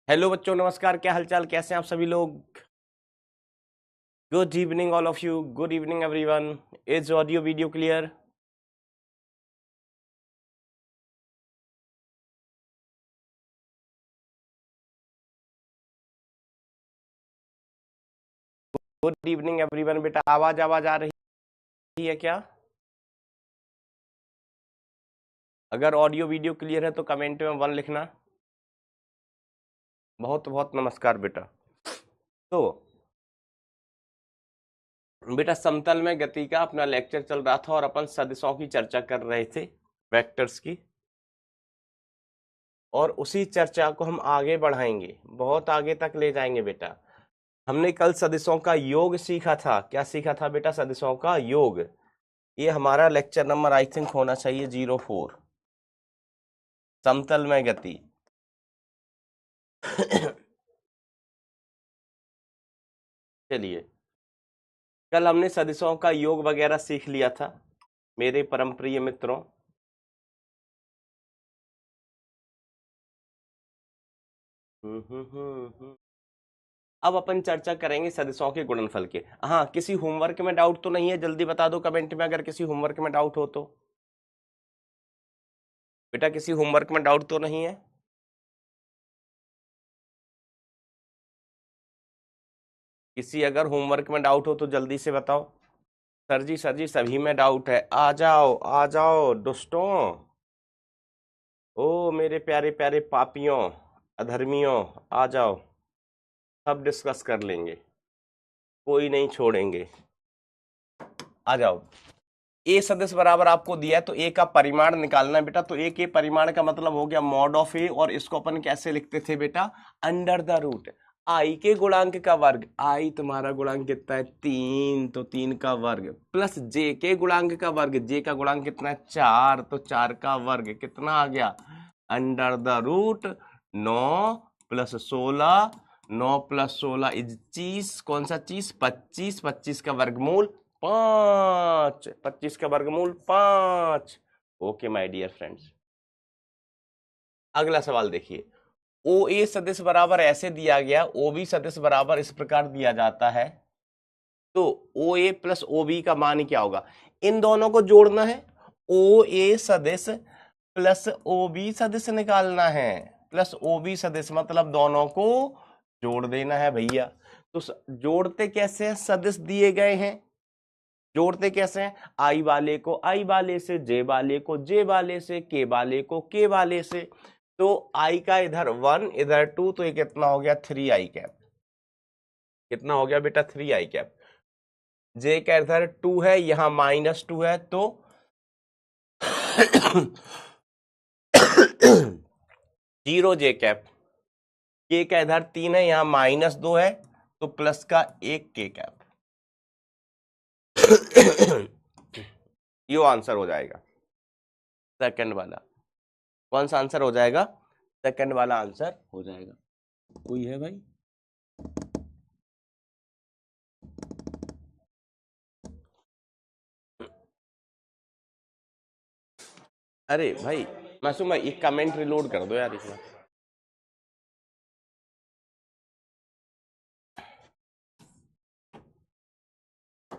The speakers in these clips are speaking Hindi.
हेलो बच्चों, नमस्कार। क्या हालचाल, कैसे हैं आप सभी लोग? Good evening all of you. Good evening everyone. Is audio video clear? Good evening everyone. बेटा आवाज आवाज आ रही है क्या? अगर ऑडियो वीडियो क्लियर है तो कमेंट में 1 लिखना। बहुत बहुत नमस्कार बेटा। तो बेटा समतल में गति का अपना लेक्चर चल रहा था और अपन सदिशों की चर्चा कर रहे थे, वेक्टर्स की। और उसी चर्चा को हम आगे बढ़ाएंगे, बहुत आगे तक ले जाएंगे बेटा। हमने कल सदिशों का योग सीखा था। क्या सीखा था बेटा? सदिशों का योग। ये हमारा लेक्चर नंबर आई थिंक होना चाहिए 04, समतल में गति। चलिए, कल हमने सदिशों का योग वगैरह सीख लिया था मेरे परम प्रिय मित्रों। अब अपन चर्चा करेंगे सदिशों के गुणनफल के। हाँ, किसी होमवर्क में डाउट तो नहीं है? जल्दी बता दो कमेंट में अगर किसी होमवर्क में डाउट हो तो। बेटा किसी होमवर्क में डाउट तो नहीं है? किसी अगर होमवर्क में डाउट हो तो जल्दी से बताओ। सर जी सभी में डाउट है। आ जाओ दुष्टों। ओ मेरे प्यारे प्यारे पापियों, अधर्मियों, आ जाओ। सब डिस्कस कर लेंगे, कोई नहीं छोड़ेंगे। आ जाओ। ए सदिश बराबर आपको दिया है तो ए का परिमाण निकालना है बेटा। तो ए के परिमाण का मतलब हो गया मॉड ऑफ ए, और इसको अपन कैसे लिखते थे बेटा? अंडर द रूट आई के गुणांक का वर्ग। आई तुम्हारा गुणांक कितना है? 3, तो 3 का वर्ग प्लस जे के गुणांक का वर्ग। जे का गुणांक कितना है? 4, तो 4 का वर्ग कितना आ गया? Under the root 9 plus 16। 9 plus 16 is 30। कौन सा चीज? 25। 25 का वर्गमूल 5। 25 का वर्गमूल 5। ओके माय डियर फ्रेंड्स, अगला सवाल देखिए। ओ ए सदिश बराबर ऐसे दिया गया, ओ बी सदिश बराबर इस प्रकार दिया जाता है। तो ओ ए प्लस ओ बी का मान क्या होगा? इन दोनों को जोड़ना है। ओ ए सदिश प्लस ओ बी सदिश निकालना है। प्लस ओ बी सदिश मतलब दोनों को जोड़ देना है भैया। तो जोड़ते कैसे हैं? सदिश दिए गए हैं, जोड़ते कैसे हैं? आई वाले को आई वाले से, जे वाले को जे वाले से, के वाले को के वाले से। तो आई का इधर 1 इधर 2, तो ये कितना हो गया? 3i cap. कितना हो गया बेटा? 3i cap. जे का इधर 2 है, यहां -2 है, तो 0 जे कैप। के का इधर 3 है, यहां -2 है, तो प्लस का 1 के कैप। यो आंसर हो जाएगा सेकंड वाला। कौन सा आंसर हो जाएगा? सेकंड वाला आंसर हो जाएगा। कोई है भाई? अरे भाई मासूम भाई, एक कमेंट रिलोड कर दो यार इसमें।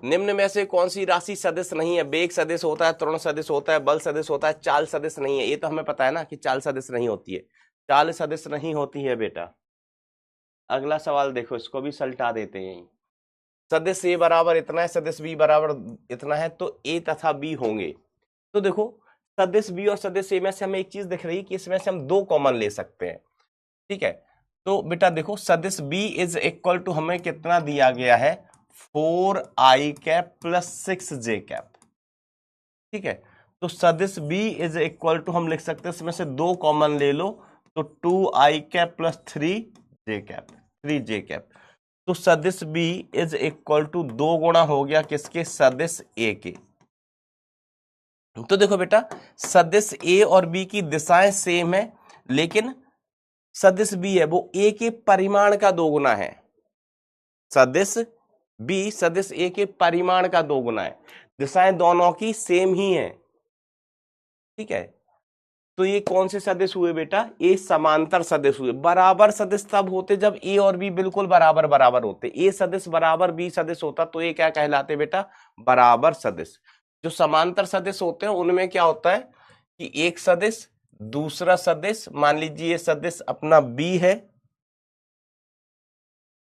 निम्न में से कौन सी राशि सदिश नहीं है? वेग सदिश होता है, त्वरण सदिश होता है, बल सदिश होता है, चाल सदिश नहीं है। ये तो हमें पता है ना कि चाल सदिश नहीं होती है। चाल सदिश नहीं होती है बेटा। अगला सवाल देखो, इसको भी सल्टा देते हैं। सदिश ए बराबर इतना है, सदिश बी बराबर इतना है, तो ए तथा बी होंगे। तो देखो, सदिश बी और सदिश ए में से हमें एक चीज दिख रही है कि इसमें से हम 2 कॉमन ले सकते हैं। ठीक है, तो बेटा देखो, सदिश बी इज इक्वल टू हमें कितना दिया गया है? 4i cap plus 6j cap. ठीक है, तो सदिश बी इज इक्वल टू हम लिख सकते हैं, इसमें से 2 कॉमन ले लो, तो 2i cap plus 3j cap, 3j cap. तो सदिश बी इज इक्वल टू 2 गुणा हो गया किसके? सदिश ए के। तो देखो बेटा, सदिश ए और बी की दिशाएं सेम है, लेकिन सदिश बी है वो ए के परिमाण का 2 गुना है। सदिश बी सदिश ए के परिमाण का 2 गुना है। दिशाएं दोनों की सेम ही है। ठीक है, तो ये कौन से सदिश हुए बेटा? ये समांतर सदिश हुए। बराबर सदिश तब होते जब ए और बी बिल्कुल बराबर बराबर होते। ए सदिश बराबर बी सदिश होता तो ये क्या कहलाते बेटा? बराबर सदिश। जो समांतर सदिश होते हैं उनमें क्या होता है कि एक सदिश दूसरा सदिश, मान लीजिए ये सदिश अपना बी है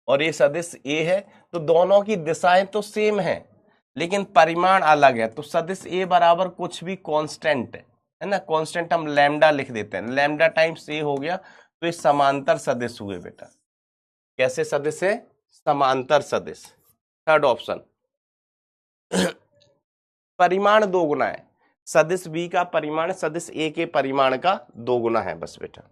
और ये सदिश ए है, तो दोनों की दिशाएं तो सेम है लेकिन परिमाण अलग है। तो सदिश ए बराबर कुछ भी कांस्टेंट है ना, कांस्टेंट हम लैम्डा लिख देते हैं, लैम्डा टाइम्स ए हो गया, तो ये समांतर सदिश हुए बेटा। कैसे सदिश है? समांतर सदिश। Third option. परिमाण दो गुना है, सदिश बी का परिमाण सदिश ए के परिमाण का 2 गुना है बस बेटा।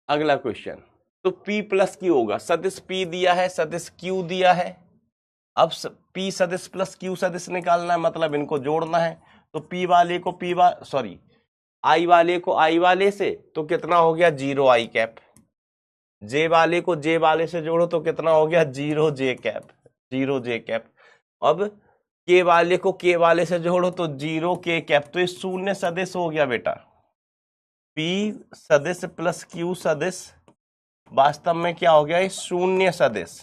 अगला क्वेश्चन, तो P प्लस क्यू होगा। सदिश P दिया है, सदिश Q दिया है। अब P सदिश प्लस Q सदिश निकालना है, मतलब इनको जोड़ना है। तो P वाले को I वाले को I वाले से, तो कितना हो गया? 0 I कैप। J वाले को J वाले से जोड़ो तो कितना हो गया? 0 J कैप, 0 J कैप। अब K वाले को K वाले से जोड़ो तो 0 K कैप। तो ये शून्य सदिश हो गया बेटा। P सदिश प्लस Q सदिश वास्तव में क्या हो गया? शून्य सदिश।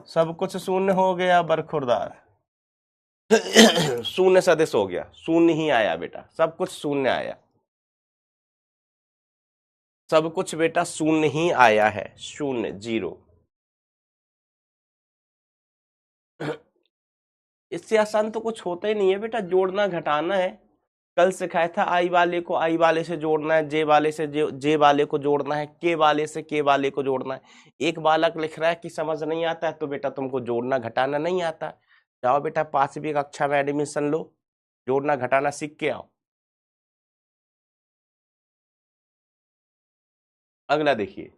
सब कुछ शून्य हो गया बरखुरदार। शून्य सदिश हो गया, शून्य ही आया बेटा, सब कुछ शून्य आया, सब कुछ बेटा शून्य ही आया है, शून्य, 0। इससे आसान तो कुछ होता ही नहीं है बेटा, जोड़ना घटाना है। कल सिखाया था आई वाले को आई वाले से जोड़ना है, जे वाले से जे वाले को जोड़ना है, के वाले से के वाले को जोड़ना है। एक बालक लिख रहा है कि समझ नहीं आता है, तो बेटा तुमको जोड़ना घटाना नहीं आता, जाओ बेटा 5वीं कक्षा में एडमिशन लो, जोड़ना घटाना सीख के आओ। अगला देखिए,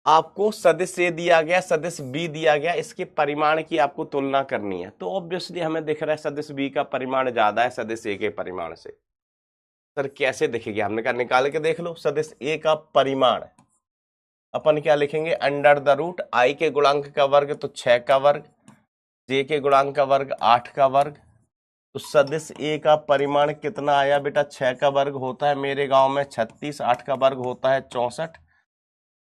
आपको सदिश ए दिया गया, सदिश बी दिया गया, इसके परिमाण की आपको तुलना करनी है। तो ऑब्वियसली हमें दिख रहा है सदिश बी का परिमाण ज्यादा है सदिश ए के परिमाण से। सर कैसे दिखेगी? हमने कहा निकाल के देख लो। सदिश ए का परिमाण अपन क्या लिखेंगे? अंडर द रूट आई के गुणांक का वर्ग तो 6 का वर्ग, जे के गुणांक का वर्ग 8 का वर्ग। तो सदिश ए का परिमाण कितना आया बेटा? 6 का वर्ग होता है मेरे गांव में 36, 8 का वर्ग होता है 64।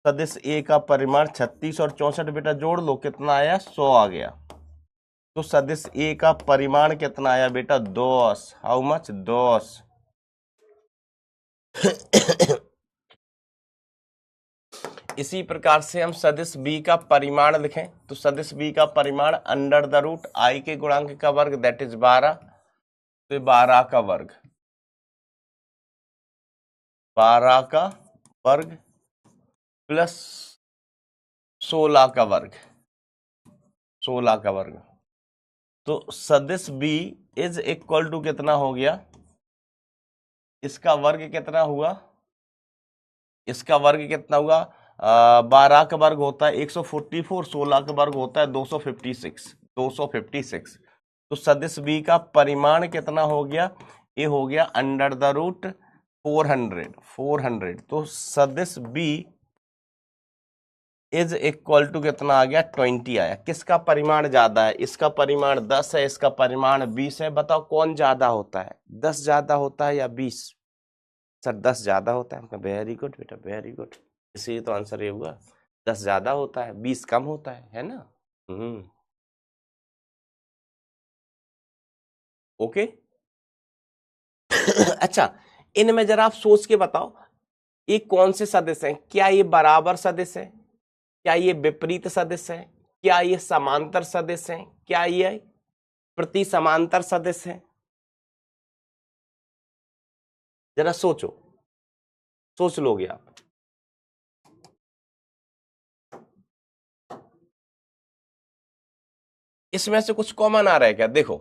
सदिश ए का परिमाण 36 और 64 बेटा जोड़ लो, कितना आया? 100 आ गया। तो सदिश ए का परिमाण कितना आया बेटा? 10। How much? 10। इसी प्रकार से हम सदिश बी का परिमाण लिखें, तो सदिश बी का परिमाण अंडर द रूट आई के गुणांक का वर्ग दैट इज 12, तो 12 का वर्ग, 12 का वर्ग प्लस 16 का वर्ग, 16 का वर्ग। तो सदिश बी इज इक्वल टू कितना हो गया? इसका वर्ग कितना हुआ? इसका वर्ग कितना हुआ? 12 का वर्ग होता है 144, 16 का वर्ग होता है 256, 256। तो सदिश बी का परिमाण कितना हो गया? ये हो गया अंडर द रूट 400, 400। तो सदिश बी इज इक्वल टू कितना आ गया? 20 आया। किसका परिमाण ज्यादा है? इसका परिमाण 10 है, इसका परिमाण 20 है। बताओ कौन ज्यादा होता है? 10 ज्यादा होता है या 20? सर 10 ज्यादा होता है। वेरी गुड बेटा, वेरी गुड। इसी तो आंसर ये हुआ, 10 ज्यादा होता है 20 कम होता है ना? ओके। अच्छा, इनमें जरा आप सोच के बताओ, ये कौन से सदिश हैं? क्या ये बराबर सदिश है? क्या ये विपरीत सदिश है? क्या ये समांतर सदिश है? क्या ये प्रति समांतर सदिश है? जरा सोचो, सोच लोगे आप। इसमें से कुछ कॉमन आ रहा है क्या? देखो,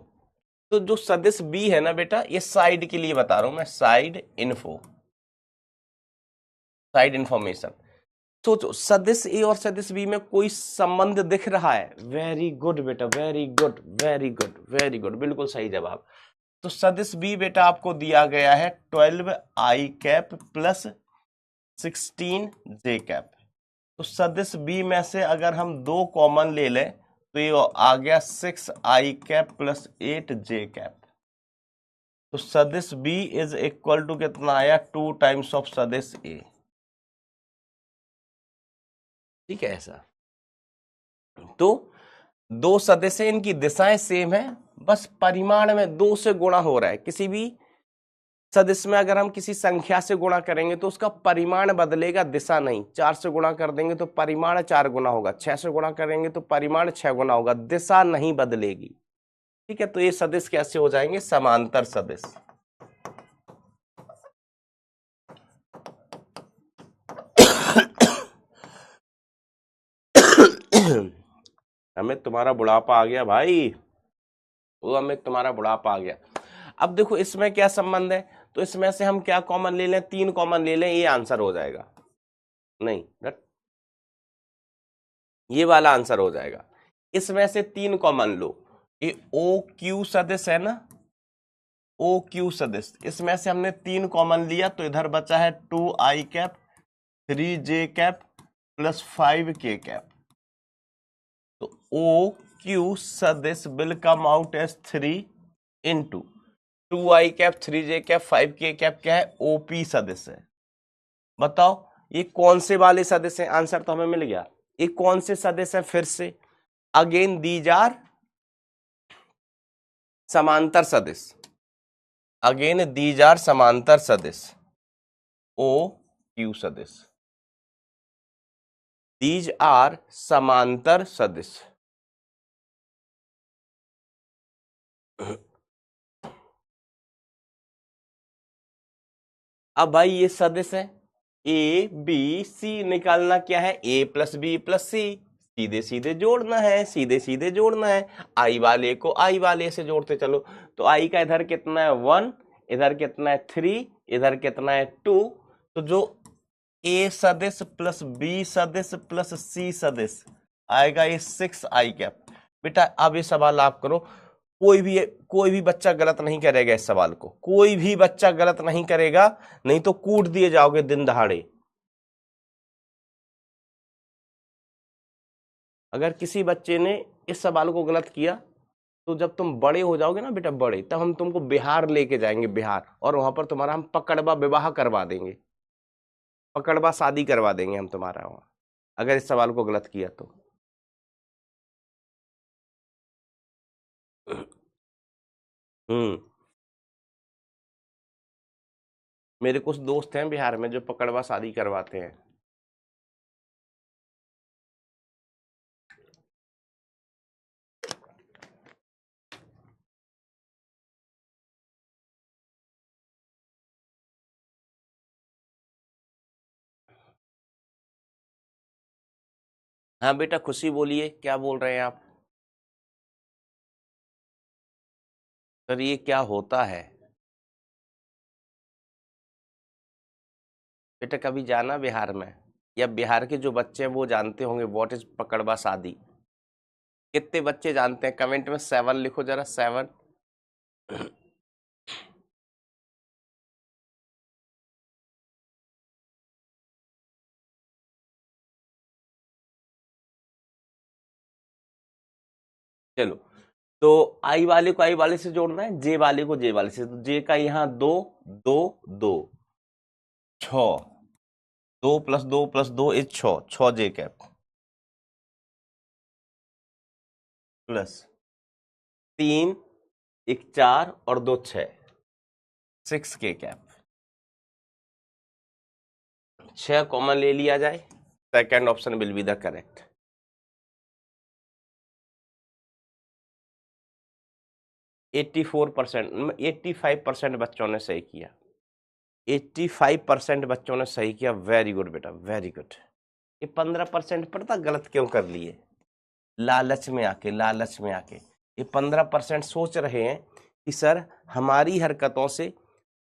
तो जो सदिश बी है ना बेटा, ये साइड के लिए बता रहा हूं मैं, साइड इन्फो, साइड इंफॉर्मेशन। सोचो, सदिश ए और सदिश बी में कोई संबंध दिख रहा है? वेरी गुड बेटा, very good, very good, very good, बिल्कुल सही जवाब। तो सदिश बी बेटा आपको दिया गया है 12 आई कैप प्लस 16 जे कैप। तो सदिश बी में से अगर हम 2 कॉमन ले लें तो ये आ गया 6 आई कैप प्लस 8 जे कैप। तो सदिश बी इज इक्वल टू कितना आया, 2 टाइम्स ऑफ सदिश ए। ठीक है, ऐसा। तो दो सदिश है, इनकी दिशाएं सेम है, बस परिमाण में 2 से गुणा हो रहा है। किसी भी सदिश में अगर हम किसी संख्या से गुणा करेंगे तो उसका परिमाण बदलेगा, दिशा नहीं। 4 से गुणा कर देंगे तो परिमाण 4 गुना होगा, 6 से गुणा करेंगे तो परिमाण 6 गुना होगा, दिशा नहीं बदलेगी। ठीक है, तो ये सदिश कैसे हो जाएंगे, समांतर सदिश। हमें तुम्हारा बुढ़ापा आ गया भाई, वो हमें तुम्हारा बुढ़ापा आ गया। अब देखो इसमें क्या संबंध है, तो इसमें से हम क्या कॉमन ले लें, 3 कॉमन ले लें, ये आंसर हो जाएगा। नहीं, ये वाला आंसर हो जाएगा। इसमें से 3 कॉमन लो, ये ओ क्यू सदिश है ना, ओ क्यू सदिश, इसमें से हमने 3 कॉमन लिया, तो इधर बचा है 2i cap 3j cap plus 5k cap. तो ओ क्यू सदिश will come out as 3 into 2i cap 3j cap 5k cap, क्या है, ओपी सदिश है। बताओ ये कौन से वाले सदिश है, आंसर तो हमें मिल गया। ये कौन से सदिश है, फिर से अगेन दीज आर समांतर सदिश, अगेन दीज आर समांतर सदिश, ओ क्यू सदिश, दीज आर समांतर सदिश। अब भाई ये सदिश है, ए बी सी, निकालना क्या है, ए प्लस बी प्लस सी, सीधे सीधे जोड़ना है, सीधे सीधे जोड़ना है। आई वाले को आई वाले से जोड़ते चलो, तो आई का इधर कितना है 1, इधर कितना है 3, इधर कितना है 2, तो जो ए सदिश प्लस बी सदिश प्लस सी सदिश आएगा ये 6i कैप। बेटा अब ये सवाल आप करो, कोई भी बच्चा गलत नहीं करेगा इस सवाल को, कोई भी बच्चा गलत नहीं करेगा, नहीं तो कूट दिए जाओगे दिन दहाड़े। अगर किसी बच्चे ने इस सवाल को गलत किया तो जब तुम बड़े हो जाओगे ना बेटा, बड़े, तब हम तुमको बिहार लेके जाएंगे, बिहार, और वहां पर तुम्हारा हम पकड़वा विवाह करवा देंगे, पकड़वा शादी करवा देंगे हम तुम्हारा वहां, अगर इस सवाल को गलत किया तो। हम्म, मेरे कुछ दोस्त हैं बिहार में जो पकड़वा शादी करवाते हैं। हाँ बेटा खुशी बोलिए, क्या बोल रहे हैं आप। सर ये क्या होता है, बेटा कभी जाना बिहार में, या बिहार के जो बच्चे हैं वो जानते होंगे व्हाट इज पकड़वा शादी। कितने बच्चे जानते हैं, कमेंट में 7 लिखो जरा, 7। चलो, तो आई वाले को आई वाले से जोड़ना है, जे वाले को जे वाले से, तो जे का यहाँ 2 2 2 6, 2 + 2 + 2 इज 6, 6j कैप प्लस 3 1 4 और 2 6, 6k कैप। 6 कॉमन ले लिया जाए, second option will be the correct. 84%, 85% बच्चों ने सही किया, 85% बच्चों ने सही किया, वेरी गुड बेटा, वेरी गुड। ये 15% पता गलत क्यों कर लिए, लालच में आके, लालच में आके। ये 15% सोच रहे हैं कि सर हमारी हरकतों से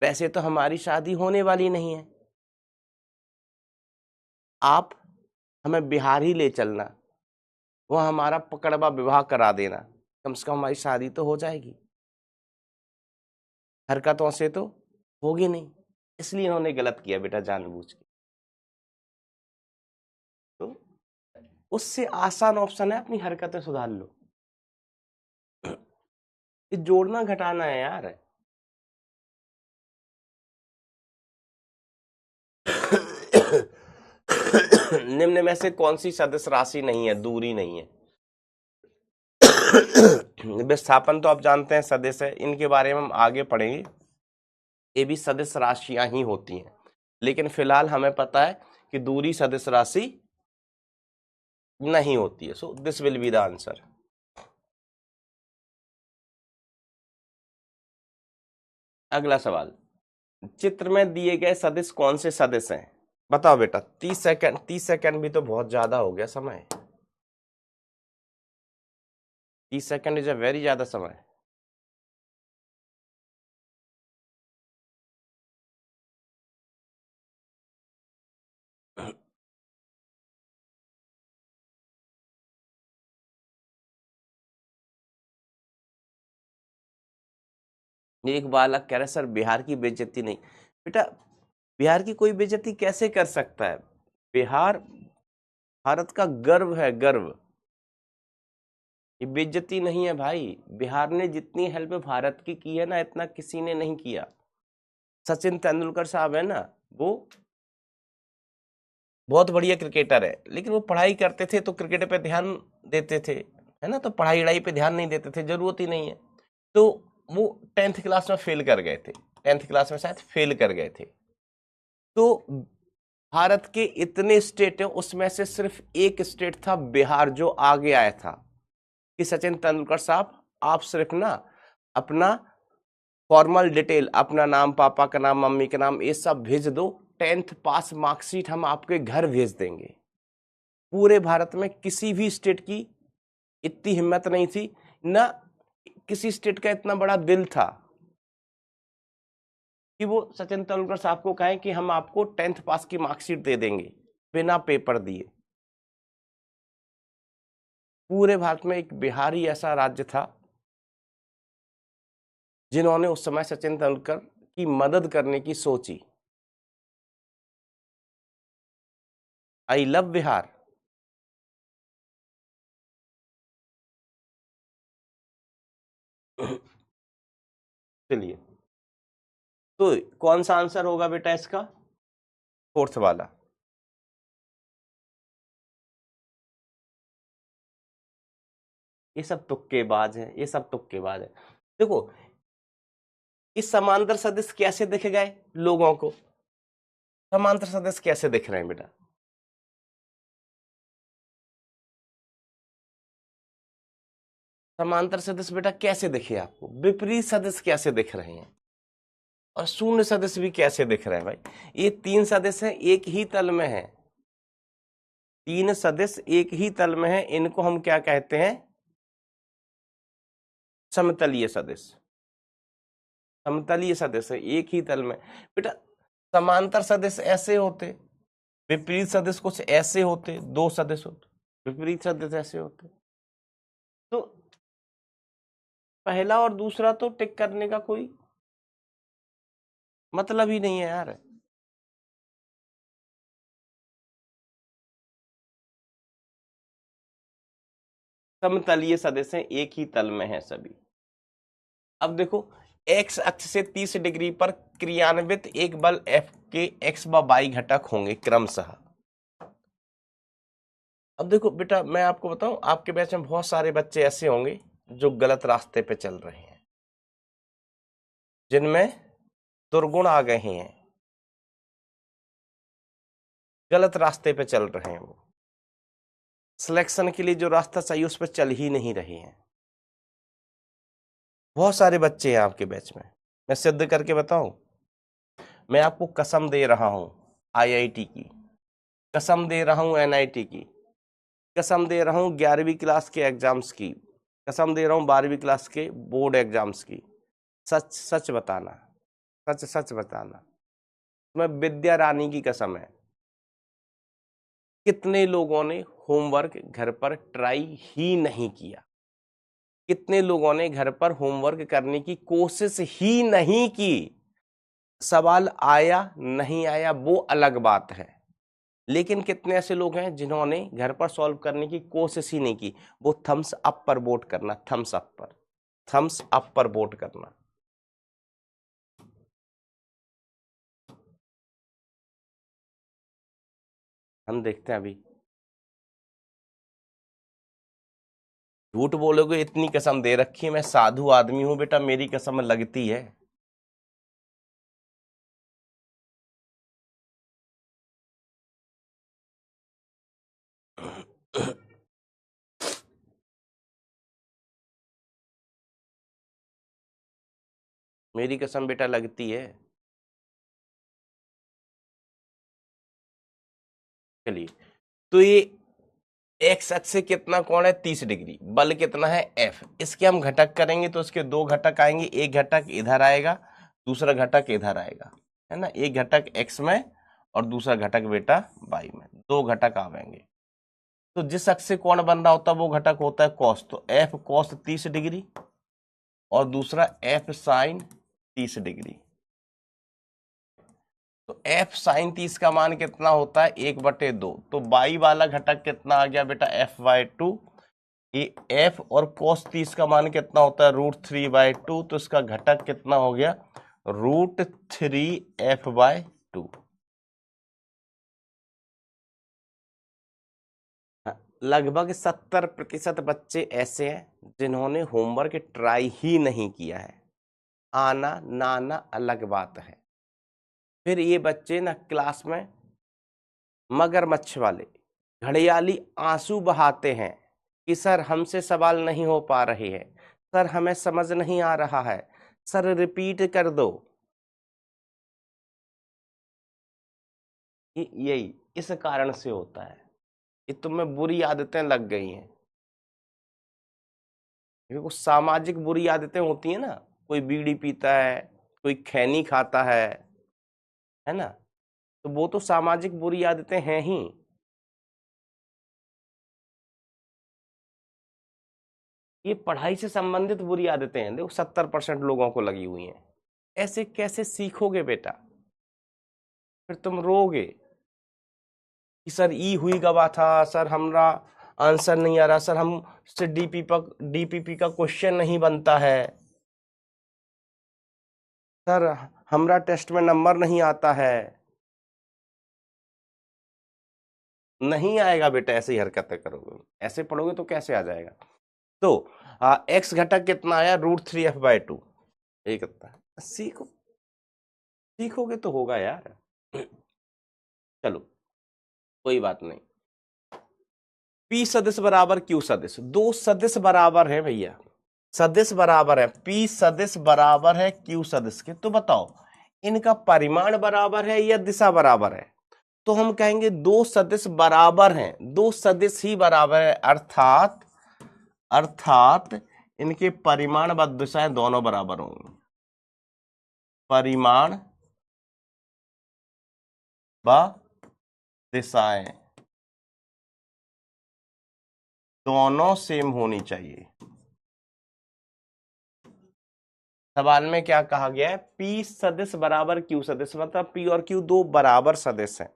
वैसे तो हमारी शादी होने वाली नहीं है, आप हमें बिहार ही ले चलना, वो हमारा पकड़वा विवाह करा देना, कम से कम हमारी शादी तो हो जाएगी, हरकतों से तो होगी नहीं। इसलिए इन्होंने गलत किया बेटा, जानबूझ के। तो उससे आसान ऑप्शन है अपनी हरकतें सुधार लो, ये जोड़ना घटाना है यार। निम्न में से कौन सी सदिश राशि नहीं है, दूरी नहीं है? विस्थापन तो आप जानते हैं सदिश है, इनके बारे में हम आगे पढ़ेंगे। ये भी सदिश राशियां ही होती हैं, लेकिन फिलहाल हमें पता है कि दूरी सदिश राशि नहीं होती है। So this will be the answer. अगला सवाल, चित्र में दिए गए सदिश कौन से सदिश हैं? बताओ बेटा। 30 सेकंड, 30 सेकंड भी तो बहुत ज्यादा हो गया समय। 30 सेकंड इज अ वेरी ज्यादा समय। एक बालक कह रहा है सर बिहार की बेइज्जती नहीं। बेटा बिहार की कोई बेइज्जती कैसे कर सकता है? बिहार भारत का गर्व है, गर्व। ये बेइज्जती नहीं है भाई। बिहार ने जितनी हेल्प भारत की है ना, इतना किसी ने नहीं किया। सचिन तेंदुलकर साहब है ना, वो बहुत बढ़िया क्रिकेटर है, लेकिन वो पढ़ाई करते थे तो क्रिकेट पे ध्यान देते थे, है ना, तो पढ़ाई वढ़ाई पे ध्यान नहीं देते थे, जरूरत ही नहीं है। तो वो 10th क्लास में फेल कर गए थे, 10th क्लास में शायद फेल कर गए थे। तो भारत के इतने स्टेट है, उसमें से सिर्फ एक स्टेट था बिहार जो आगे आया था कि सचिन तेंदुलकर साहब आप सिर्फ ना अपना फॉर्मल डिटेल, अपना नाम, पापा का नाम, मम्मी का नाम, ये सब भेज दो, 10th पास मार्कशीट हम आपके घर भेज देंगे। पूरे भारत में किसी भी स्टेट की इतनी हिम्मत नहीं थी, ना किसी स्टेट का इतना बड़ा दिल था कि वो सचिन तेंदुलकर साहब को कहें कि हम आपको 10th पास की मार्कशीट दे देंगे बिना पेपर दिए। पूरे भारत में एक बिहार ही ऐसा राज्य था जिन्होंने उस समय सचिन तेंदुलकर की मदद करने की सोची। I love Bihar. चलिए, तो कौन सा आंसर होगा बेटा इसका? फोर्थ वाला। ये सब तुक्केबाज है, ये सब तुक्केबाज है। देखो इस समांतर सदिश कैसे दिख गए लोगों को? समांतर सदिश कैसे दिख रहे हैं बेटा? समांतर सदिश बेटा कैसे दिखे आपको? विपरीत सदिश कैसे दिख रहे हैं? और शून्य सदिश भी कैसे दिख रहे हैं भाई? ये तीन सदिश हैं, एक ही तल में है। तीन सदिश एक ही तल में है, इनको हम क्या कहते हैं? समतलीय सदिश। समतलीय सदिश है, एक ही तल में। बेटा समांतर सदिश ऐसे होते, विपरीत सदिश कुछ ऐसे होते, दो सदिश होते, विपरीत सदिश ऐसे होते। तो पहला और दूसरा तो टिक करने का कोई मतलब ही नहीं है यार। समतलीय सदिश हैं, एक ही तल में है सभी। अब देखो एक्स अक्ष से 30 डिग्री पर क्रियान्वित एक बल F के x व y घटक होंगे क्रमशः। अब देखो बेटा मैं आपको बताऊं, आपके बैच में बहुत सारे बच्चे ऐसे होंगे जो गलत रास्ते पे चल रहे हैं, जिनमें दुर्गुण आ गए हैं, गलत रास्ते पे चल रहे हैं। वो सिलेक्शन के लिए जो रास्ता चाहिए उस पर चल ही नहीं रहे हैं। बहुत सारे बच्चे हैं आपके बैच में, मैं सिद्ध करके बताऊं। मैं आपको कसम दे रहा हूं आईआईटी की, कसम दे रहा हूं एनआईटी की, कसम दे रहा हूं 11वीं क्लास के एग्जाम्स की, कसम दे रहा हूं 12वीं क्लास के बोर्ड एग्जाम्स की। सच सच बताना, सच सच बताना। मैं विद्या रानी की कसम है। कितने लोगों ने होमवर्क घर पर ट्राई ही नहीं किया? कितने लोगों ने घर पर होमवर्क करने की कोशिश ही नहीं की? सवाल आया नहीं आया वो अलग बात है, लेकिन कितने ऐसे लोग हैं जिन्होंने घर पर सॉल्व करने की कोशिश ही नहीं की? वो थम्स अप पर वोट करना, थम्स अप पर, थम्स अप पर वोट करना। हम देखते हैं अभी। झूठ बोलोगे, इतनी कसम दे रखी है, मैं साधु आदमी हूं बेटा, मेरी कसम लगती है। मेरी कसम बेटा लगती है। चलिए, तो ये एक्स अक्ष से कितना कोण है 30 डिग्री, बल कितना है एफ, इसके हम घटक करेंगे तो इसके दो घटक आएंगे, एक घटक इधर आएगा, दूसरा घटक इधर आएगा, है ना, एक घटक एक्स में और दूसरा घटक बेटा वाई में, दो घटक आवेंगे। तो जिस अक्ष से कोण बन रहा होता है वो घटक होता है कॉस, तो एफ कॉस 30 डिग्री और दूसरा एफ साइन 30 डिग्री। तो एफ साइन 30 का मान कितना होता है 1/2, तो बाई वाला घटक कितना आ गया बेटा f/2। ये एफ और cos 30 का मान कितना होता है √3/2, तो इसका घटक कितना हो गया √3f/2। लगभग 70% बच्चे ऐसे हैं जिन्होंने होमवर्क ट्राई ही नहीं किया है। आना ना आना अलग बात है। फिर ये बच्चे ना क्लास में मगरमच्छ वाले घड़ियाली आंसू बहाते हैं कि सर हमसे सवाल नहीं हो पा रहे हैं, सर हमें समझ नहीं आ रहा है, सर रिपीट कर दो। यही इस कारण से होता है, ये तुम्हें बुरी आदतें लग गई हैं। देखो सामाजिक बुरी आदतें होती है ना, कोई बीड़ी पीता है, कोई खैनी खाता है ना, तो वो तो सामाजिक बुरी आदतें हैं ही। ये पढ़ाई से संबंधित बुरी आदतें हैं, देखो 70% लोगों को लगी हुई हैं। ऐसे कैसे सीखोगे बेटा, फिर तुम रोगे कि सर ई हुई गवा था, सर हमरा आंसर नहीं आ रहा, सर हम से डीपीपी का क्वेश्चन नहीं बनता है, सर हमरा टेस्ट में नंबर नहीं आता है। नहीं आएगा बेटा, ऐसे ही हरकतें करोगे, ऐसे पढ़ोगे तो कैसे आ जाएगा। तो एक्स घटक कितना आया √3f/2, ये कितना है, सीखो, सीखोगे तो होगा यार। चलो कोई बात नहीं। पी सदिश बराबर क्यू सदिश, दो सदिश बराबर है भैया, सदिश बराबर है, पी सदिश बराबर है क्यू सदिश के, तो बताओ इनका परिमाण बराबर है या दिशा बराबर है। तो हम कहेंगे दो सदिश बराबर हैं, दो सदिश ही बराबर है, अर्थात अर्थात इनके परिमाण व दिशाएं दोनों बराबर होंगी, परिमाण व दिशाएं दोनों सेम होनी चाहिए। सवाल में क्या कहा गया है, पी सदिश बराबर क्यू सदिश, मतलब पी और क्यू दो बराबर सदिश हैं।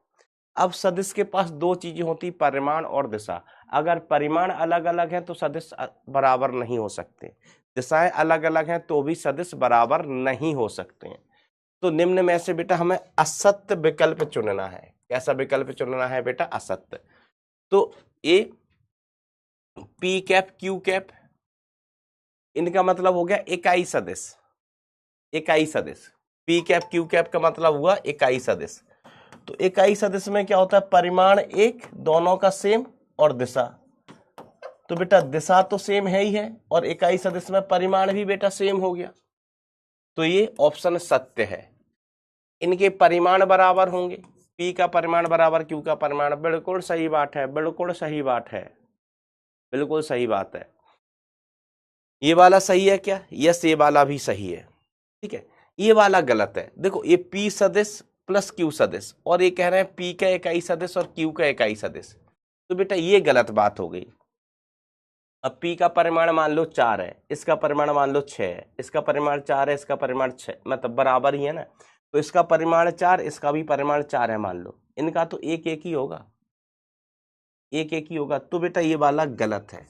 अब सदिश के पास दो चीजें होती, परिमाण और दिशा। अगर परिमाण अलग अलग है तो सदिश बराबर नहीं हो सकते, दिशाएं अलग अलग हैं तो भी सदिश बराबर नहीं हो सकते हैं। तो निम्न में से बेटा हमें असत्य विकल्प चुनना है। कैसा विकल्प चुनना है बेटा, असत्य। तो A P cap Q cap, इनका मतलब हो गया इकाई सदिश, इकाई सदिश। पी कैप क्यू कैप का मतलब हुआ इकाई सदिश। तो इकाई सदिश में क्या होता है, परिमाण एक दोनों का सेम और दिशा, तो बेटा दिशा तो सेम है ही है और इकाई सदिश में परिमाण भी बेटा सेम हो गया, तो ये ऑप्शन सत्य है। इनके परिमाण बराबर होंगे, पी का परिमाण बराबर क्यू का परिमाण, बिल्कुल सही बात है, बिल्कुल सही बात है, बिल्कुल सही बात है। ये वाला सही है क्या, यस ये वाला भी सही है, ठीक है। ये वाला गलत है, देखो ये पी सदिश प्लस क्यू सदिश और ये कह रहे हैं पी का इकाई सदिश और क्यू का इकाई सदिश, तो बेटा ये गलत बात हो गई। अब पी का परिमाण मान लो 4 है, इसका परिमाण मान लो 6 है, इसका परिमाण 4 है, इसका परिमाण 6, मतलब बराबर ही है ना, तो इसका परिमाण 4, इसका भी परिमाण 4 है मान लो, इनका तो एक एक ही होगा, एक एक ही होगा, तो बेटा ये वाला गलत है,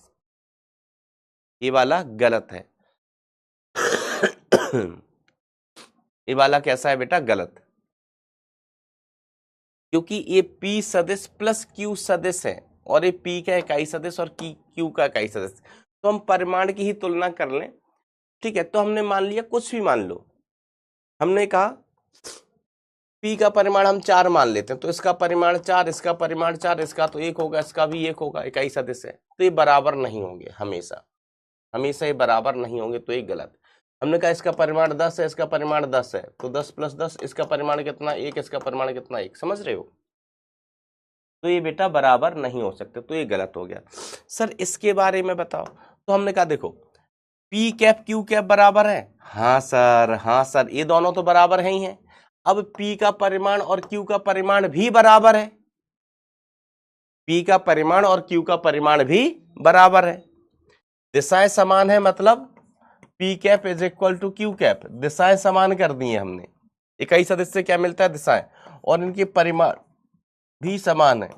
ये वाला गलत है। ये वाला कैसा है बेटा, गलत, क्योंकि ये p सदिश प्लस q सदिश है और ये p का इकाई सदिश और q का इकाई सदिश, तो हम परिमाण की ही तुलना कर लें। ठीक है, तो हमने मान लिया, कुछ भी मान लो, हमने कहा p का परिमाण हम 4 मान लेते हैं, तो इसका परिमाण 4, इसका परिमाण 4, इसका तो 1 होगा, इसका भी 1 होगा, इकाई सदिश है, तो ये बराबर नहीं होंगे, हमेशा हमेशा ये बराबर नहीं होंगे, तो ये गलत। हमने कहा इसका परिमाण 10 है, इसका परिमाण 10 है, तो 10 + 10, इसका परिमाण कितना 1, इसका परिमाण कितना 1, समझ रहे हो? तो ये बेटा बराबर नहीं हो सकते, तो ये गलत हो गया। सर इसके बारे में बताओ, तो हमने कहा देखो पी कैप क्यू कैप बराबर है, हाँ सर, हाँ सर, ये दोनों तो बराबर है ही हैं। अब पी का परिमाण और क्यू का परिमाण भी बराबर है, पी का परिमाण और क्यू का परिमाण भी बराबर है, दिशाएं समान है, मतलब P cap is equal to Q cap, दिशाएं समान कर दी है हमने। इकाई सदिश से क्या मिलता है? दिशाएं, और इनके परिमाण भी समान है,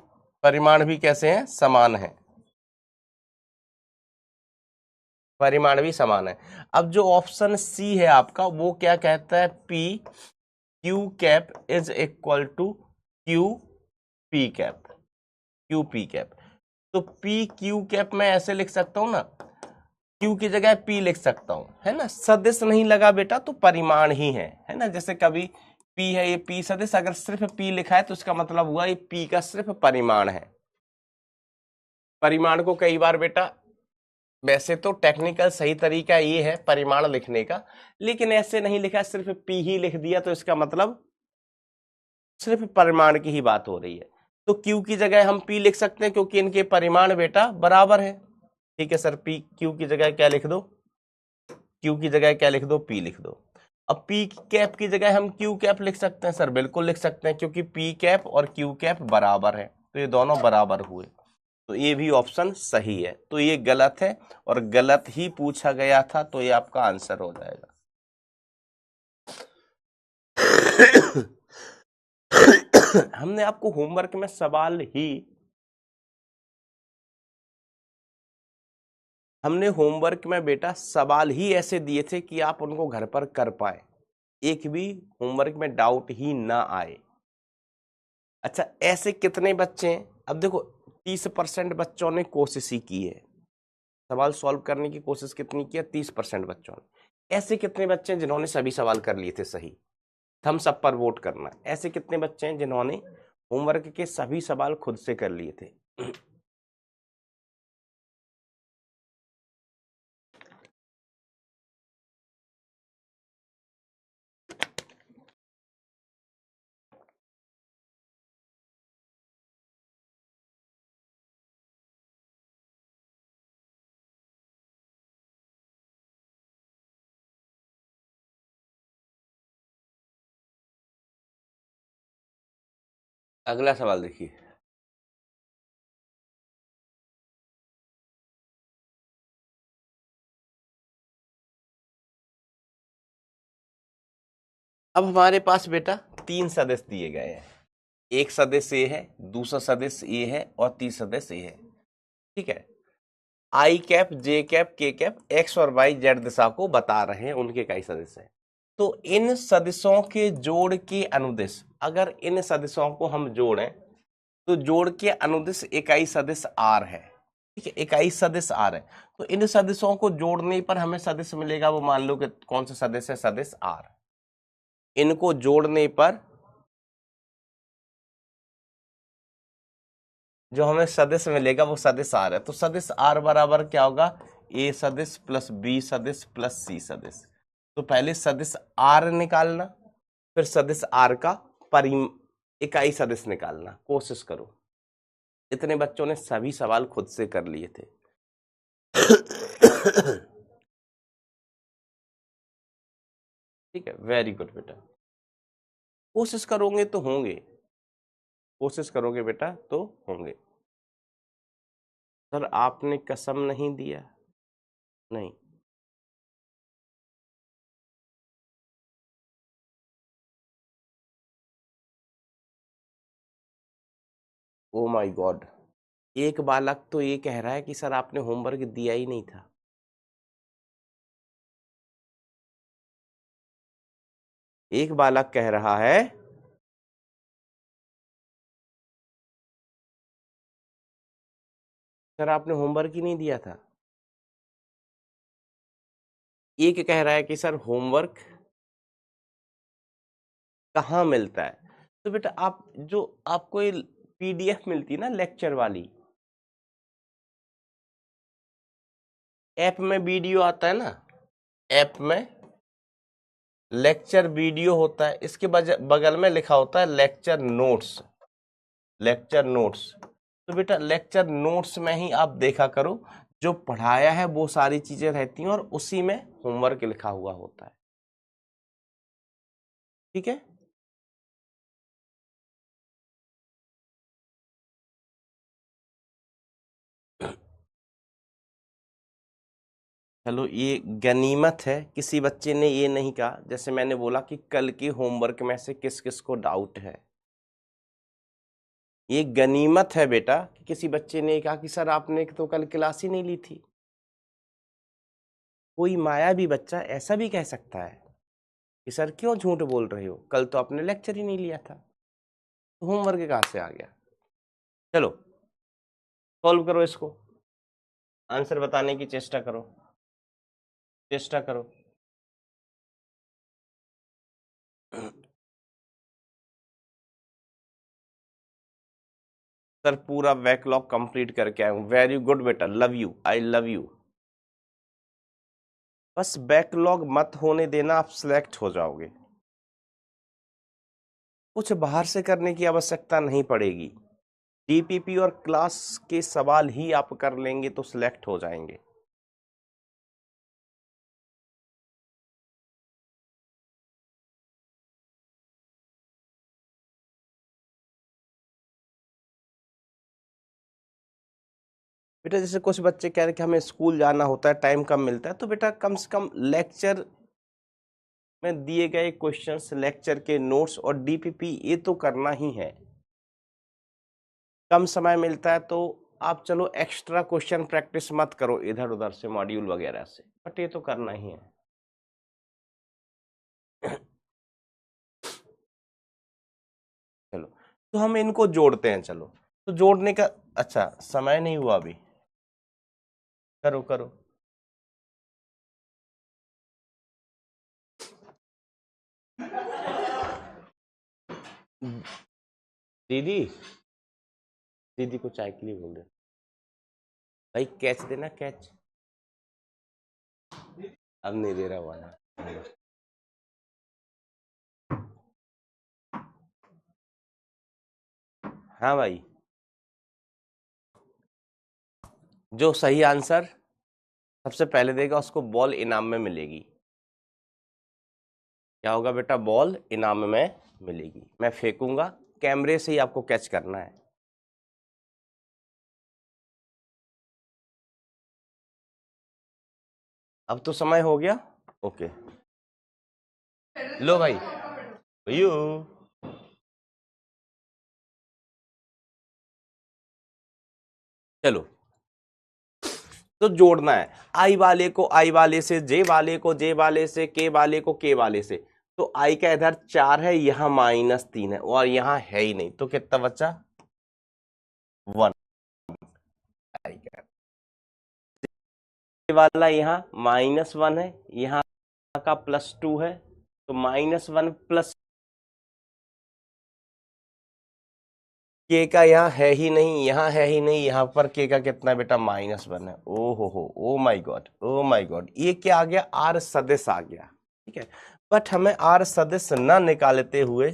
परिमाण भी कैसे हैं? समान है, परिमाण भी समान है। अब जो ऑप्शन सी है आपका, वो क्या कहता है? P Q cap is equal to Q P cap, Q P cap. तो पी क्यू कैप मैं ऐसे लिख सकता हूं ना, क्यू की जगह पी लिख सकता हूं, है ना, सदिश नहीं लगा बेटा तो परिमाण ही है ना। जैसे कभी पी है, ये पी सदिश, अगर सिर्फ पी लिखा है तो इसका मतलब हुआ ये पी का सिर्फ परिमाण है। परिमाण को कई बार बेटा, वैसे तो टेक्निकल सही तरीका ये है परिमाण लिखने का, लेकिन ऐसे नहीं लिखा, सिर्फ पी ही लिख दिया, तो इसका मतलब सिर्फ परिमाण की ही बात हो रही है। तो क्यू की जगह हम पी लिख सकते हैं, क्योंकि इनके परिमाण बेटा बराबर है। ठीक है सर, पी क्यू की जगह क्या लिख दो? क्यू की जगह क्या लिख दो? पी लिख दो। अब पी कैप की जगह हम क्यू कैप लिख सकते हैं सर, बिल्कुल लिख सकते हैं, क्योंकि पी कैप और क्यू कैप बराबर है, तो ये दोनों बराबर हुए, तो ये भी ऑप्शन सही है। तो ये गलत है और गलत ही पूछा गया था, तो ये आपका आंसर हो जाएगा। हमने आपको होमवर्क में सवाल ही, हमने होमवर्क में बेटा सवाल ही ऐसे दिए थे कि आप उनको घर पर कर पाए, एक भी होमवर्क में डाउट ही ना आए। अच्छा, ऐसे कितने बच्चे हैं? अब देखो 30% बच्चों ने कोशिश ही की है, सवाल सॉल्व करने की कोशिश कितनी की है? 30% बच्चों ने। ऐसे कितने बच्चे हैं जिन्होंने सभी सवाल कर लिए थे सही? थम्स अप पर वोट करना। ऐसे कितने बच्चे हैं जिन्होंने होमवर्क के सभी सवाल खुद से कर लिए थे? अगला सवाल देखिए, अब हमारे पास बेटा 3 सदस्य दिए गए हैं, एक सदस्य ये है, दूसरा सदस्य ये है और तीसरा सदस्य ये है। ठीक है, आई कैप, जे कैप, के कैप, एक्स और वाई जेड दिशा को बता रहे हैं, उनके कई सदस्य हैं। तो इन सदिशों के जोड़ के अनुदिश, अगर इन सदिशों को हम जोड़ें तो जोड़ के अनुदिश इकाई सदिश आर है। ठीक है, इकाई सदिश आर है, तो इन सदिशों को जोड़ने पर हमें सदिश मिलेगा, वो मान लो कि कौन सा सदिश है? सदिश आर। इनको जोड़ने पर जो हमें सदिश मिलेगा वो सदिश आर है, तो सदिश आर बराबर क्या होगा? ए सदिश प्लस बी सदिश प्लस सी सदिश। तो पहले सदिश आर निकालना, फिर सदिश आर का इकाई सदिश निकालना, कोशिश करो। इतने बच्चों ने सभी सवाल खुद से कर लिए थे। ठीक है, वेरी गुड बेटा, कोशिश करोगे तो होंगे, कोशिश करोगे बेटा तो होंगे। सर आपने कसम नहीं दिया? नहीं, ओ माय गॉड, एक बालक तो ये कह रहा है कि सर आपने होमवर्क दिया ही नहीं था। एक बालक कह रहा है सर आपने होमवर्क ही नहीं दिया था। एक कह रहा है कि सर होमवर्क कहाँ मिलता है। तो बेटा आप जो आपको ये पीडीएफ मिलती है ना लेक्चर वाली, ऐप में वीडियो आता है ना, ऐप में लेक्चर वीडियो होता है, इसके बगल में लिखा होता है लेक्चर नोट्स। लेक्चर नोट्स, तो बेटा लेक्चर नोट्स में ही आप देखा करो, जो पढ़ाया है वो सारी चीजें रहती हैं और उसी में होमवर्क लिखा हुआ होता है। ठीक है, चलो ये गनीमत है किसी बच्चे ने ये नहीं कहा, जैसे मैंने बोला कि कल के होमवर्क में से किस किस को डाउट है। ये गनीमत है बेटा कि किसी बच्चे ने कहा कि सर आपने तो कल क्लास ही नहीं ली थी। कोई मायावी बच्चा ऐसा भी कह सकता है कि सर क्यों झूठ बोल रहे हो, कल तो आपने लेक्चर ही नहीं लिया था, तो होमवर्क कहाँ से आ गया। चलो सॉल्व करो इसको, आंसर बताने की चेष्टा करो, चेष्टा करो। सर पूरा बैकलॉग कंप्लीट करके आया हूं, वेरी गुड बेटा, love you, I love you. बस बैकलॉग मत होने देना, आप सिलेक्ट हो जाओगे, कुछ बाहर से करने की आवश्यकता नहीं पड़ेगी। डीपीपी और क्लास के सवाल ही आप कर लेंगे तो सिलेक्ट हो जाएंगे। बेटा जैसे कुछ बच्चे कह रहे कि हमें स्कूल जाना होता है, टाइम कम मिलता है, तो बेटा कम से कम लेक्चर में दिए गए क्वेश्चंस, लेक्चर के नोट्स और डीपीपी ये तो करना ही है। कम समय मिलता है तो आप चलो एक्स्ट्रा क्वेश्चन प्रैक्टिस मत करो इधर उधर से मॉड्यूल वगैरह से, बट ये तो करना ही है। चलो तो हम इनको जोड़ते हैं, चलो तो जोड़ने का, अच्छा समय नहीं हुआ अभी, करो करो। दीदी, दीदी को चाय के लिए बोल दे भाई, कैच देना कैच, अब नहीं दे रहा वाला। हाँ भाई, जो सही आंसर सबसे पहले देगा उसको बॉल इनाम में मिलेगी। क्या होगा बेटा, बॉल इनाम में मिलेगी, मैं फेंकूंगा, कैमरे से ही आपको कैच करना है। अब तो समय हो गया, ओके लो भाई भैयू। चलो तो जोड़ना है, आई वाले को आई वाले से, जे वाले को जे वाले से, के वाले को के वाले से। तो आई का इधर 4 है, यहां -3 है और यहां है ही नहीं, तो कितना बचा 1। आई का वाला यहाँ -1 है, यहाँ का +2 है, तो -1 प्लस के का यहाँ है ही नहीं, यहाँ है ही नहीं, यहाँ पर के का कितना बेटा -1 है। ओ हो, oh my God, oh my God, ये क्या आ गया, आर सदिश आ गया। ठीक है, बट हमें आर सदिश न निकालते हुए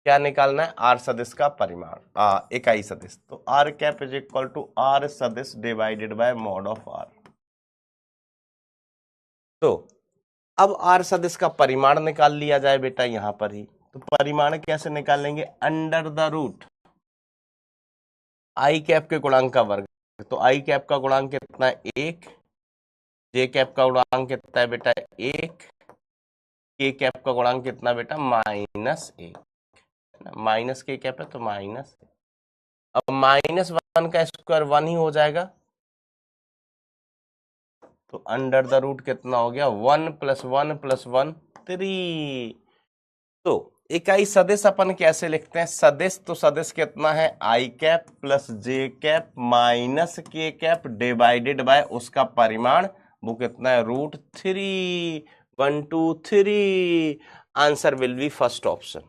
क्या निकालना है, आर सदिश का परिमाण, इकाई सदिश। तो R cap is equal to R सदिश divided by mod of R. तो अब आर सदिश का परिमाण निकाल लिया जाए बेटा यहां पर ही। तो परिमाण कैसे निकालेंगे, under the root I cap के गुणांक का वर्ग। तो आई कैप का गुणांक कितना है 1, जे कैप का गुणांक कितना है बेटा 1, के कैप का गुणांक कितना बेटा -1, माइनस के कैप है तो माइनस। अब -1 का स्क्वायर 1 ही हो जाएगा, तो अंडर द रूट कितना हो गया 1 + 1 + 1 3। तो इकाई सदिश अपन कैसे लिखते हैं? सदिश तो सदिश कितना है? आई कैप प्लस जे कैप माइनस के कैप डिवाइडेड बाय उसका परिमाण, वो कितना है? √3। 1 2 3। Answer will be first option,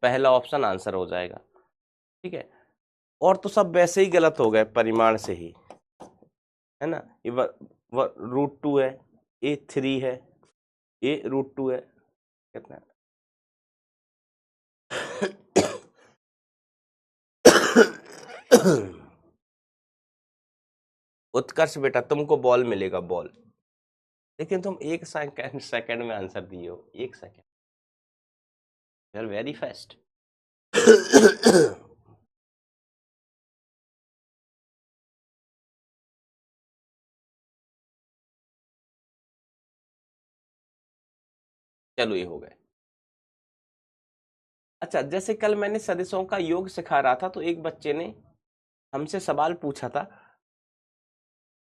पहला ऑप्शन आंसर हो जाएगा। ठीक है, और तो सब वैसे ही गलत हो गए परिमाण से ही, है ना। ये √2 है, ये 3 है, ये √2 है, कितना है? उत्कर्ष बेटा तुमको बॉल मिलेगा, बॉल। लेकिन तुम 1 सेकंड में आंसर दिए हो, 1 second, you are very fast. चलो ये हो गए। अच्छा, जैसे कल मैंने सदिशों का योग सिखा रहा था, तो एक बच्चे ने हमसे सवाल पूछा था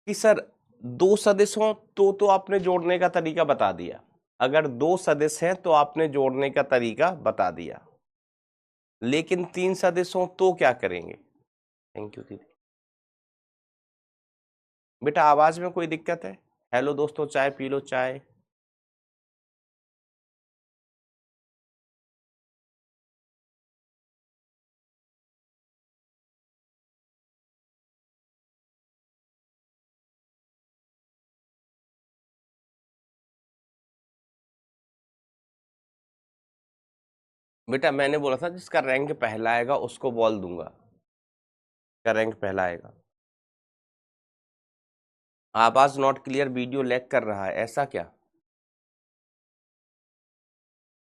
कि सर 2 सदिश हों तो आपने जोड़ने का तरीका बता दिया, अगर 2 सदिश हैं तो आपने जोड़ने का तरीका बता दिया, लेकिन 3 सदिश हों तो क्या करेंगे? थैंक यू दीदी। बेटा आवाज में कोई दिक्कत है? हेलो दोस्तों, चाय पी लो, चाय। बेटा मैंने बोला था जिसका रैंक पहला आएगा उसको बॉल दूंगा, का रैंक पहला आएगा। आवाज नॉट क्लियर, वीडियो लैग कर रहा है, ऐसा क्या?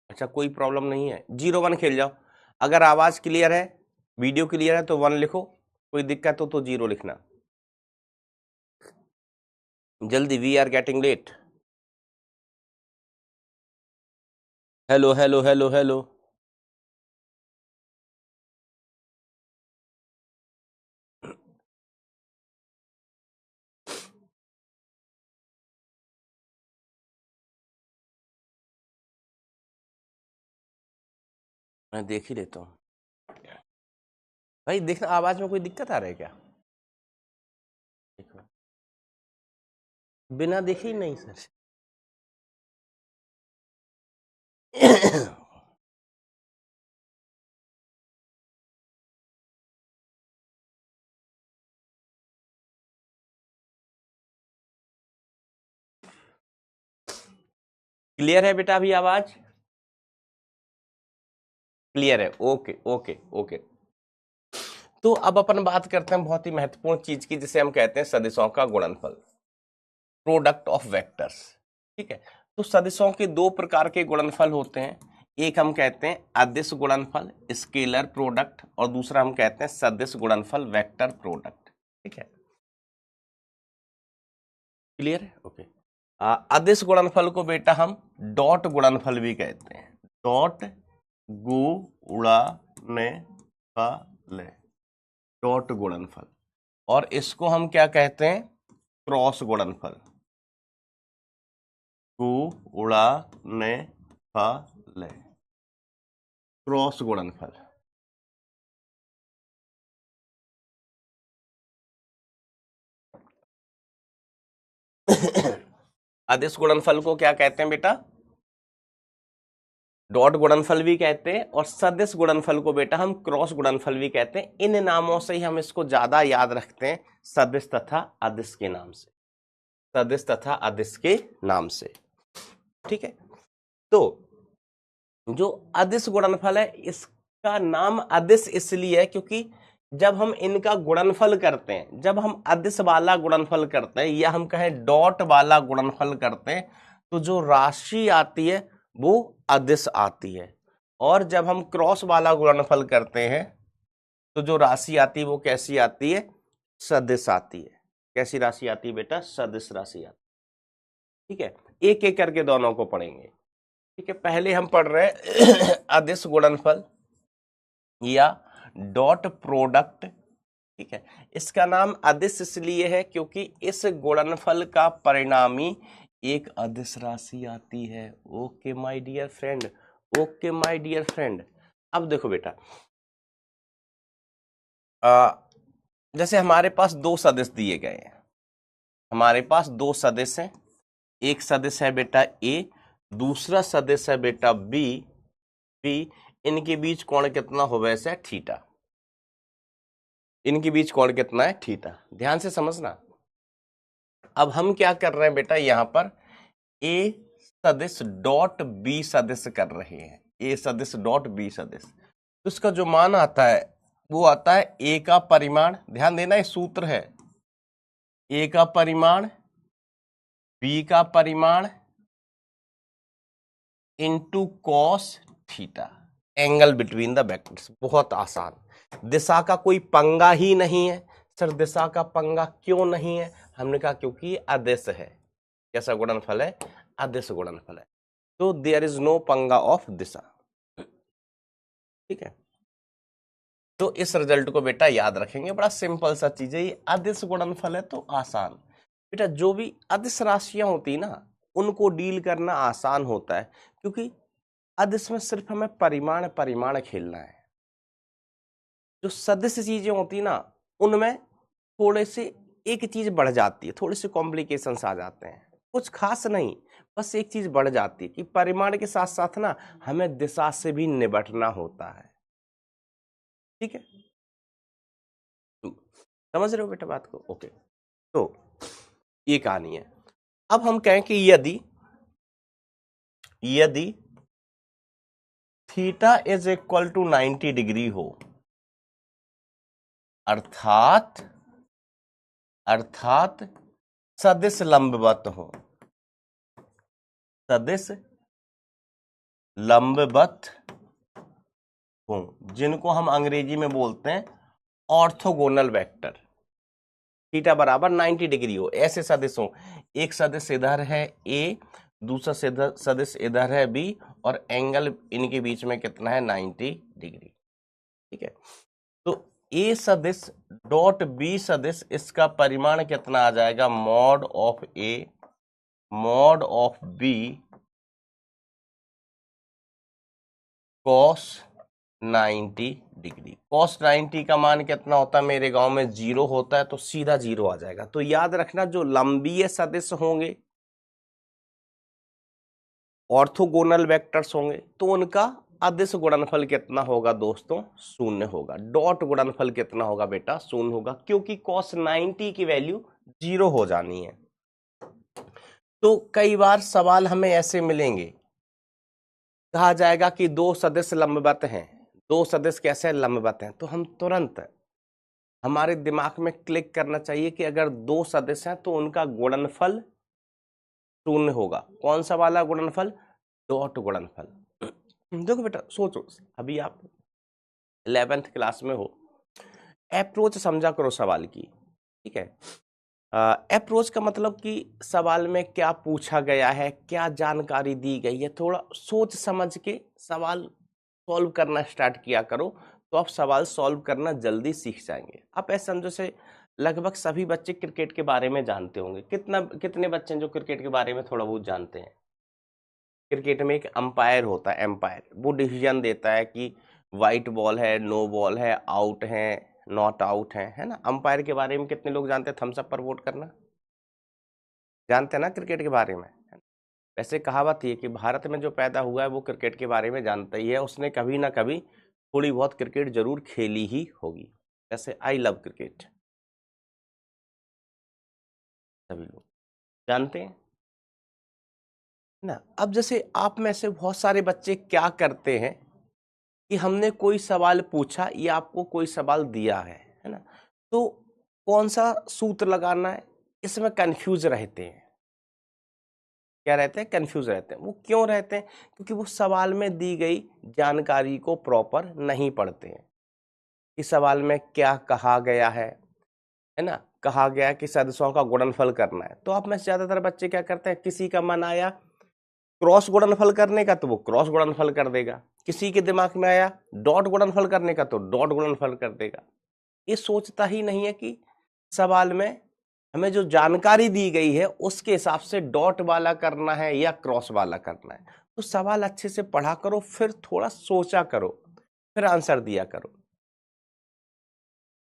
अच्छा कोई प्रॉब्लम नहीं है, 0 1 खेल जाओ। अगर आवाज क्लियर है, वीडियो क्लियर है तो 1 लिखो, कोई दिक्कत हो तो 0 लिखना। जल्दी, we are getting late. Hello hello hello hello. मैं देख ही लेता हूँ भाई, देखना आवाज में कोई दिक्कत आ रहा है क्या? देखो, बिना देखे ही नहीं सर। क्लियर है बेटा अभी आवाज? क्लियर है, ओके ओके ओके। तो अब अपन बात करते हैं बहुत ही महत्वपूर्ण चीज की, जिसे हम कहते हैं सदिशों का गुणनफल, प्रोडक्ट ऑफ वेक्टर्स। ठीक है, तो सदिशों के 2 प्रकार के गुणनफल होते हैं, एक हम कहते हैं अदिश गुणनफल स्केलर प्रोडक्ट, और दूसरा हम कहते हैं सदिश गुणनफल वेक्टर प्रोडक्ट। ठीक है, क्लियर है? ओके। अदिश गुणनफल को बेटा हम डॉट गुणनफल भी कहते हैं, डॉट गुणनफल, डॉट गुणनफल, और इसको हम क्या कहते हैं? क्रॉस गुणनफल, गुणनफल, क्रॉस गुणनफल। अदिश गुणनफल को क्या कहते हैं बेटा? डॉट गुणनफल भी कहते हैं, और सदिश गुणनफल को बेटा हम क्रॉस गुणनफल भी कहते हैं। इन नामों से ही हम इसको ज्यादा याद रखते हैं, सदिश तथा अदिश के नाम से, सदिश तथा अदिश के नाम से। ठीक है, तो जो अदिश गुणनफल है, इसका नाम अदिश इसलिए है क्योंकि जब हम इनका गुणनफल करते हैं, जब हम अदिश वाला गुणनफल करते हैं या हम कहें डॉट वाला गुणनफल करते हैं, तो जो राशि आती है वो अदिश आती है, और जब हम क्रॉस वाला गुणनफल करते हैं तो जो राशि आती है वो कैसी आती है? सदिश आती है। कैसी राशि आती है बेटा? सदिश राशि आती है। ठीक है, एक एक करके दोनों को पढ़ेंगे। ठीक है, पहले हम पढ़ रहे हैं अदिश गुणनफल या डॉट प्रोडक्ट। ठीक है, इसका नाम अदिश इसलिए है क्योंकि इस गुणनफल का परिणामी एक अदिश राशि आती है। Okay my dear friend, okay my dear friend, अब देखो बेटा, जैसे हमारे पास दो सदिश दिए गए हैं, हमारे पास दो सदिश हैं, एक सदिश है बेटा ए, दूसरा सदिश है बेटा बी। इनके बीच कोण कितना हो वैसे थीटा, इनके बीच कोण कितना है थीटा, ध्यान से समझना। अब हम क्या कर रहे हैं बेटा, यहां पर ए सदिश डॉट बी सदिश कर रहे हैं, ए सदिश डॉट बी सदिश, तो इसका जो मान आता है वो आता है ए का परिमाण, ध्यान देना ये सूत्र है, ए का परिमाण बी का परिमाण into cos theta, angle between the vectors. बहुत आसान, दिशा का कोई पंगा ही नहीं है। सर दिशा का पंगा क्यों नहीं है? हमने कहा क्योंकि अदिश है। कैसा गुणनफल है? अदिश गुणनफल है, तो देयर इज नो पंगा ऑफ दिशा। ठीक है, तो इस रिजल्ट को बेटा याद रखेंगे, बड़ा सिंपल सा चीज है, ये अदिश गुणनफल है तो आसान। बेटा जो भी अदिश राशियां होती ना उनको डील करना आसान होता है, क्योंकि अदिश में सिर्फ हमें परिमाण परिमाण खेलना है। जो सदिश चीजें होती ना उनमें थोड़े से एक चीज बढ़ जाती है, थोड़े से कॉम्प्लिकेशंस आ जाते हैं, कुछ खास नहीं, बस एक चीज बढ़ जाती है कि परिमाण के साथ साथ ना हमें दिशा से भी निपटना होता है। ठीक है, समझ रहे हो बेटा बात को? ओके, तो ये कहानी है। अब हम कहें कि यदि theta is equal to 90 degree हो, अर्थात सदिश लंबवत हो, सदिश लंबवत हो, जिनको हम अंग्रेजी में बोलते हैं ऑर्थोगोनल वेक्टर, थीटा बराबर 90 डिग्री हो, ऐसे सदिश हो। एक सदिश इधर है ए, दूसरा सदिश इधर है बी, और एंगल इनके बीच में कितना है 90 डिग्री। ठीक है, तो ए सदिश डॉट बी सदिश, इसका परिमाण कितना आ जाएगा, mod of A mod of B cos 90 degree. Cos 90 का मान कितना होता है मेरे गांव में? 0 होता है, तो सीधा 0 आ जाएगा। तो याद रखना जो लंबीय सदिश होंगे, ऑर्थोगोनल वेक्टर्स होंगे, तो उनका अदिश गुणनफल कितना होगा दोस्तों? 0 होगा। डॉट गुणनफल कितना होगा बेटा? 0 होगा, क्योंकि cos 90 की वैल्यू 0 हो जानी है। तो कई बार सवाल हमें ऐसे मिलेंगे, कहा जाएगा कि दो सदिश लंबवत हैं, दो सदिश कैसे लंबवत हैं, तो हम तुरंत हमारे दिमाग में क्लिक करना चाहिए कि अगर दो सदिश हैं तो उनका गुणनफल 0 होगा। कौन सा वाला गुणनफल? डॉट गुणनफल। देखो बेटा सोचो, अभी आप 11th क्लास में हो, अप्रोच समझा करो सवाल की। ठीक है, अप्रोच का मतलब कि सवाल में क्या पूछा गया है, क्या जानकारी दी गई है, थोड़ा सोच समझ के सवाल सॉल्व करना स्टार्ट किया करो, तो आप सवाल सॉल्व करना जल्दी सीख जाएंगे। आप ऐसे समझो से लगभग सभी बच्चे क्रिकेट के बारे में जानते होंगे। कितने बच्चे हैं जो क्रिकेट के बारे में थोड़ा बहुत जानते हैं? क्रिकेट में एक अंपायर होता है, एम्पायर, वो डिसीजन देता है कि वाइट बॉल है, नो बॉल है, आउट है, नॉट आउट है ना। अंपायर के बारे में कितने लोग जानते हैं? थम्स अप पर वोट करना, जानते हैं ना क्रिकेट के बारे में। वैसे कहावत ही है कि भारत में जो पैदा हुआ है वो क्रिकेट के बारे में जानता ही है, उसने कभी ना कभी थोड़ी बहुत क्रिकेट जरूर खेली ही होगी। जैसे आई लव क्रिकेट, सभी लोग जानते हैं ना। अब जैसे आप में से बहुत सारे बच्चे क्या करते हैं कि हमने कोई सवाल पूछा या आपको कोई सवाल दिया है ना, तो कौन सा सूत्र लगाना है इसमें कंफ्यूज रहते हैं। क्या रहते हैं? कंफ्यूज रहते हैं। वो क्यों रहते हैं? क्योंकि वो सवाल में दी गई जानकारी को प्रॉपर नहीं पढ़ते हैं कि सवाल में क्या कहा गया है ना। कहा गया कि सदिशों का गुणनफल करना है, तो आप में से ज्यादातर बच्चे क्या करते हैं, किसी का मन आया क्रॉस गुणनफल करने का तो वो क्रॉस गुणनफल कर देगा, किसी के दिमाग में आया डॉट गुणनफल करने का तो डॉट गुणनफल कर देगा। ये सोचता ही नहीं है कि सवाल में हमें जो जानकारी दी गई है उसके हिसाब से डॉट वाला करना है या क्रॉस वाला करना है। तो सवाल अच्छे से पढ़ा करो, फिर थोड़ा सोचा करो, फिर आंसर दिया करो।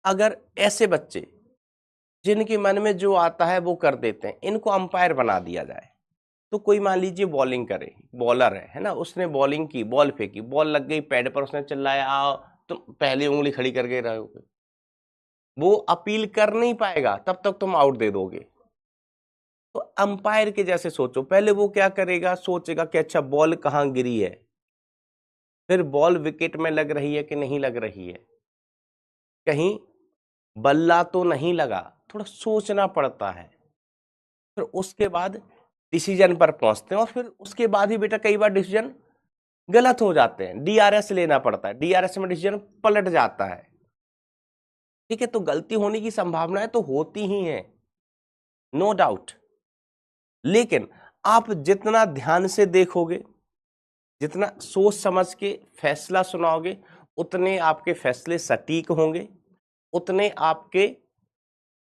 अगर ऐसे बच्चे जिनके मन में जो आता है वो कर देते हैं, इनको अंपायर बना दिया जाए, तो कोई मान लीजिए बॉलिंग करे, बॉलर है ना, उसने बॉलिंग की, बॉल फेंकी, बॉल लग गई पैड पर, उसने चिल्लाया आओ, तुम पहली उंगली खड़ी करके रहोगे, वो अपील कर नहीं पाएगा, तब तक तुम आउट दे दोगे। तो अंपायर के जैसे सोचो, पहले वो क्या करेगा, सोचेगा कि अच्छा बॉल कहां गिरी है, फिर बॉल विकेट में लग रही है कि नहीं लग रही है, कहीं बल्ला तो नहीं लगा, थोड़ा सोचना पड़ता है, फिर उसके बाद डिसीजन पर पहुंचते हैं। और फिर उसके बाद ही बेटा कई बार डिसीजन गलत हो जाते हैं, डीआरएस लेना पड़ता है, डीआरएस में डिसीजन पलट जाता है। ठीक है, तो गलती होने की संभावनाएं तो होती ही हैं, नो डाउट, लेकिन आप जितना ध्यान से देखोगे, जितना सोच समझ के फैसला सुनाओगे, उतने आपके फैसले सटीक होंगे, उतने आपके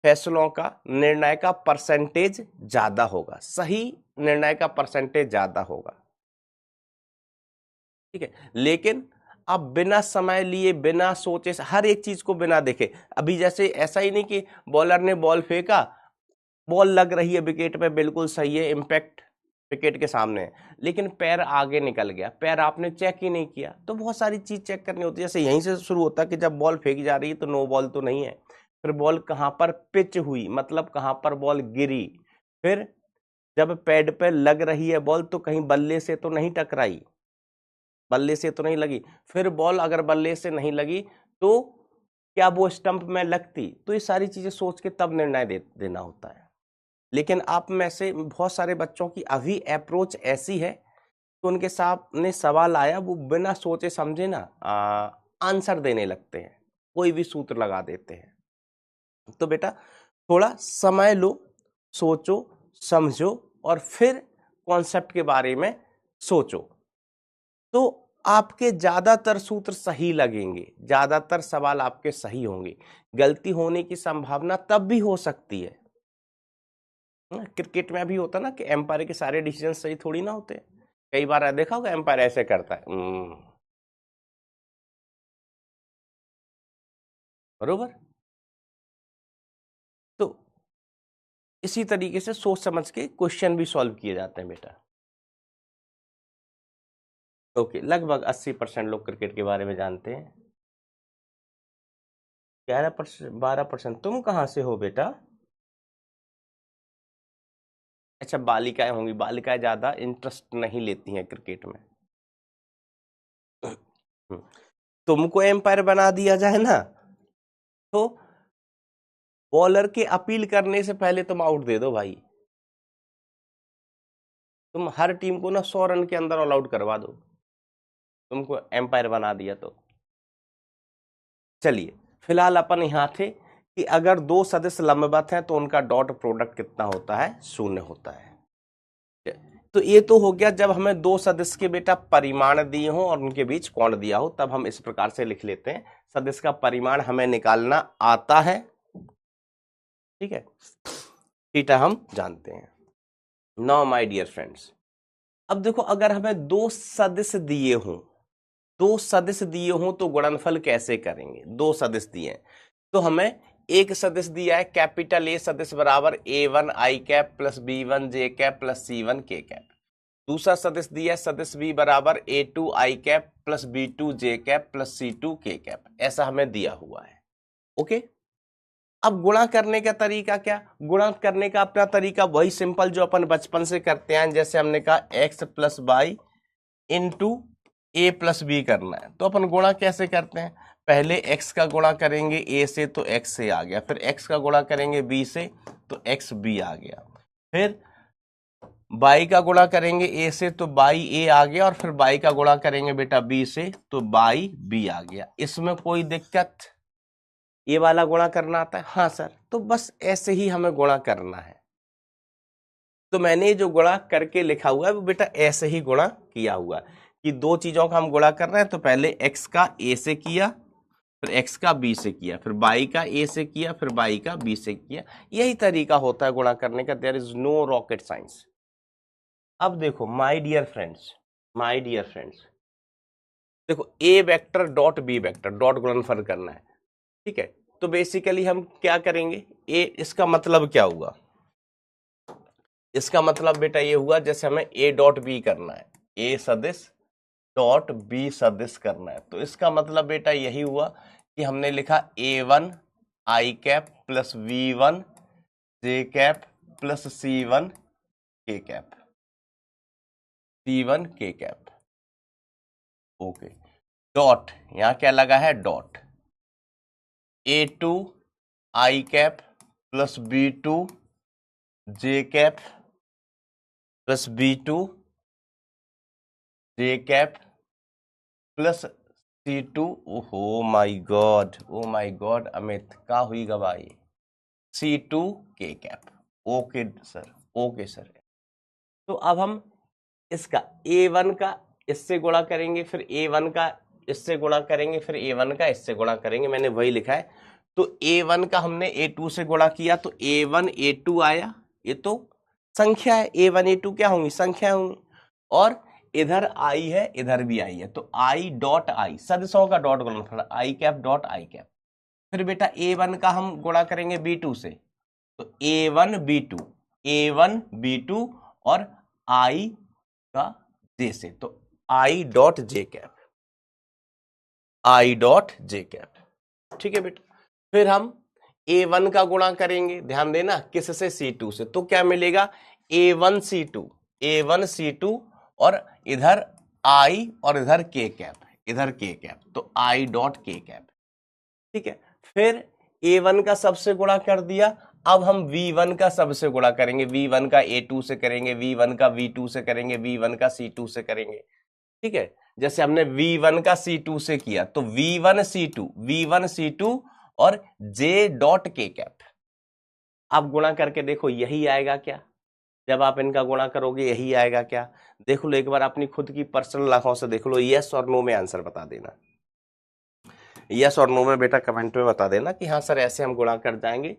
फैसलों का, निर्णय का परसेंटेज ज्यादा होगा, सही निर्णय का परसेंटेज ज्यादा होगा। ठीक है, लेकिन आप बिना समय लिए, बिना सोचे, हर एक चीज को बिना देखे, अभी जैसे ऐसा ही नहीं कि बॉलर ने बॉल फेंका, बॉल लग रही है विकेट पे, बिल्कुल सही है, इंपैक्ट विकेट के सामने है, लेकिन पैर आगे निकल गया, पैर आपने चेक ही नहीं किया। तो बहुत सारी चीज चेक करनी होती है, जैसे यहीं से शुरू होता है कि जब बॉल फेंकी जा रही है तो नो बॉल तो नहीं है, फिर बॉल कहां पर पिच हुई, मतलब कहां पर बॉल गिरी, फिर जब पैड पे लग रही है बॉल तो कहीं बल्ले से तो नहीं टकराई, बल्ले से तो नहीं लगी, फिर बॉल अगर बल्ले से नहीं लगी तो क्या वो स्टंप में लगती। तो ये सारी चीजें सोच के तब निर्णय देना होता है। लेकिन आप में से बहुत सारे बच्चों की अभी अप्रोच ऐसी है तो उनके सामने सवाल आया, वो बिना सोचे समझे ना आंसर देने लगते हैं, कोई भी सूत्र लगा देते हैं। तो बेटा थोड़ा समय लो, सोचो समझो, और फिर कॉन्सेप्ट के बारे में सोचो, तो आपके ज्यादातर सूत्र सही लगेंगे, ज्यादातर सवाल आपके सही होंगे। गलती होने की संभावना तब भी हो सकती है, क्रिकेट में भी होता ना कि एम्पायर के सारे डिसीजन सही थोड़ी ना होते, कई बार देखा होगा एम्पायर ऐसे करता है, बरोबर। तो इसी तरीके से सोच समझ के क्वेश्चन भी सॉल्व किए जाते हैं बेटा। ओके, लगभग 80% लोग क्रिकेट के बारे में जानते हैं। 11% 12% तुम कहां से हो बेटा? अच्छा, बालिकाएं होंगी, बालिकाएं ज्यादा इंटरेस्ट नहीं लेती हैं क्रिकेट में। तुमको एम्पायर बना दिया जाए ना, तो बॉलर के अपील करने से पहले तुम आउट दे दो भाई, तुम हर टीम को ना 100 रन के अंदर ऑल आउट करवा दो, तुमको एम्पायर बना दिया तो। चलिए, फिलहाल अपन यहां थे कि अगर दो सदस्य लंबवत हैं तो उनका डॉट प्रोडक्ट कितना होता है, 0 होता है। तो ये तो हो गया जब हमें दो सदस्य के बेटा परिमाण दिए हो और उनके बीच कोण दिया हो, तब हम इस प्रकार से लिख लेते हैं, सदस्य का परिमाण हमें निकालना आता है। ठीक है, थीटा हम जानते हैं। नाउ माय डियर फ्रेंड्स, अब देखो अगर हमें दो सदस्य दिए हों, दो सदस्य दिए हों तो गुणनफल कैसे करेंगे। दो सदस्य दिए हैं तो हमें एक सदस्य दिया है कैपिटल ए सदस्य बराबर A1 I cap plus B1 J cap plus C1 K cap, दूसरा सदस्य दिया है सदस्य B बराबर A2 I cap plus B2 J cap plus C2 K cap, ऐसा हमें दिया हुआ है। ओके, अब गुणा करने का तरीका क्या, गुणा करने का अपना तरीका वही सिंपल जो अपन बचपन से करते हैं, जैसे हमने कहा x प्लस वाई इंटू ए प्लस बी करना है। तो अपन गुणा कैसे करते हैं, पहले x का गुणा करेंगे a से तो x से आ गया, फिर x का गुणा करेंगे b से तो x b आ गया, फिर y का गुणा करेंगे a से तो y a आ गया, और फिर y का गुणा करेंगे बेटा b से तो y b आ गया। इसमें कोई दिक्कत, ये वाला गुणा करना आता है? हाँ सर, तो बस ऐसे ही हमें गुणा करना है। तो मैंने जो गुणा करके लिखा हुआ है वो बेटा ऐसे ही गुणा किया हुआ कि दो चीजों का हम गुणा कर रहे हैं, तो पहले x का a से किया फिर x का b से किया, फिर y का a से किया, फिर y का b से किया। यही तरीका होता है गुणा करने का। There is no rocket science. अब देखो my dear friends, my dear friends, देखो a vector dot b vector dot गुणनफल करना है, ठीक है। तो बेसिकली हम क्या करेंगे, a, इसका मतलब क्या हुआ, इसका मतलब बेटा ये हुआ जैसे हमें a डॉट b करना है, a सदिश डॉट b सदिश करना है। तो इसका मतलब बेटा यही हुआ कि हमने लिखा a1 i cap plus v1 j cap plus c1 k cap, c1 k cap. Okay, dot यहां क्या लगा है, dot a2 i cap plus b2 j cap plus b2 j cap plus c2। ओहो my God, oh my God Amit का हुई गवाही, c2 k cap. Okay sir, okay sir. तो अब हम इसका a1 का इससे गुणा करेंगे, फिर a1 का इससे गुणा करेंगे, फिर a1 का इससे गुणा करेंगे, मैंने वही लिखा है। तो a1 का हमने a2 से गुणा किया तो a1 a2 आया, ये तो संख्या है, a1 a2 क्या होंगी, संख्या होंगी। और इधर i है, इधर भी i है, तो i डॉट i सदिशों का डॉट गुणनफल, i cap dot i cap. फिर बेटा a1 का हम गुणा करेंगे b2 से, तो a1 b2, a1 b2 और i का j से, तो i dot J cap, I dot J cap, ठीक है बेटा। फिर हम a1 का गुणा करेंगे, ध्यान देना किससे, c2 से, तो क्या मिलेगा, a1 c2, a1 c2 और इधर i और इधर k कैप, इधर k कैप, तो i डॉट k कैप, ठीक है। फिर a1 का सबसे गुणा कर दिया, अब हम v1 का सबसे गुणा करेंगे, v1 का a2 से करेंगे, v1 का v2 से करेंगे, v1 का c2 से करेंगे, ठीक है। जैसे हमने v1 का c2 से किया तो v1 c2, v1 c2 और j डॉट k कैप। आप गुणा करके देखो यही आएगा क्या, जब आप इनका गुणा करोगे यही आएगा क्या, देख लो एक बार अपनी खुद की पर्सनल आंखों से देख लो, यस और नो में आंसर बता देना, यस और नो में बेटा कमेंट में बता देना कि हाँ सर ऐसे हम गुणा कर जाएंगे,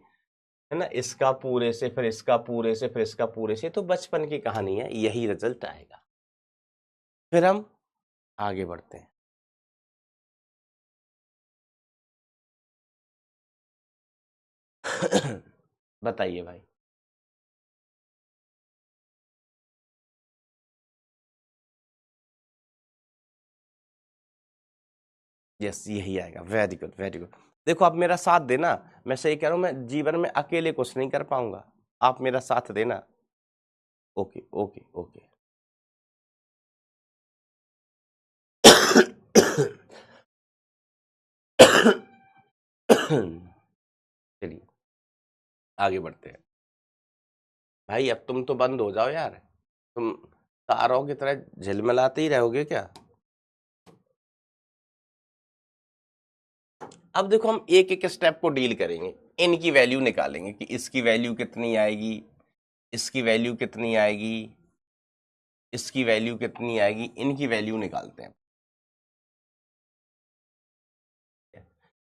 है ना, इसका पूरे से, फिर इसका पूरे से, फिर इसका पूरे से। तो बचपन की कहानी है, यही रिजल्ट आएगा। फिर हम आगे बढ़ते हैं। बताइए भाई। यस यही आएगा, वेरी गुड वेरी गुड। देखो आप मेरा साथ देना, मैं सही कह रहा हूं, मैं जीवन में अकेले कुछ नहीं कर पाऊंगा, आप मेरा साथ देना। Okay okay okay. चलिए आगे बढ़ते हैं। भाई अब तुम तो बंद हो जाओ यार, तुम तारों की तरह झिलमिलाते ही रहोगे क्या। अब देखो हम एक एक स्टेप को डील करेंगे, इनकी वैल्यू निकालेंगे कि इसकी वैल्यू कितनी आएगी, इसकी वैल्यू कितनी आएगी, इसकी वैल्यू कितनी आएगी, इनकी वैल्यू निकालते हैं।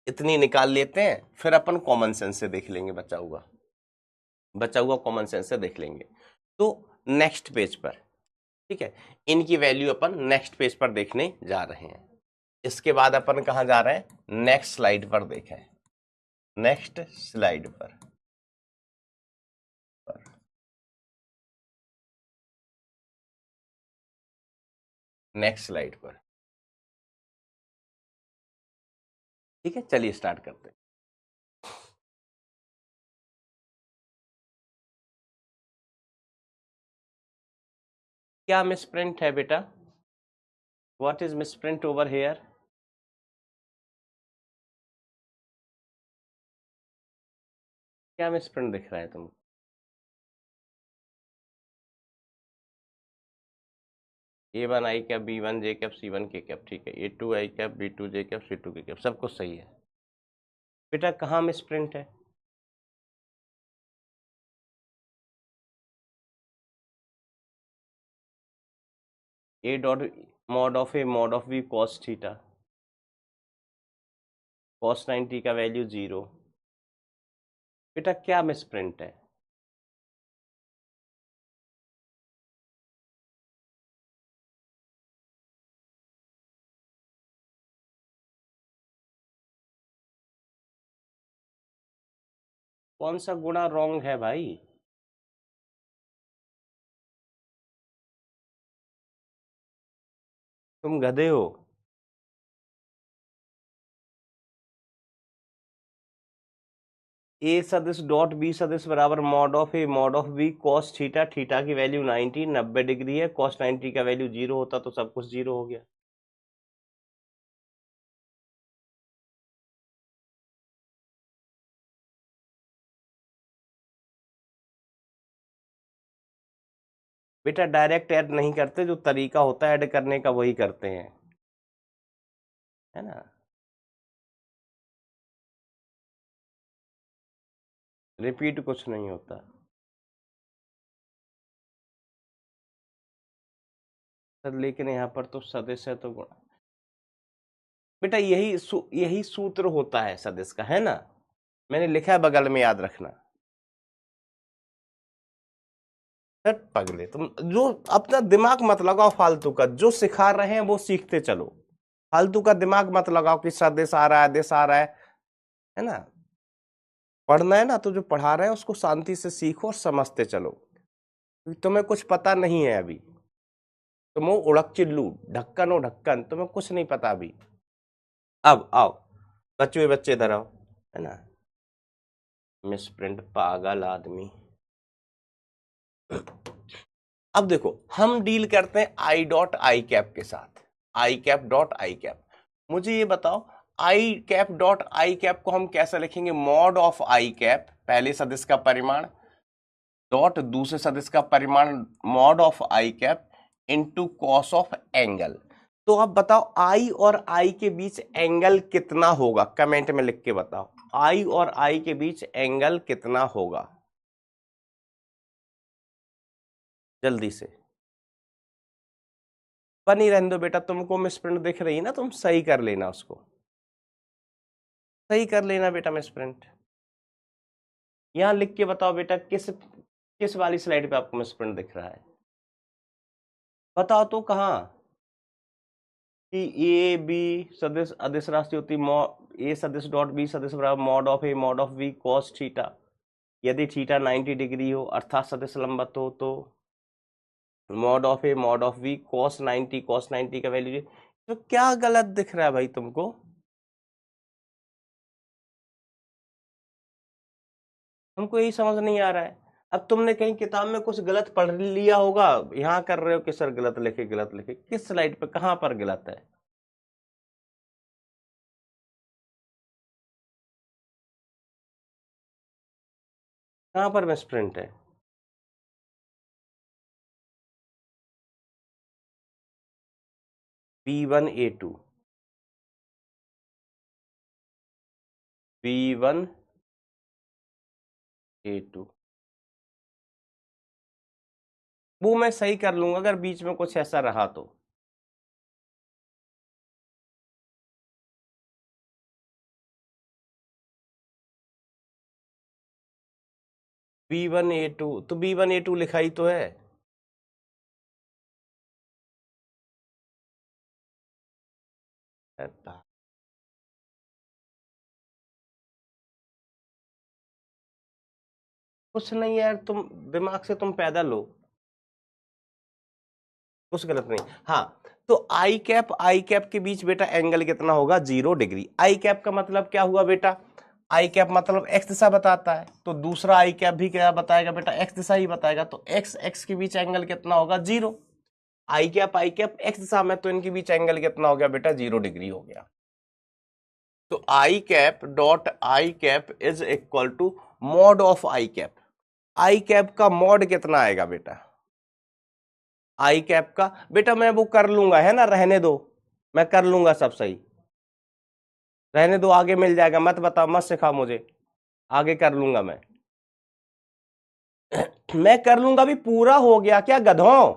इतनी निकाल लेते हैं, फिर अपन कॉमन सेंस से देख लेंगे, बचा हुआ कॉमन सेंस से देख लेंगे। तो नेक्स्ट पेज पर, ठीक है, इनकी वैल्यू अपन नेक्स्ट पेज पर देखने जा रहे हैं। इसके बाद अपन कहां जा रहे हैं, नेक्स्ट स्लाइड पर देखें, नेक्स्ट स्लाइड पर, नेक्स्ट स्लाइड पर, ठीक है। चलिए स्टार्ट करते हैं। क्या मिसप्रिंट है बेटा, what is misprint over here, क्या मिसप्रिंट दिख रहा है तुमको। A1 I cap, B1 J cap, C1 K cap, ठीक है। A2 I cap, B2 J cap, C2 K cap, सब कुछ सही है। बेटा कहाँ मिसप्रिंट है, A dot mod of A mod of B cos theta, cos 90 का वैल्यू 0। बेटा क्या मिसप्रिंट है? कौन सा गुणा रॉन्ग है भाई? तुम गधे हो। ए सदिश डॉट बी सदिश बराबर mod of A mod of B cos theta, theta की वैल्यू 90 डिग्री है, कॉस 90 का वैल्यू 0 होता तो सब कुछ 0 हो गया। बेटा डायरेक्ट ऐड नहीं करते, जो तरीका होता है ऐड करने का वही करते हैं, है ना। रिपीट कुछ नहीं होता। सर लेकिन यहाँ पर तो सदिश है तो गुणा। बेटा यही सूत्र होता है सदिश का, है ना। मैंने लिखा है बगल में, याद रखना। सर पगले तुम जो अपना दिमाग मत लगाओ फालतू का, जो सिखा रहे हैं वो सीखते चलो। फालतू का दिमाग मत लगाओ कि सदिश आ रहा है, दिश आ रहा है ना। पढ़ना है ना तो जो पढ़ा रहे हैं उसको शांति से सीखो और समझते चलो, क्योंकि तुम्हें कुछ पता नहीं है अभी। तुम हो उड़क चिल्लू, ढक्कन हो ढक्कन, तुम्हें कुछ नहीं पता अभी। अब आओ बच्चे इधर आओ, है ना। मिसप्रिंट पागल आदमी। अब देखो हम डील करते हैं आई डॉट आई कैप के साथ, आई कैप डॉट आई कैप। मुझे ये बताओ आई कैप डॉट आई कैप को हम कैसे लिखेंगे? मॉड ऑफ आई कैप, पहले सदिश का परिमाण, डॉट दूसरे सदिश का परिमाण, mod of I cap into cos of angle. तो अब बताओ आई और आई के बीच एंगल कितना होगा? कमेंट में लिख के बताओ, आई और आई के बीच एंगल कितना होगा, जल्दी से। बनी रहने दो बेटा, तुमको मिसप्रिंट दिख रही है ना, तुम सही कर लेना, उसको सही कर लेना बेटा मिसप्रिंट। यहां लिख के बताओ बेटा, किस किस वाली स्लाइड पे आपको मिसप्रिंट दिख रहा है? बताओ तो कहाँ? कि ए बी सदिश अदिश राशि होती, ए सदिश डॉट बी सदिश बराबर mod of A mod of B cos theta, यदि थीटा 90 डिग्री हो अर्थात सदिश लंबवत हो तो mod of A mod of B cos 90 का वैल्यू। तो क्या गलत दिख रहा है भाई तुमको? हमको यही समझ नहीं आ रहा है। अब तुमने कहीं किताब में कुछ गलत पढ़ लिया होगा, यहाँ कर रहे हो कि सर गलत लिखे गलत लिखे। किस स्लाइड पे कहाँ पर गलत है? कहाँ पर मिसप्रिंट है? B1A2 B1A2 वो मैं सही कर लूंगा अगर बीच में कुछ ऐसा रहा तो। B1A2 तो B1A2 लिखाई तो है। कुछ नहीं यार, तुम दिमाग से तुम पैदल हो, कुछ गलत नहीं। हाँ तो आई कैप के बीच बेटा एंगल कितना होगा? 0 डिग्री। आई कैप का मतलब क्या हुआ बेटा? आई कैप मतलब एक्स दिशा बताता है, तो दूसरा आई कैप भी क्या बताएगा बेटा? एक्स दिशा ही बताएगा। तो एक्स एक्स के बीच एंगल कितना होगा? 0। आई कैप एक्स दिशा में, तो इनके बीच एंगल कितना हो गया बेटा? 0 डिग्री हो गया। तो I cap dot I cap is equal to mod of I cap. I cap का मॉड कितना आएगा बेटा? आई कैप का बेटा मैं वो कर लूंगा, है ना, रहने दो, मैं कर लूंगा सब सही। रहने दो, आगे मिल जाएगा, मत बताओ, मत सिखाओ मुझे, आगे कर लूंगा मैं। मैं कर लूंगा, भी पूरा हो गया क्या गधों?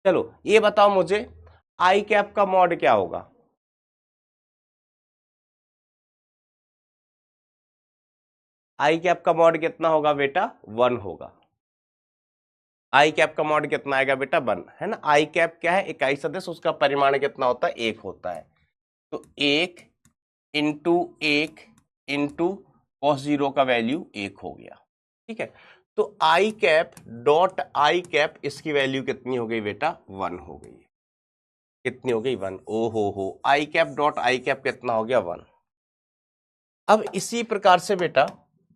चलो ये बताओ मुझे, आई कैप का मॉड क्या होगा? आई कैप का मॉड कितना होगा बेटा 1 होगा। आई कैप का मॉड कितना आएगा बेटा 1 है ना। आई कैप क्या है इकाई सदिश, उसका परिमाण कितना होता है 1 होता है। तो 1 इंटू कॉस 0 का वैल्यू 1 हो गया। ठीक है, तो I cap dot I cap इसकी वैल्यू कितनी हो गई बेटा 1 हो गई। कितनी हो गई 1। ओ हो आई कैप डॉट आई कैप कितना हो गया 1। अब इसी प्रकार से बेटा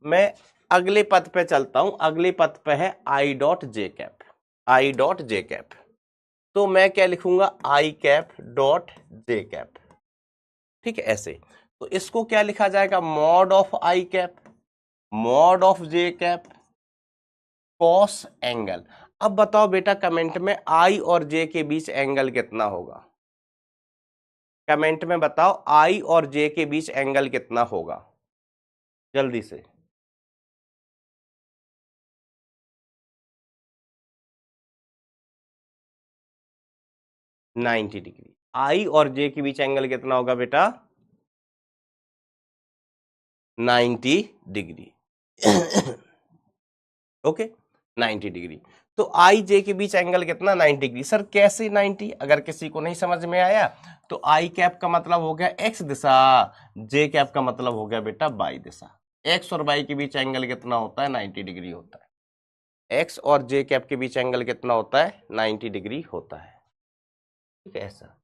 मैं अगले पद पे चलता हूं। अगले पद पे है I dot J cap. I dot J cap, तो मैं क्या लिखूंगा आई कैप डॉट जे कैप। ठीक है, ऐसे। तो इसको क्या लिखा जाएगा mod of I cap mod of J cap cos angle. अब बताओ बेटा कमेंट में आई और जे के बीच एंगल कितना होगा। कमेंट में बताओ आई और जे के बीच एंगल कितना होगा जल्दी से। Ninety degree. आई और जे के बीच एंगल कितना होगा बेटा 90 डिग्री। Okay 90 degree. तो आई जे के बीच एंगल कितना 90 डिग्री। सर कैसे 90, अगर किसी को नहीं समझ में आया तो आई कैप का मतलब हो गया एक्स दिशा, जे कैप का मतलब हो गया बेटा वाई दिशा। एक्स और वाई के बीच एंगल कितना होता है 90 डिग्री होता है। एक्स और जे कैप के बीच एंगल कितना होता है 90 डिग्री होता है। ठीक है ऐसा।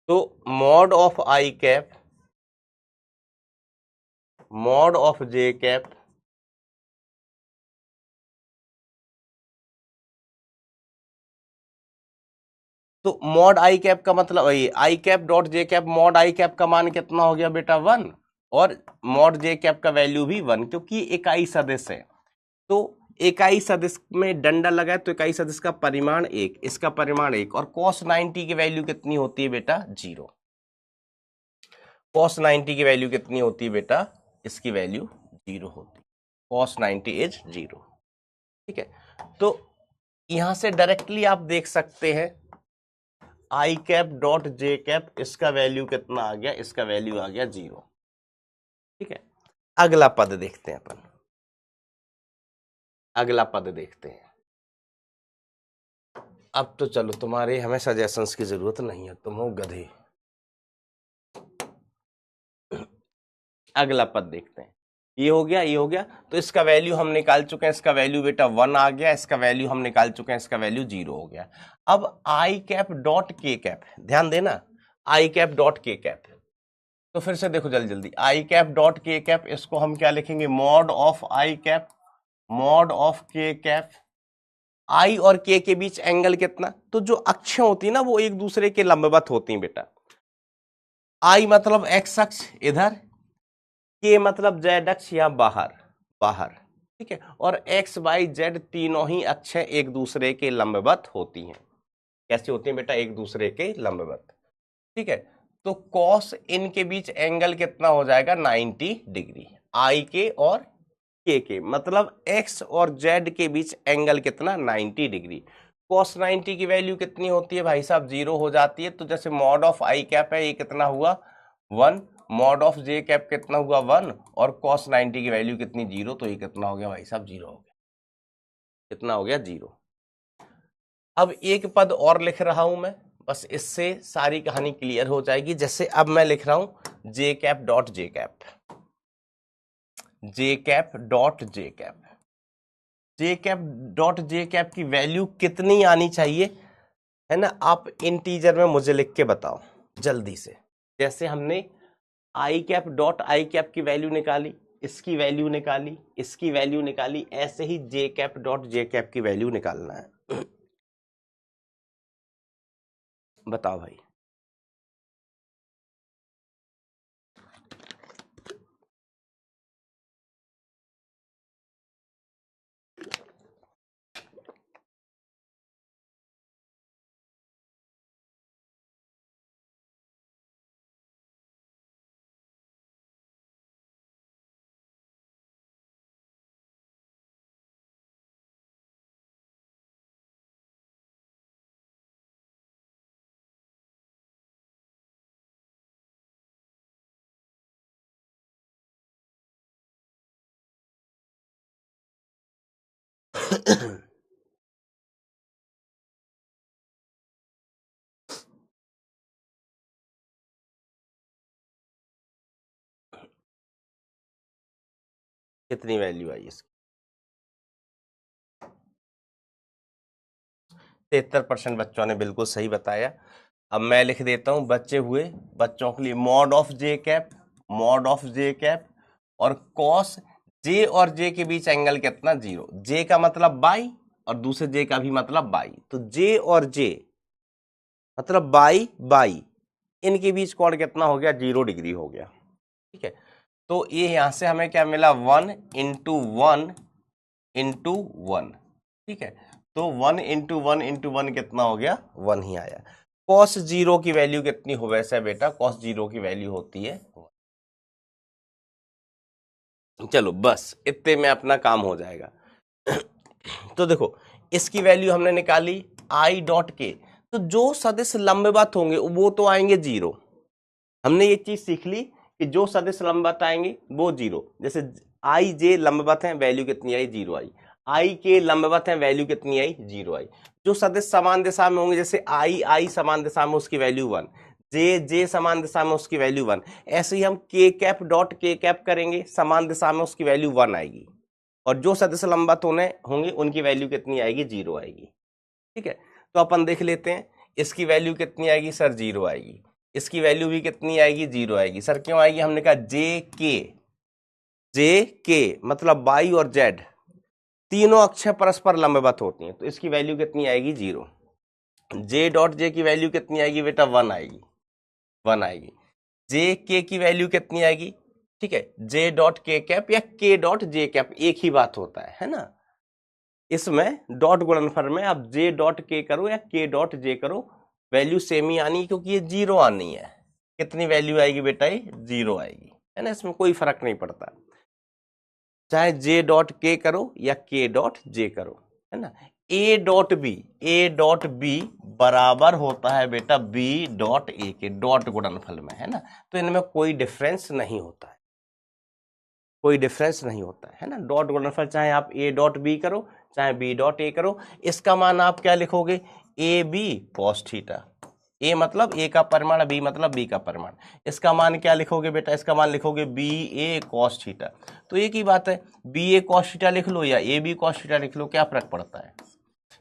तो मॉड ऑफ जे कैप तो मॉड आई कैप का मतलब I cap dot J cap mod I cap का मान कितना हो गया बेटा 1 और मॉड जे कैप का वैल्यू भी 1 क्योंकि इकाई सदिश है। तो इकाई सदिश में डंडा लगा है तो इकाई सदिश का परिमाण 1, इसका परिमाण 1 और cos 90 की वैल्यू कितनी होती है बेटा 0। cos 90 की वैल्यू कितनी होती है बेटा, इसकी वैल्यू 0 होती है। cos 90 is 0। ठीक है, तो यहां से डायरेक्टली आप देख सकते हैं आई कैप डॉट जे कैप इसका वैल्यू कितना आ गया, इसका वैल्यू आ गया 0। ठीक है, अगला पद देखते हैं अपन। अगला पद देखते हैं। अब तो चलो तुम्हारे हमें सजेशंस की जरूरत नहीं है, तुम हो गधे। अगला पद देखते हैं। ये हो गया, ये हो गया। तो इसका वैल्यू हम निकाल चुके हैं, इसका वैल्यू बेटा 1 आ गया, इसका वैल्यू हम निकाल चुके हैं, इसका वैल्यू 0 हो गया। अब आई कैप डॉट के कैप, ध्यान देना आई कैप डॉट के कैप। तो फिर से देखो जल्दी जल्दी, आई कैप डॉट के कैप इसको हम क्या लिखेंगे mod of I cap mod of के कैप। आई और के के बीच एंगल कितना, तो जो अक्षें होती है ना वो एक दूसरे के लंबवत होती हैं बेटा। आई मतलब एक्स अक्ष इधर, के मतलब जेड अक्ष या बाहर बाहर। ठीक है, और एक्स वाई जेड तीनों ही अक्षें एक दूसरे के लंबवत होती हैं। कैसी होती हैं बेटा, एक दूसरे के लंबवत। ठीक है, तो कॉस इनके बीच एंगल कितना हो जाएगा 90 डिग्री। आई के और के मतलब एक्स और जेड के बीच एंगल कितना 90 डिग्री। cos 90 की वैल्यू कितनी होती है भाई साहब 0 हो जाती है। तो जैसे मॉड ऑफ आई कैप है ये कितना हुआ 1, मॉड ऑफ जे कैप कितना हुआ 1 और cos 90 की वैल्यू कितनी 0, तो ये कितना हो गया भाई साहब 0 हो गया। कितना हो गया 0। अब एक पद और लिख रहा हूं मैं, बस इससे सारी कहानी क्लियर हो जाएगी। जैसे अब मैं लिख रहा हूं जे कैप डॉट जे कैप जे कैप डॉट जे कैप जे कैप डॉट जे कैप की वैल्यू कितनी आनी चाहिए है ना। आप इंटीजर में मुझे लिख के बताओ जल्दी से। जैसे हमने आई कैप डॉट आई कैप की वैल्यू निकाली, इसकी वैल्यू निकाली, इसकी वैल्यू निकाली, ऐसे ही जे कैप डॉट जे कैप की वैल्यू निकालना है। बताओ भाई। कितनी वैल्यू आई इसकी? 73% बच्चों ने बिल्कुल सही बताया। अब मैं लिख देता हूं बच्चे हुए बच्चों के लिए mod of J cap, mod of J cap और कॉस जे और जे के बीच एंगल कितना? 0। जे का मतलब बाई और दूसरे जे का भी मतलब बाई, तो जे और जे मतलब बाई बाई, इनके बीच कोण कितना हो गया? 0 डिग्री हो गया। ठीक है, तो ये यहां से हमें क्या मिला? 1 इंटू 1 इंटू 1। ठीक है, तो 1 इंटू 1 इंटू 1 कितना हो गया? 1 ही आया। कॉस 0 की वैल्यू कितनी हो वैसे बेटा? कॉस 0 की वैल्यू होती है 1। चलो बस इतने में अपना काम हो जाएगा। तो देखो इसकी वैल्यू हमने निकाली आई डॉट के, तो जो सदिश लंबवत होंगे वो तो आएंगे 0। हमने ये चीज सीख ली कि जो सदिश लंबवत आएंगे वो 0। जैसे आई जे लंबवत है, वैल्यू कितनी आई? 0 आई। आई के लंबवत है, वैल्यू कितनी आई? 0 आई। जो सदिश समान दिशा में होंगे, जैसे आई आई समान दिशा में, उसकी वैल्यू 1। जे जे समान दिशा में, उसकी वैल्यू 1। ऐसे ही हम के कैप डॉट के कैप करेंगे, समान दिशा में उसकी वैल्यू 1 आएगी। और जो सदिश लंबवत होंगे उनकी वैल्यू कितनी आएगी? 0 आएगी। ठीक है, तो अपन देख लेते हैं इसकी वैल्यू कितनी आएगी? सर 0 आएगी। इसकी वैल्यू भी कितनी आएगी? 0 आएगी। सर क्यों आएगी? हमने कहा जे के मतलब बाई और जेड तीनों अक्षर परस्पर लंबवत होती हैं, तो इसकी वैल्यू कितनी आएगी? 0। जे डॉट जे की वैल्यू कितनी आएगी बेटा? 1 आएगी, 1 आएगी। जे के की वैल्यू कितनी आएगी? ठीक है, जे डॉट के कैप या के डॉट जे कैप एक ही बात होता है ना। इसमें डॉट गुणनफल में आप जे डॉट के करो या के डॉट जे करो, वैल्यू सेम ही आनी है, क्योंकि ये 0 आनी है। कितनी वैल्यू आएगी बेटा? ये 0 आएगी, है ना। इसमें कोई फर्क नहीं पड़ता, चाहे जे डॉट के करो या के डॉट जे करो, है ना। ए डॉट बी बराबर होता है बेटा बी डॉट ए के, डॉट गुणनफल में, है ना। तो इनमें कोई डिफरेंस नहीं होता है, कोई डिफरेंस नहीं होता है ना। डॉट गुणनफल चाहे आप ए डॉट बी करो चाहे बी डॉट ए करो, इसका मान आप क्या लिखोगे? A B cos theta. A मतलब ए का परिमाण, बी मतलब बी का परिमाण। इसका मान क्या लिखोगे बेटा? इसका मान लिखोगे बी ए कॉस थीटा। तो एक ही बात है, बी ए कॉस थीटा लिख लो या ए बी कॉस थीटा लिख लो, क्या फर्क पड़ता है?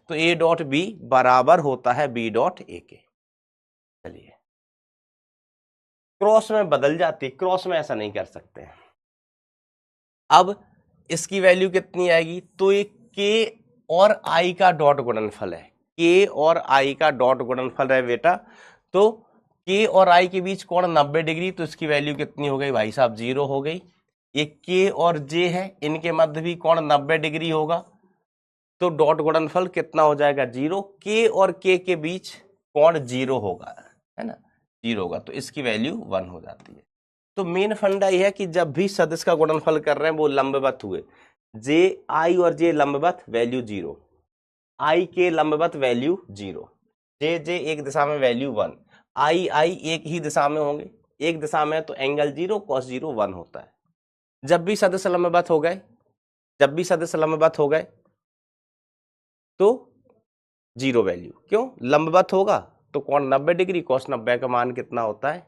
तो ए डॉट बी बराबर होता है बी डॉट ए के। चलिए, क्रॉस में बदल जाती है, क्रॉस में ऐसा नहीं कर सकते। अब इसकी वैल्यू कितनी आएगी? तो ये के और आई का डॉट गुणनफल है, के और आई का डॉट गुणनफल है बेटा। तो के और आई के बीच कोण 90 डिग्री, तो इसकी वैल्यू कितनी हो गई भाई साहब? 0 हो गई। ये के और जे है, इनके मध्य भी कोण 90 डिग्री होगा, तो डॉट गुणनफल कितना हो जाएगा? 0। के और के बीच कोण 0 होगा, है ना, 0 होगा, तो इसकी वैल्यू 1 हो जाती है। तो मेन फंडा यह है कि जब भी सदिश का गुणनफल कर रहे हैं वो लंबवत हुए, जे आई और जे लंबवत, वैल्यू 0। आई के लंबवत, वैल्यू 0। जे जे एक दिशा में, वैल्यू 1। आई आई एक ही दिशा में होंगे, एक दिशा में, तो एंगल 0 कॉस 0 1 होता है। जब भी सदिश लंबवत हो गए, जब भी सदिश लंबवत हो गए तो 0 वैल्यू। क्यों? लंबवत होगा तो कोण 90 डिग्री, कॉस 90 का मान कितना होता है?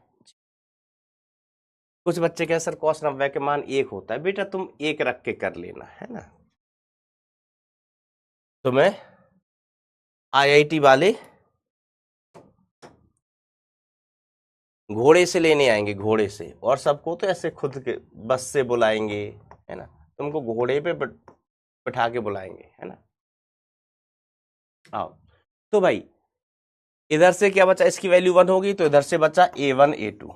कुछ बच्चे कहे सर कॉस 90 के मान 1 होता है। बेटा तुम 1 रख के कर लेना, है ना। तो मैं आईआईटी वाले घोड़े से लेने आएंगे, घोड़े से, और सबको तो ऐसे खुद के बस से बुलाएंगे, है ना। तुमको घोड़े पे बैठा के बुलाएंगे, है ना। आओ, तो भाई इधर से क्या बचा? इसकी वैल्यू 1 होगी, तो इधर से बचा A1 A2।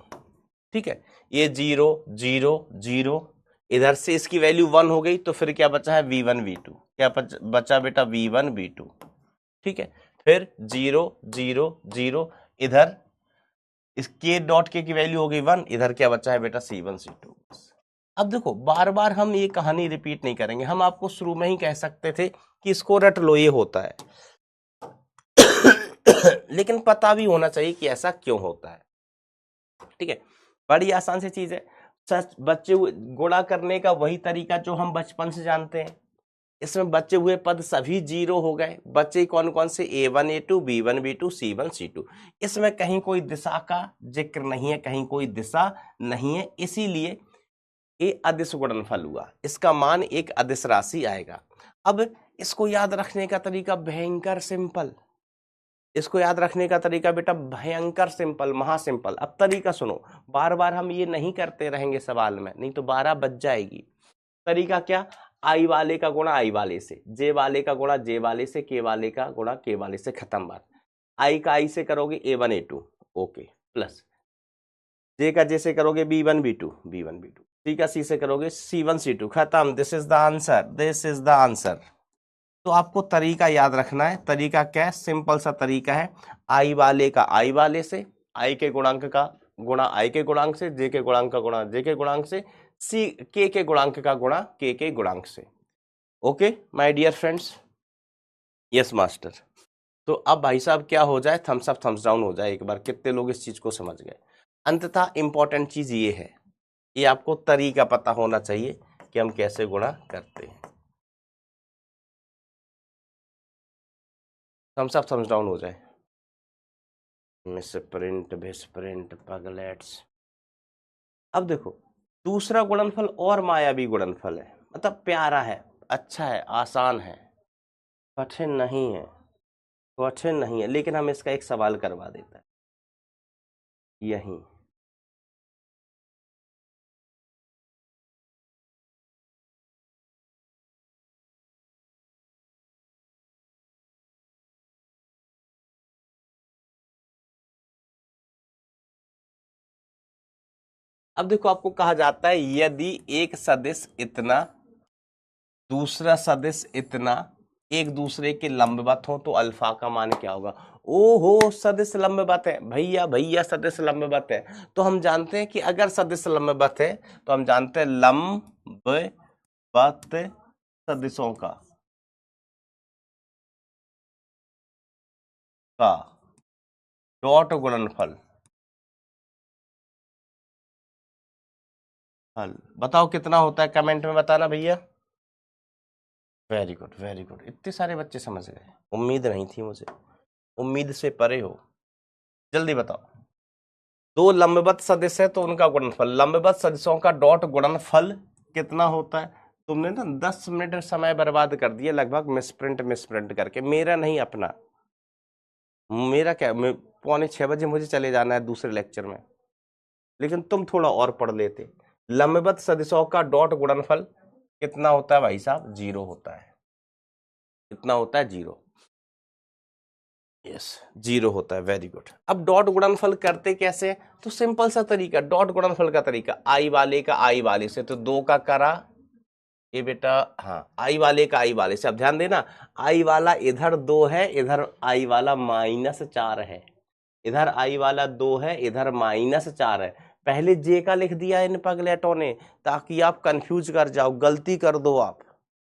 ठीक है, ये 0 0 0, इधर से इसकी वैल्यू 1 हो गई, तो फिर क्या बचा है? V1 V2। क्या बचा बेटा? V1 V2। ठीक है, फिर 0 0 0, इधर इस के डॉट के की वैल्यू हो गई 1, इधर क्या बचा है बेटा? C1 C2। अब देखो बार बार हम ये कहानी रिपीट नहीं करेंगे, हम आपको शुरू में ही कह सकते थे कि इसको रट लो, ये होता है। लेकिन पता भी होना चाहिए कि ऐसा क्यों होता है। ठीक है, बड़ी आसान सी चीज है। सच बच्चे गुणा करने का वही तरीका जो हम बचपन से जानते हैं, इसमें बचे हुए पद सभी 0 हो गए। बचे कौन कौन से? A1 A2 B1 B2 C1 C2। इसमें कहीं कोई दिशा का जिक्र नहीं है, कहीं कोई दिशा नहीं है, इसीलिए ये अदिश गुणनफल हुआ। इसका मान एक अदिश राशि आएगा। अब इसको याद रखने का तरीका भयंकर सिंपल। इसको याद रखने का तरीका बेटा भयंकर सिंपल, महा सिंपल। अब तरीका सुनो, बार बार हम ये नहीं करते रहेंगे सवाल में, नहीं तो 12 बज जाएगी। तरीका क्या? आई वाले का गुणा आई वाले से, जे वाले का गुणा जे वाले से, के वाले का गुणा के वाले से, खत्म बात। आई का आई से करोगे A1 A2 ओके, प्लस जे का जे से करोगे B1 B2 सी का सी से करोगे C1 C2, खत्म। This is the answer, this is the answer. तो आपको तरीका याद रखना है। तरीका क्या है? सिंपल सा तरीका है, आई वाले का आई वाले से, आई के गुणांक का गुणा आई के गुणांक से, जे के गुणांक का गुणा जे के गुणांक से, सी के गुणांक का गुणा के गुणांक से। Okay my dear friends. Yes master. तो अब भाई साहब क्या हो जाए, थम्स अप थम्स डाउन हो जाए एक बार, कितने लोग इस चीज को समझ गए। अंततः इंपॉर्टेंट चीज ये है, ये आपको तरीका पता होना चाहिए कि हम कैसे गुणा करते हैं। थम्स अप थम्स डाउन हो जाए। मिसप्रिंट भिसप्रिंट पगलेट्स। अब देखो, दूसरा गुणनफल और मायावी गुणनफल है, मतलब प्यारा है, अच्छा है, आसान है, कठिन नहीं है, कठिन नहीं है, लेकिन हम इसका एक सवाल करवा देता है यहीं। अब देखो, आपको कहा जाता है यदि एक सदिश इतना, दूसरा सदिश इतना, एक दूसरे के लंबवत हो तो अल्फा का मान क्या होगा? ओहो, सदिश लंबवत है भैया, भैया सदिश लंबवत है। तो हम जानते हैं कि अगर सदिश लंबवत है तो हम जानते हैं लंबवत सदिशों का डॉट गुणनफल हल बताओ कितना होता है, कमेंट में बताना भैया। वेरी गुड वेरी गुड, इतने सारे बच्चे समझ गए, उम्मीद नहीं थी मुझे, उम्मीद से परे हो। जल्दी बताओ, दो लंबवत सदिश है तो उनका गुणनफल, लंबवत सदिशों का डॉट गुणनफल कितना होता है? तुमने ना 10 मिनट समय बर्बाद कर दिए लगभग मिसप्रिंट करके, मेरा नहीं अपना। मेरा क्या, 5:45 मुझे चले जाना है दूसरे लेक्चर में, लेकिन तुम थोड़ा और पढ़ लेते। लंबवत सदिशों का डॉट गुणनफल कितना होता है भाई साहब? 0 होता है। कितना होता है? 0। यस, 0 होता है। Very good. अब डॉट गुणनफल करते कैसे? तो सिंपल सा तरीका, डॉट गुणनफल का तरीका, आई वाले का आई वाले से, तो 2 का करा ये बेटा, हाँ आई वाले का आई वाले से। अब ध्यान देना, आई वाला इधर 2 है, इधर आई वाला -4 है, इधर आई वाला 2 है, इधर -4 है। पहले जे का लिख दिया इन पगलेटों ने ताकि आप कंफ्यूज कर जाओ, गलती कर दो, आप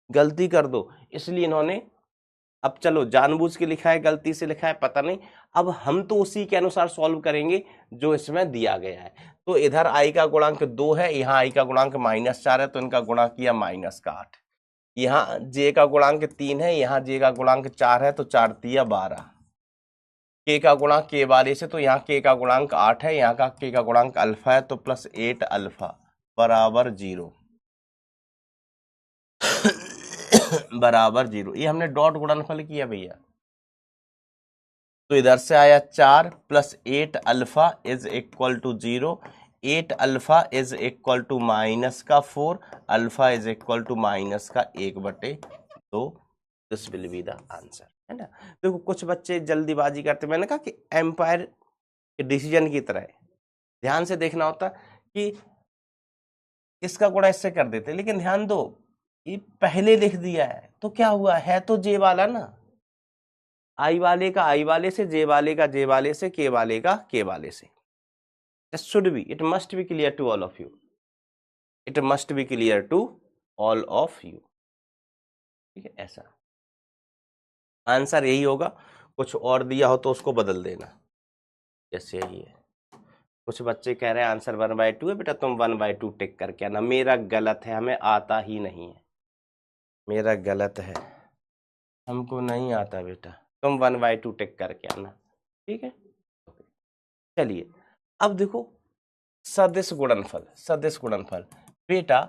गलती कर दो, इसलिए इन्होंने, अब चलो जानबूझ के लिखा है, गलती से लिखा है, पता नहीं। अब हम तो उसी के अनुसार सॉल्व करेंगे जो इसमें दिया गया है। तो इधर आई का गुणांक 2 है, यहाँ आई का गुणांक -4 है, तो इनका गुणा किया -8। यहाँ जे का गुणांक 3 है, यहाँ जे का गुणांक 4 है, तो 4 तिया 12। के का गुणांक के वाले से, तो यहाँ के का गुणांक 8 है, यहाँ का के का गुणांक अल्फा है, तो +8 अल्फा बराबर 0 बराबर 0। ये हमने डॉट गुणनफल किया भैया। तो इधर से आया 4 + 8 alpha is equal to 0, 8 alpha is equal to -4, alpha is equal to -1/2। This will be the answer, है ना। देखो कुछ बच्चे जल्दीबाजी करते, मैंने कहा कि एम्पायर के डिसीजन की तरह है, ध्यान से देखना होता कि इसका गुणा इससे कर देते, लेकिन ध्यान दो ये पहले लिख दिया है तो क्या हुआ है, तो जे वाला ना, आई वाले का आई वाले से, जे वाले का जे वाले से, के वाले का के वाले से। This should be, it must be clear to all of you, it must be clear to all of you। ठीक है, ऐसा आंसर यही होगा। कुछ और दिया हो तो उसको बदल देना, जैसे यही है। कुछ बच्चे कह रहे हैं आंसर 1/2 है, बेटा तुम 1/2 टिक करके आना, मेरा गलत है, हमें आता ही नहीं है। मेरा गलत है, हमको नहीं आता बेटा, तुम 1/2 टिक करके आना, ठीक है। चलिए अब देखो सदिश गुणनफल। सदिश गुणनफल बेटा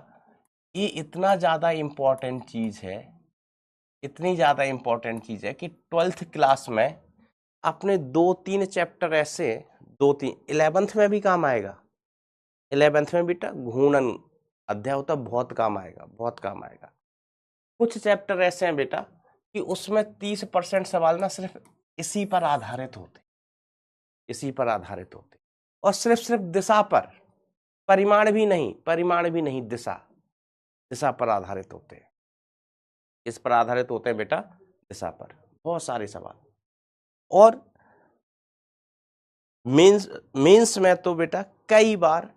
ये इतना ज्यादा इंपॉर्टेंट चीज है, इतनी ज्यादा इंपॉर्टेंट चीज है कि 12th क्लास में अपने 2-3 चैप्टर ऐसे, 2-3 11th में भी काम आएगा। 11th में बेटा घूर्णन अध्याय होता, बहुत काम आएगा, बहुत काम आएगा। कुछ चैप्टर ऐसे हैं बेटा कि उसमें 30% सवाल ना सिर्फ इसी पर आधारित होते, इसी पर आधारित होते, और सिर्फ दिशा पर, परिमाण भी नहीं, परिमाण भी नहीं, दिशा, दिशा पर आधारित होते हैं। इस पर आधारित होते हैं बेटा, दिशा पर, बहुत सारे सवाल। और मेंस में तो बेटा कई बार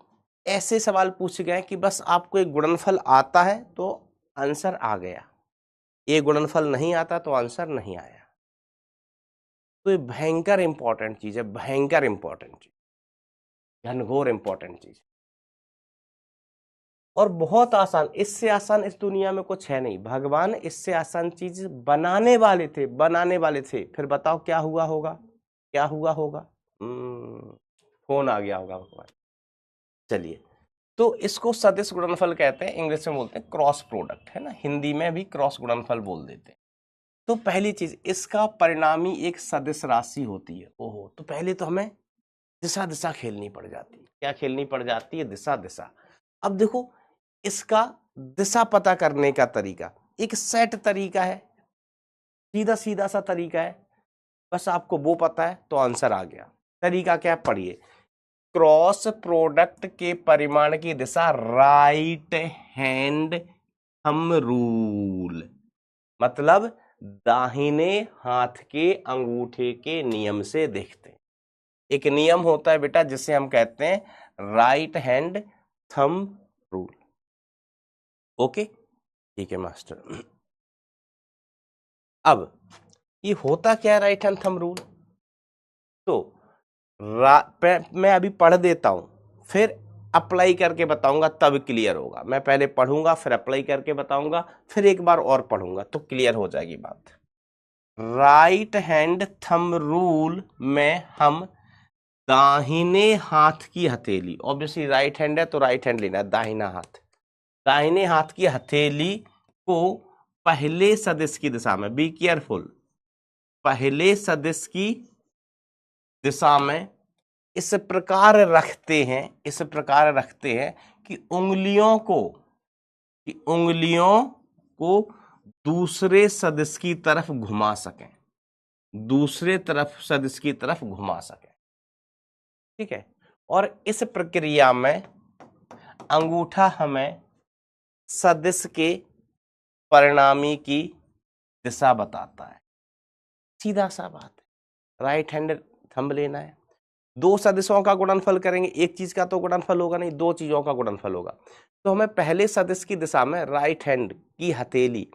ऐसे सवाल पूछे गए कि बस आपको एक गुणनफल आता है तो आंसर आ गया, ये गुणनफल नहीं आता तो आंसर नहीं आया। तो ये भयंकर इंपॉर्टेंट चीज है, भयंकर इंपॉर्टेंट चीज, घनघोर इंपॉर्टेंट चीज, और बहुत आसान, इससे आसान इस दुनिया में कुछ है नहीं। भगवान इससे आसान चीज बनाने वाले थे, बनाने वाले थे, फिर बताओ क्या हुआ होगा, क्या हुआ होगा, फोन आ गया होगा भगवान। चलिए तो इसको सदिश गुणनफल कहते हैं, इंग्लिश में बोलते हैं क्रॉस प्रोडक्ट, है ना, हिंदी में भी क्रॉस गुणनफल बोल देते हैं। तो पहली चीज, इसका परिणामी एक सदिश राशि होती है। ओहो, तो पहले तो हमें दिशा दिशा खेलनी पड़ जाती है। क्या खेलनी पड़ जाती है? दिशा दिशा। अब देखो इसका दिशा पता करने का तरीका एक सेट तरीका है, सीधा सीधा सा तरीका है, बस आपको वो पता है तो आंसर आ गया। तरीका क्या? पढ़िए, क्रॉस प्रोडक्ट के परिमाण की दिशा राइट हैंड थंब रूल, मतलब दाहिने हाथ के अंगूठे के नियम से देखते हैं। एक नियम होता है बेटा जिसे हम कहते हैं right hand thumb rule. Okay, ठीक है मास्टर। अब ये होता क्या है राइट हैंड थंब रूल? तो मैं अभी पढ़ देता हूं, फिर अप्लाई करके बताऊंगा, तब क्लियर होगा। मैं पहले पढ़ूंगा, फिर अप्लाई करके बताऊंगा, फिर एक बार और पढ़ूंगा, तो क्लियर हो जाएगी बात। राइट हैंड थंब रूल में हम दाहिने हाथ की हथेली, ऑब्वियसली राइट हैंड है तो राइट हैंड लेना है, दाहिना हाथ, दाहिने हाथ की हथेली को पहले सदिश की दिशा में, बी केयरफुल, पहले सदिश की दिशा में इस प्रकार रखते हैं, इस प्रकार रखते हैं कि उंगलियों को दूसरे सदिश की तरफ घुमा सकें, दूसरे तरफ सदिश की तरफ घुमा सकें, ठीक है। और इस प्रक्रिया में अंगूठा हमें सदिश के परिणामी की दिशा बताता है। सीधा सा बात है, राइट हैंड थंब लेना है, दो सदिशों का गुणनफल करेंगे, एक चीज का तो गुणनफल होगा नहीं, दो चीजों का गुणनफल होगा। तो हमें पहले सदिश की दिशा में राइट हैंड की हथेली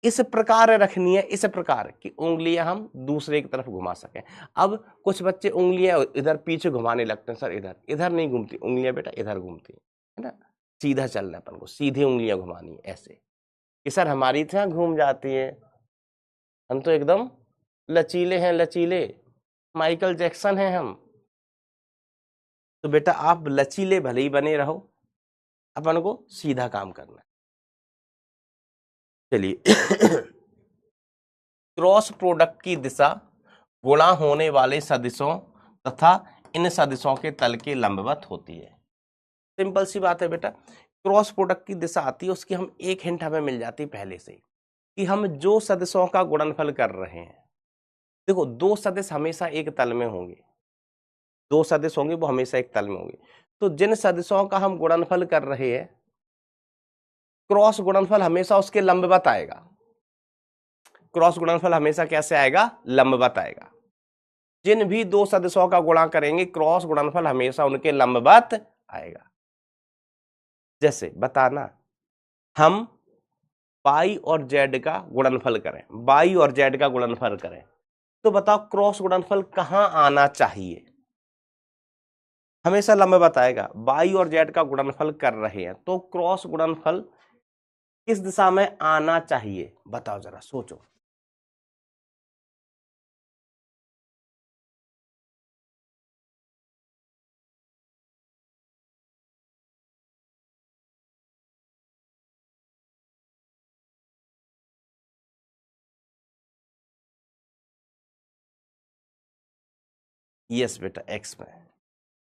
इस प्रकार रखनी है, इस प्रकार कि उंगलियां हम दूसरे की तरफ घुमा सकें। अब कुछ बच्चे उंगलियां इधर पीछे घुमाने लगते हैं, सर इधर, इधर नहीं घूमती उंगलियां बेटा, इधर घूमती है ना, सीधा चलना अपन को, सीधे उंगलियां घुमानी है ऐसे कि सर हमारी तरह घूम जाती है, हम तो एकदम लचीले हैं, लचीले, माइकल जैक्सन हैं हम। तो बेटा आप लचीले भले ही बने रहो, अपन को सीधा काम करना है। चलिए क्रॉस प्रोडक्ट की दिशा गुणा होने वाले सदिशों तथा इन सदिशों के तल के लंबवत होती है। सिंपल सी बात है बेटा, क्रॉस प्रोडक्ट की दिशा आती है, उसकी हम एक हिंट हमें मिल जाती है पहले से कि हम जो सदिशों का गुणनफल कर रहे हैं, देखो दो सदिश हमेशा एक तल में होंगे, दो सदिश होंगे वो हमेशा एक तल में होंगे। तो जिन सदिशों का हम गुणनफल कर रहे हैं, क्रॉस गुणनफल हमेशा उसके लंबवत आएगा। क्रॉस गुणनफल हमेशा कैसे आएगा? लंबवत आएगा। जिन भी दो सदिशों का गुणा करेंगे, क्रॉस गुणनफल हमेशा उनके लंबवत आएगा। जैसे बताना, हम पाई और जेड का गुणनफल करें, बाई और जेड का गुणनफल करें, तो बताओ क्रॉस गुणनफल कहां आना चाहिए? हमेशा लंबवत आएगा। बाई और जेड का गुणनफल कर रहे हैं तो क्रॉस गुणनफल किस दिशा में आना चाहिए, बताओ जरा सोचो। यस बेटा, एक्स में,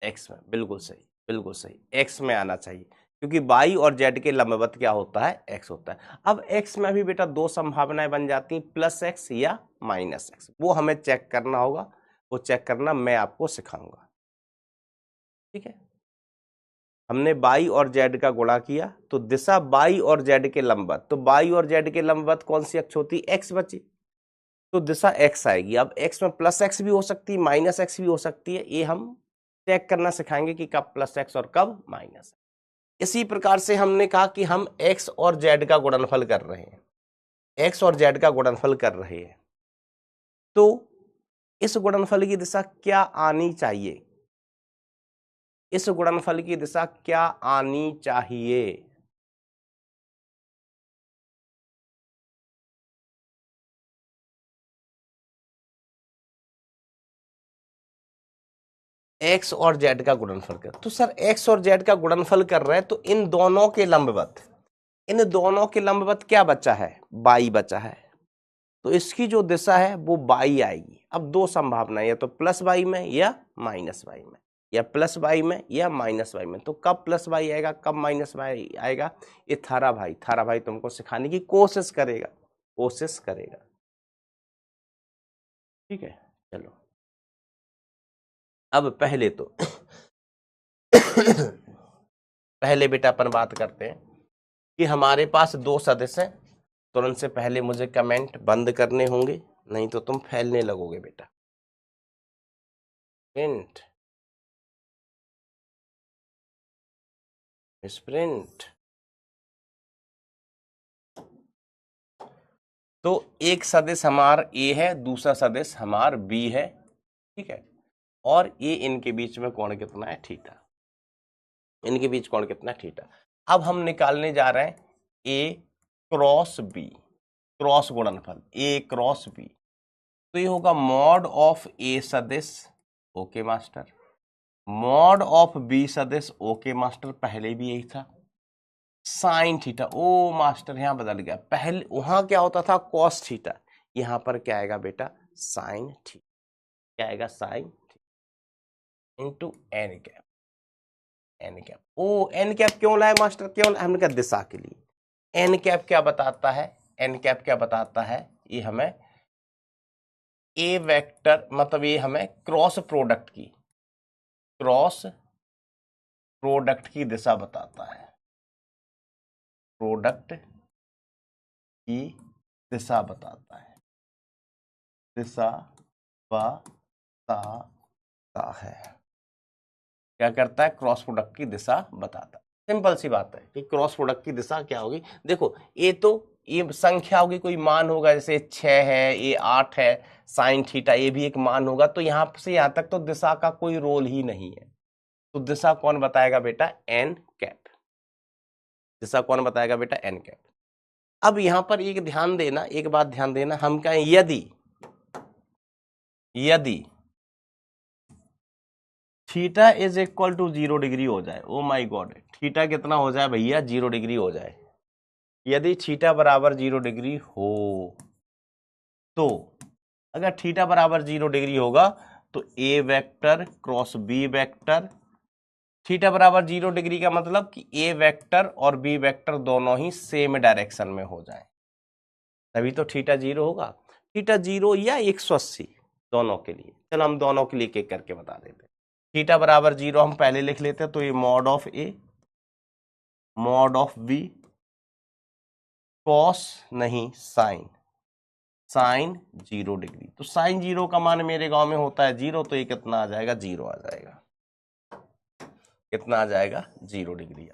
एक्स में, बिल्कुल सही, बिल्कुल सही, एक्स में आना चाहिए, क्योंकि वाई और जेड के लंबवत क्या होता है, एक्स होता है। अब एक्स में भी बेटा दो संभावनाएं बन जाती हैं, प्लस एक्स या माइनस एक्स, वो हमें चेक करना होगा, वो चेक करना मैं आपको सिखाऊंगा, ठीक है। हमने बाई और जेड का गुणा किया तो दिशा बाई और जेड के लंबवत, तो बाई और जेड के लंबवत कौन सी अक्ष होती, एक्स बची, तो दिशा एक्स आएगी। अब एक्स में प्लस एक्स भी हो सकती है, माइनस एक्स भी हो सकती है, ये हम चेक करना सिखाएंगे कि कब प्लस एक्स और कब माइनस। इसी प्रकार से हमने कहा कि हम एक्स और जेड का गुणनफल कर रहे हैं, एक्स और जेड का गुणनफल कर रहे हैं, तो इस गुणनफल की दिशा क्या आनी चाहिए, इस गुणनफल की दिशा क्या आनी चाहिए, एक्स और जेड का गुणनफल कर, तो सर एक्स और जेड का गुणनफल कर रहे हैं तो इन दोनों के लंबवत, इन दोनों के लंबवत क्या बचा है, बाई बचा है, तो इसकी जो दिशा है वो बाई आएगी। अब दो संभावनाएं, या तो प्लस बाई में या माइनस बाई में, या प्लस बाई में या माइनस बाई में, तो कब प्लस बाई आएगा कब माइनस बाई आएगा, ये थारा भाई तुमको सिखाने की कोशिश करेगा, कोशिश करेगा, ठीक है। चलो अब पहले तो पहले बेटा अपन बात करते हैं कि हमारे पास दो सदस्य हैं, तुरंत से पहले मुझे कमेंट बंद करने होंगे, नहीं तो तुम फैलने लगोगे बेटा। प्रिंट, स्प्रिंट, तो एक सदिश हमार ए है, दूसरा सदिश हमार बी है, ठीक है, और ये इनके बीच में कोण कितना है, थीटा, इनके बीच कोण कितना है, थीटा। अब हम निकालने जा रहे हैं ए क्रॉस बी, क्रॉस गुणनफल ए क्रॉस बी, तो ये होगा मॉड ऑफ ए सदिश, okay master, mod of B सदिश, ओके मास्टर, पहले भी यही था, साइन थीटा, ओ मास्टर यहां बदल गया, पहले वहां क्या होता था कॉस थीटा, यहां पर क्या आएगा बेटा साइन थीटा, क्या आएगा sine into N cap, N cap, O N cap क्यों लाए मास्टर, क्यों लाए, हमने कहा दिशा के लिए। एन कैप क्या बताता है, एन कैप क्या बताता है, ये हमें ए वेक्टर, मतलब ये हमें क्रॉस प्रोडक्ट की, क्रॉस प्रोडक्ट की दिशा बताता है, प्रोडक्ट की दिशा बताता है, दिशा बताता है, क्या करता है, क्रॉस प्रोडक्ट की दिशा बताता है। सिंपल सी बात है कि क्रॉस प्रोडक्ट की दिशा क्या होगी, देखो ये तो ये संख्या होगी, कोई मान होगा, जैसे 6 है, ये 8 है, साइन थीटा ये भी एक मान होगा, तो यहां से यहां तक तो दिशा का कोई रोल ही नहीं है, तो दिशा कौन बताएगा बेटा, एन कैप, दिशा कौन बताएगा बेटा, एन कैप। अब यहां पर एक ध्यान देना, एक बात ध्यान देना, हम कहें यदि, यदि theta is equal to 0 degree हो जाए, ओ माई गॉड, थीटा कितना हो जाए भैया, 0 डिग्री हो जाए, यदि थीटा बराबर 0 डिग्री हो, तो अगर थीटा बराबर 0 डिग्री होगा तो A vector cross B vector, theta बराबर 0 डिग्री का मतलब कि ए वेक्टर और बी वेक्टर दोनों ही सेम डायरेक्शन में हो जाए, तभी तो थीटा 0 होगा, थीटा 0 या 180 दोनों के लिए। चलो हम दोनों के लिए एक एक करके बता देते हैं। थीटा बराबर 0 हम पहले लिख लेते हैं, तो ये mod of A, mod of B, cos नहीं साइन, साइन 0 डिग्री, तो साइन 0 का मान मेरे गांव में होता है 0, तो ये कितना आ जाएगा, 0 आ जाएगा, कितना आ जाएगा, 0 डिग्री।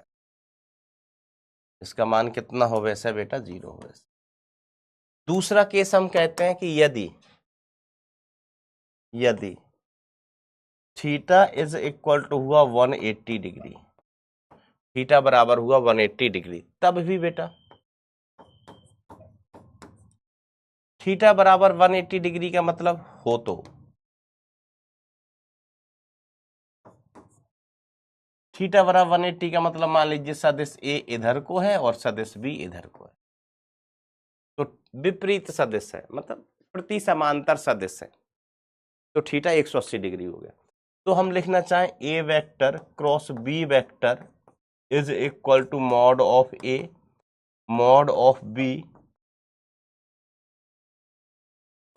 इसका मान कितना हो वैसे बेटा, 0 हो वैसे। दूसरा केस हम कहते हैं कि यदि, यदि थीटा इज इक्वल टू हुआ 180 डिग्री, थीटा बराबर हुआ 180 डिग्री, तब भी बेटा थीटा बराबर 180 डिग्री का मतलब हो तो थीटा बराबर 180 का मतलब मान लीजिए सदिश ए इधर को है और सदिश बी इधर को है, तो विपरीत सदिश है, मतलब प्रति समांतर सदिश है, तो थीटा 180 डिग्री हो गया। तो हम लिखना चाहें A vector cross B vector is equal to mod of A mod of B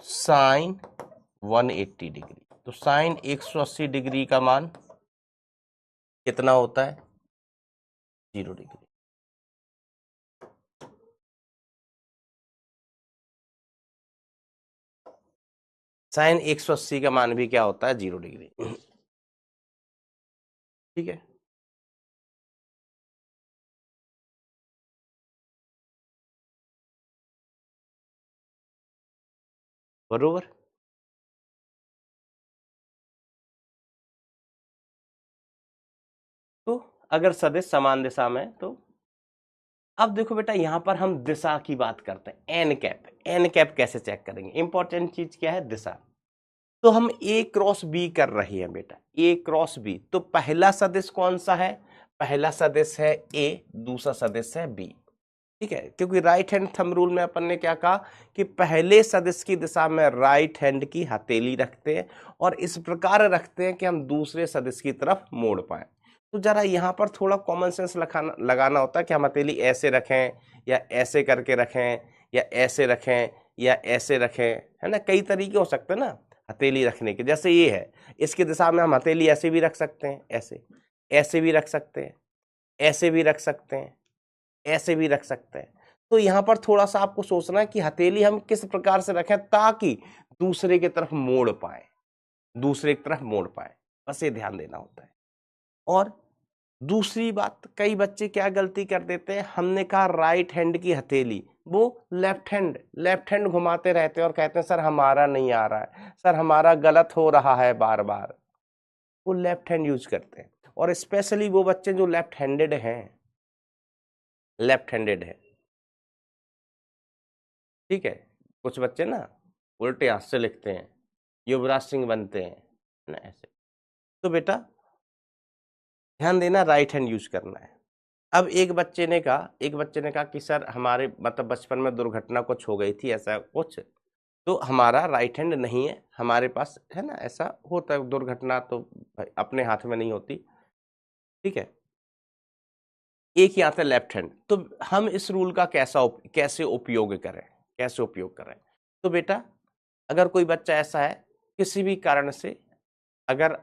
sine 180 degree. तो साइन 180 डिग्री का मान कितना होता है? 0 डिग्री। साइन 180 का मान भी क्या होता है? 0 डिग्री। ठीक है, बरोबर। तो अगर सदिश समान दिशा में, तो अब देखो बेटा यहां पर हम दिशा की बात करते हैं, एन कैप। एन कैप कैसे चेक करेंगे? इंपॉर्टेंट चीज क्या है? दिशा। तो हम ए क्रॉस बी कर रहे हैं बेटा, ए क्रॉस बी। तो पहला सदिश कौन सा है? पहला सदिश है ए, दूसरा सदिश है बी। ठीक है, क्योंकि राइट हैंड थंब रूल में अपन ने क्या कहा कि पहले सदिश की दिशा में राइट हैंड की हथेली रखते हैं और इस प्रकार रखते हैं कि हम दूसरे सदिश की तरफ मोड़ पाए। तो जरा यहाँ पर थोड़ा कॉमन सेंस लगाना होता है कि हम हथेली ऐसे रखें या ऐसे करके रखें या ऐसे रखें या ऐसे रखें, है ना? कई तरीके हो सकते हैं ना हथेली रखने के। जैसे ये है, इसकी दिशा में हम हथेली ऐसे भी रख सकते हैं, ऐसे ऐसे भी रख सकते हैं, ऐसे भी रख सकते हैं, ऐसे भी रख सकते हैं। तो यहां पर थोड़ा सा आपको सोचना है कि हथेली हम किस प्रकार से रखें ताकि दूसरे की तरफ मोड़ पाए, दूसरे की तरफ मोड़ पाए, बस ये ध्यान देना होता है। और दूसरी बात, कई बच्चे क्या गलती कर देते हैं, हमने कहा राइट हैंड की हथेली, वो लेफ्ट हैंड घुमाते रहते हैं और कहते हैं सर हमारा नहीं आ रहा है, सर हमारा गलत हो रहा है बार बार। वो लेफ्ट हैंड यूज करते हैं, और स्पेशली वो बच्चे जो लेफ्ट हैंडेड है, ठीक है। कुछ बच्चे ना उल्टे हाथ से लिखते हैं, युवराज सिंह बनते हैं ना, ऐसे। तो बेटा ध्यान देना, राइट हैंड यूज करना है। अब एक बच्चे ने कहा कि सर हमारे मतलब बचपन में दुर्घटना कुछ हो गई थी, ऐसा कुछ, तो हमारा राइट हैंड नहीं है, हमारे पास है ना, ऐसा होता है, दुर्घटना तो भाई अपने हाथ में नहीं होती, ठीक है, एक ही हाथ है लेफ्ट हैंड। तो हम इस रूल का कैसे उपयोग करें? तो बेटा अगर कोई बच्चा ऐसा है, किसी भी कारण से अगर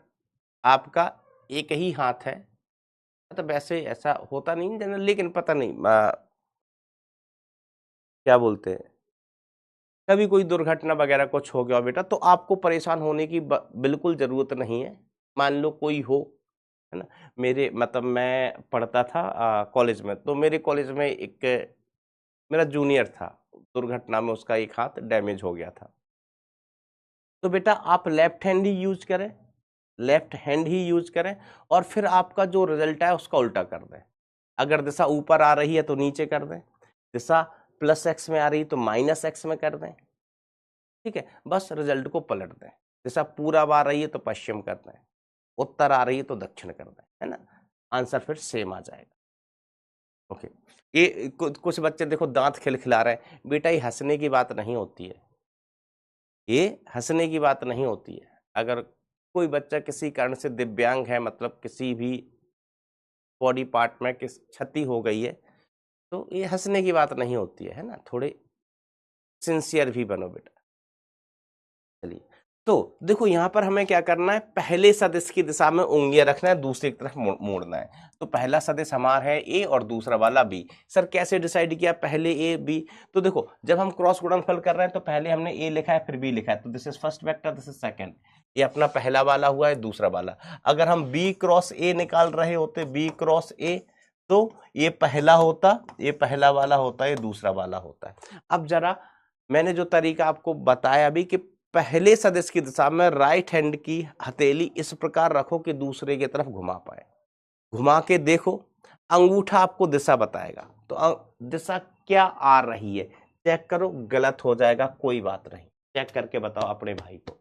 आपका एक ही हाथ है, मतलब वैसे ऐसा होता नहीं जनरल, लेकिन पता नहीं क्या बोलते हैं, कभी कोई दुर्घटना वगैरह कुछ हो गया हो बेटा, तो आपको परेशान होने की बिल्कुल जरूरत नहीं है। मान लो कोई हो, है ना, मेरे मतलब मैं पढ़ता था कॉलेज में, तो मेरे कॉलेज में एक मेरा जूनियर था, दुर्घटना में उसका एक हाथ डैमेज हो गया था। तो बेटा आप लेफ्ट हैंड ही यूज करें और फिर आपका जो रिजल्ट है उसका उल्टा कर दें। अगर दिशा ऊपर आ रही है तो नीचे कर दें, दिशा प्लस एक्स में आ रही है तो माइनस एक्स में कर दें, ठीक है। बस रिजल्ट को पलट दें, दिशा पूरब आ रही है तो पश्चिम कर दें, उत्तर आ रही है तो दक्षिण कर दें, है ना, आंसर फिर सेम आ जाएगा। ओके, ये कुछ बच्चे देखो दांत खिलखिला रहे हैं, बेटा ये हंसने की बात नहीं होती है, ये हंसने की बात नहीं होती है। अगर कोई बच्चा किसी कारण से दिव्यांग है, मतलब किसी भी बॉडी पार्ट में किस क्षति हो गई है, तो ये हंसने की बात नहीं होती है ना, थोड़े सिंसियर भी बनो बेटा। चलिए, तो देखो यहां पर हमें क्या करना है, पहले सदिश की दिशा में उंगलियां रखना है, दूसरी तरफ मोड़ना है। तो पहला सदिश हमारा है ए और दूसरा वाला बी। सर कैसे डिसाइड किया पहले ए बी? तो देखो जब हम क्रॉस गुणनफल कर रहे हैं तो पहले हमने ए लिखा है फिर बी लिखा है, तो this is first vector, this is second, ये अपना पहला वाला हुआ है, दूसरा वाला। अगर हम बी क्रॉस ए निकाल रहे होते, बी क्रॉस ए, तो ये पहला होता, ये पहला वाला होता, ये दूसरा वाला होता है। अब जरा मैंने जो तरीका आपको बताया अभी कि पहले सदिश की दिशा में राइट हैंड की हथेली इस प्रकार रखो कि दूसरे की तरफ घुमा पाए, घुमा के देखो, अंगूठा आपको दिशा बताएगा। तो दिशा क्या आ रही है, चेक करो, गलत हो जाएगा कोई बात नहीं, चेक करके बताओ अपने भाई को,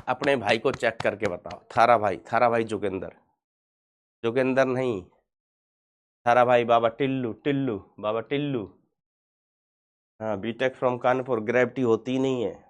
अपने भाई को चेक करके बताओ। थारा भाई जोगिंदर, जोगिंदर नहीं, थारा भाई बाबा टिल्लू, टिल्लू बाबा टिल्लू। हाँ, बीटेक फ्रॉम कानपुर, ग्रेविटी होती नहीं है।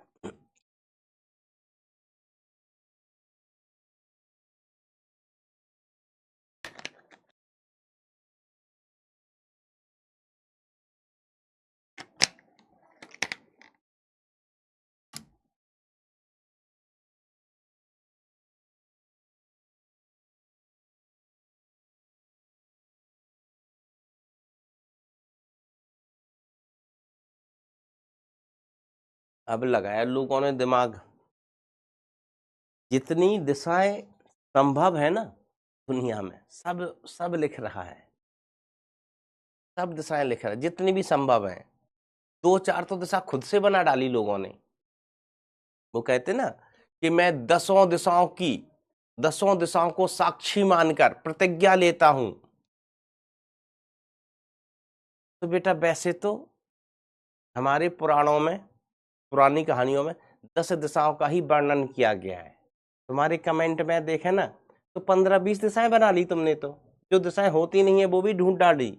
अब लगाया लोगों ने दिमाग, जितनी दिशाएं संभव है ना दुनिया में, सब सब लिख रहा है, सब दिशाएं लिख रहा है जितनी भी संभव है। 2-4 तो दिशा खुद से बना डाली लोगों ने। वो कहते ना कि मैं 10 दिशाओं को साक्षी मानकर प्रतिज्ञा लेता हूं। तो बेटा वैसे तो हमारे पुराणों में, पुरानी कहानियों में 10 दिशाओं का ही वर्णन किया गया है। तुम्हारे कमेंट में देखे ना तो 15-20 दिशाएं बना ली तुमने, तो जो दिशाएं होती नहीं है वो भी ढूंढ डाली।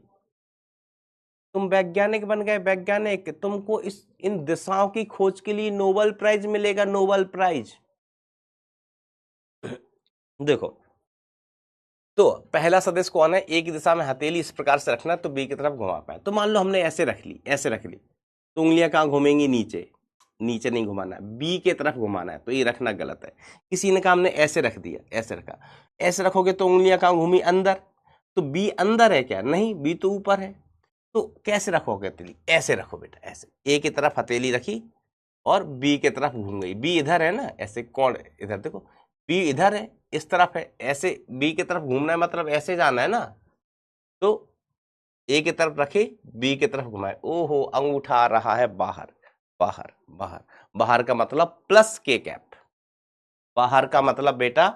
तुम वैज्ञानिक बन गए, वैज्ञानिक, तुमको इन दिशाओं की खोज के लिए नोबेल प्राइज मिलेगा, नोबेल प्राइज। देखो, तो पहला सदिश कौन है? एक ही दिशा में हथेली इस प्रकार से रखना तो बी की तरफ घुमा पाए। तो मान लो हमने ऐसे रख ली, ऐसे रख ली, तो उंगलियां कहां घूमेंगी? नीचे, नीचे नहीं घुमाना है, बी के तरफ घुमाना है, तो ये रखना गलत है। किसी ने कहा हमने ऐसे रख दिया, ऐसे रखा, ऐसे रखोगे तो उंगलियां कहां घूमी? अंदर, तो बी अंदर है क्या? नहीं, बी तो ऊपर है। तो कैसे रखोगे हथेली? ऐसे रखो बेटा, ऐसे, ए की तरफ हथेली रखी और बी की तरफ घूम गई। बी इधर है ना, ऐसे कौन इधर, देखो बी इधर है, इस तरफ है, ऐसे बी की तरफ घूमना है, मतलब ऐसे जाना है ना। तो ए की तरफ रखे, बी की तरफ घुमाए, ओहो अंगूठा आ रहा है बाहर, बाहर, बाहर। बाहर का मतलब प्लस के कैप, बाहर का मतलब बेटा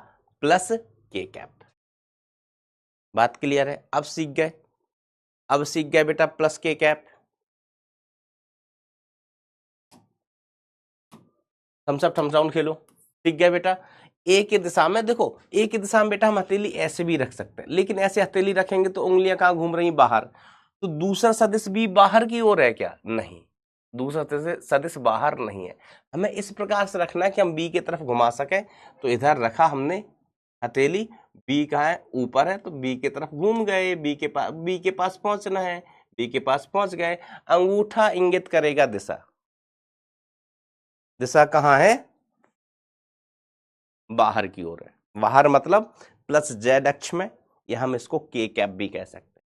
प्लस के कैप। बात क्लियर है? अब सीख गए, अब सीख गए बेटा plus K cap. Thumbs up thumbs down खेलो, ठीक गया बेटा। ए की दिशा में देखो, ए की दिशा में बेटा हम हथेली ऐसे भी रख सकते हैं, लेकिन ऐसे हथेली रखेंगे तो उंगलियां कहां घूम रही? बाहर। तो दूसरा सदिश भी बाहर की ओर है क्या? नहीं, दूसरा सदिश बाहर नहीं है। हमें इस प्रकार से रखना है कि हम बी की तरफ घुमा सके। तो इधर रखा हमने हथेली, बी कहाँ है? ऊपर है, तो बी की तरफ घूम गए, बी के पास पहुंचना है, बी के पास पहुंच गए। अंगूठा इंगित करेगा दिशा, दिशा कहाँ है? बाहर की ओर है। बाहर मतलब प्लस जेड अक्ष में, या हम इसको के कैप भी कह सकते हैं,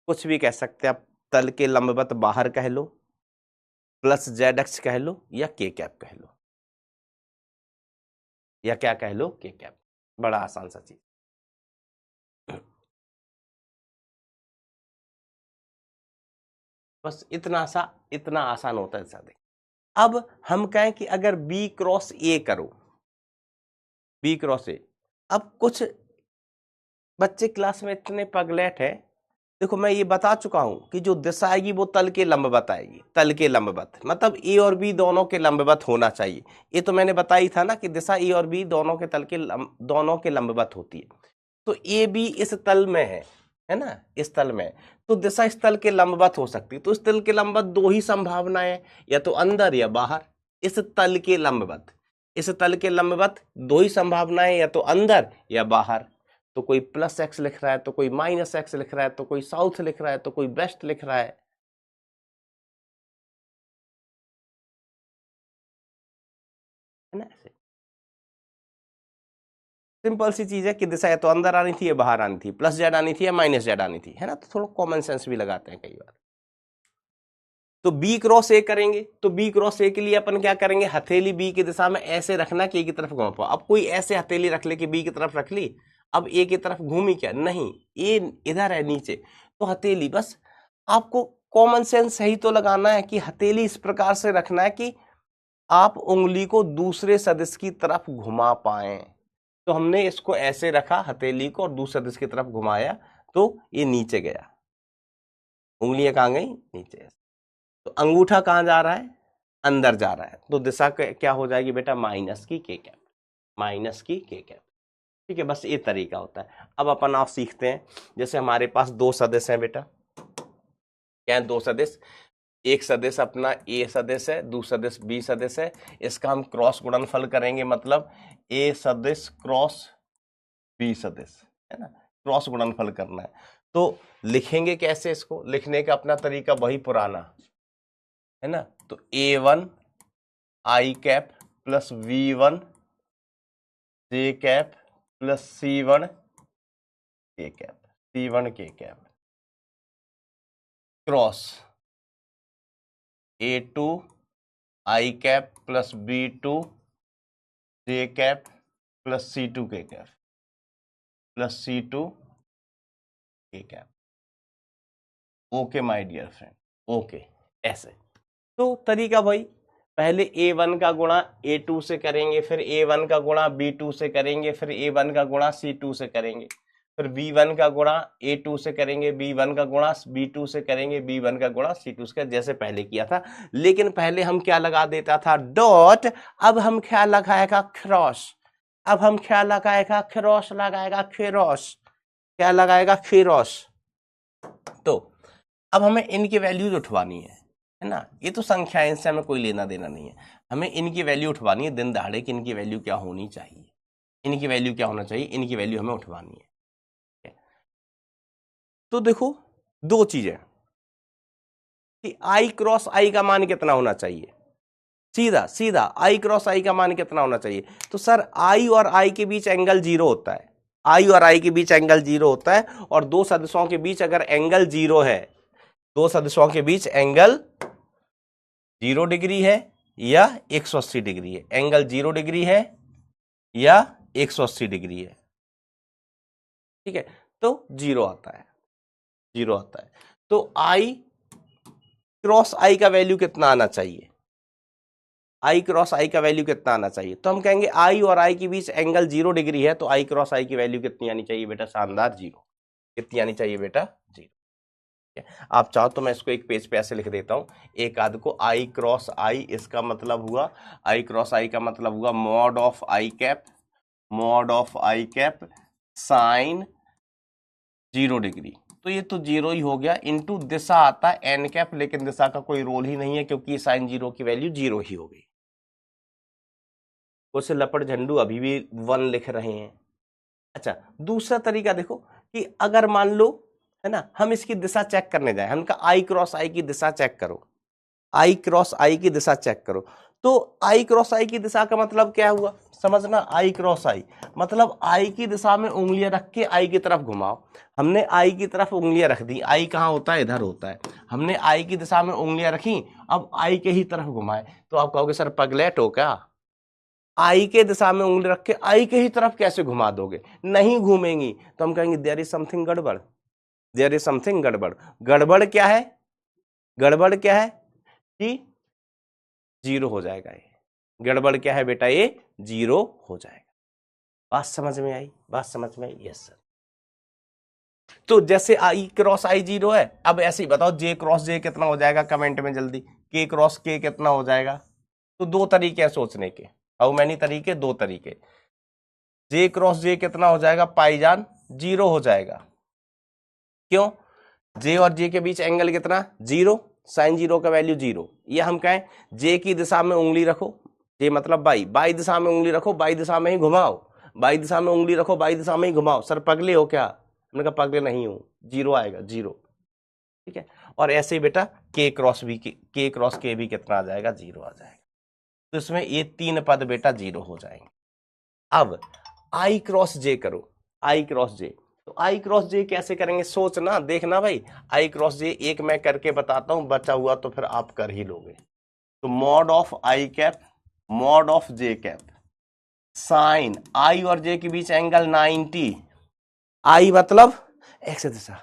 कुछ भी कह सकते हैं आप। तल के लंबवत बाहर कह लो, प्लस जेड अक्ष कह लो, या के कैप कह लो, या क्या कह लो? के कैप। बड़ा आसान सा चीज। बस इतना आसान होता है सादे। अब हम कहें कि अगर बी क्रॉस ए करो, बी क्रॉस ए। अब कुछ बच्चे क्लास में इतने पगलेट है, देखो मैं ये बता चुका हूं कि जो दिशा आएगी वो तल के लंबवत आएगी, तल के लंबवत, मतलब ए और बी दोनों के लंबवत होना चाहिए। ये तो मैंने बताया ही था ना कि दिशा ए और बी दोनों के तल के दोनों के लंबवत होती है। तो ए बी इस तल में है ना, इस तल में, तो दिशा इस तल के लंबवत हो सकती है। तो इस तल के लंबवत दो ही संभावनाएं हैं, या तो अंदर या बाहर। इस तल के लंबवत, इस तल के लंबवत दो ही संभावनाएं, या तो अंदर या बाहर। तो कोई प्लस एक्स लिख रहा है, तो कोई माइनस एक्स लिख रहा है, तो कोई साउथ लिख रहा है, तो कोई वेस्ट लिख रहा है ना। ऐसे सिंपल सी चीज है कि दिशा या तो अंदर आनी थी या बाहर आनी थी, प्लस जेड आनी थी या माइनस जेड आनी थी, है ना। तो थोड़ा कॉमन सेंस भी लगाते हैं कई बार। तो बी क्रॉस ए करेंगे, तो बी क्रॉस ए के लिए अपन क्या करेंगे? हथेली बी की दिशा में ऐसे रखना कि ए की तरफ घुमा पाओ। अब कोई ऐसे हथेली रख ले कि बी की तरफ रख ली, अब ए की तरफ घूमी क्या? नहीं, ए इधर है नीचे, तो हथेली बस आपको कॉमन सेंस सही तो लगाना है कि हथेली इस प्रकार से रखना है कि आप उंगली को दूसरे सदिश की तरफ घुमा पाए। तो हमने इसको ऐसे रखा हथेली को और दूसरे सदिश की तरफ घुमाया, तो ये नीचे गया, उंगलियां कहां गई? नीचे। तो तो अंगूठा कहाँ जा रहा है, अंदर जा रहा है, तो दिशा क्या हो जाएगी बेटा, माइनस की के कैप, माइनस की के कैप। ठीक है, बस ये तरीका होता है। अब अपन आप सीखते हैं, जैसे हमारे पास दो सदिश हैं बेटा, क्या है, दो सदिश, एक सदिश अपना ए सदिश है, दूसरा सदिश बी सदिश है, इसका हम क्रॉस गुणनफल करेंगे, मतलब ए सदिश क्रॉस बी सदिश, है ना, क्रॉस गुणनफल करना है। तो लिखेंगे कैसे, इसको लिखने का अपना तरीका वही पुराना है ना, तो A1 I cap plus V1 J cap plus C1 K cap, C1 K cap cross A2 I cap plus B2 J cap plus C2 K cap plus C2 K cap. Okay my dear friend, okay, ऐसे। तो तरीका भाई, पहले A1 का गुणा A2 से करेंगे, फिर A1 का गुणा B2 से करेंगे, फिर A1 का गुणा C2 से करेंगे, फिर B1 का गुणा A2 से करेंगे, B1 का गुणा B2 से करेंगे, B1 का गुणा C2 से, जैसे पहले किया था। लेकिन पहले हम क्या लगा देता था, डॉट, अब हम क्या लगाएगा, क्रॉस, अब हम क्या लगाएगा, क्रॉस लगाएगा, क्रॉस, क्या लगाएगा, क्रॉस। तो अब हमें इनकी वैल्यूज उठवानी है ना, ये तो संख्या है, इनसे हमें कोई लेना देना नहीं है, हमें इनकी वैल्यू उठवानी है दिन दहाड़े की, इनकी वैल्यू क्या होनी चाहिए, इनकी वैल्यू क्या होना चाहिए, इनकी वैल्यू हमें उठवानी है। तो देखो दो चीजें कि आई क्रॉस आई का मान कितना होना चाहिए, सीधा सीधा आई क्रॉस आई का मान कितना होना चाहिए, तो सर आई और आई के बीच एंगल जीरो होता है, आई और आई के बीच एंगल जीरो होता है, और दो सदिशों के बीच अगर एंगल जीरो है, दो सदिशों के बीच एंगल 0 डिग्री है या 180 डिग्री है, एंगल 0 डिग्री है या 180 डिग्री है, ठीक है, तो जीरो आता है, जीरो आता है। तो आई क्रॉस आई का वैल्यू कितना आना चाहिए, आई क्रॉस आई का वैल्यू कितना आना चाहिए, तो हम कहेंगे आई और आई के बीच एंगल 0 डिग्री है, तो आई क्रॉस आई की वैल्यू कितनी आनी चाहिए बेटा, शानदार जीरो, कितनी आनी चाहिए बेटा, जीरो। आप चाहो तो मैं इसको एक पेज पे ऐसे लिख देता हूं, एक आध को, आई क्रॉस आई, इसका मतलब हुआ, आई क्रॉस आई का मतलब हुआ mod of I cap, mod of I cap sine 0 degree, तो ये तो जीरो ही हो गया, इनटू दिशा आता है एन कैप, लेकिन दिशा का कोई रोल ही नहीं है क्योंकि साइन 0 की वैल्यू 0 ही हो गई। कुछ लपड़ झंडू अभी भी 1 लिख रहे हैं। अच्छा, दूसरा तरीका देखो कि अगर मान लो, है ना, हम इसकी दिशा चेक करने जाए, हम कहा आई क्रॉस आई की दिशा चेक करो, आई क्रॉस आई की दिशा चेक करो, तो आई क्रॉस आई की दिशा का मतलब क्या हुआ, समझना, आई क्रॉस आई मतलब आई की दिशा में उंगलियां रख के आई की तरफ घुमाओ, हमने आई की तरफ उंगलियां रख दी, आई कहाँ होता है, इधर होता है, हमने आई की दिशा में उंगलियां रखी, अब आई के ही तरफ घुमाए, तो आप कहोगे सर पगलेट हो क्या, आई के दिशा में उंगली रख के आई के ही तरफ कैसे घुमा दोगे, नहीं घूमेंगी, तो हम कहेंगे देयर इज समथिंग गड़बड़, देयर इज समथिंग गड़बड़। गड़बड़ क्या है, गड़बड़ क्या है कि जीरो हो जाएगा, ये गड़बड़ क्या है बेटा, ये जीरो हो जाएगा। बात समझ में आई, बात समझ में आई, यस सर। तो जैसे आई क्रॉस आई जीरो है, अब ऐसे ही बताओ जे क्रॉस जे कितना हो जाएगा, कमेंट में जल्दी, के क्रॉस के कितना हो जाएगा। तो दो तरीके हैं सोचने के, हाउ मैनी तरीके, दो तरीके, जे क्रॉस जे कितना हो जाएगा, पाईजान जीरो हो जाएगा, क्यों, जे और जे के बीच एंगल कितना, जीरो, साइन जीरो का वैल्यू जीरो, ये हम कहें जे की दिशा में उंगली रखो, जे मतलब बाई, बाई दिशा में उंगली रखो, बाई दिशा में ही घुमाओ, बाई दिशा में उंगली रखो, बाई दिशा में ही घुमाओ, सर पगले हो क्या, हमने कहा पगले नहीं हूं, जीरो आएगा, जीरो, ठीक है। और ऐसे ही बेटा के क्रॉस भी, के क्रॉस के भी कितना आ जाएगा, जीरो आ जाएगा, तो इसमें ये तीन पद बेटा जीरो हो जाएंगे। अब आई क्रॉस जे करो, आई क्रॉस जे, तो आई क्रॉस जे कैसे करेंगे, सोचना, देखना भाई, आई क्रॉस जे एक मैं करके बताता हूं, बचा हुआ तो फिर आप कर ही लोगे। तो mod of I cap, mod of J cap sine I और जे के बीच एंगल 90, आई मतलब एक्स दिशा,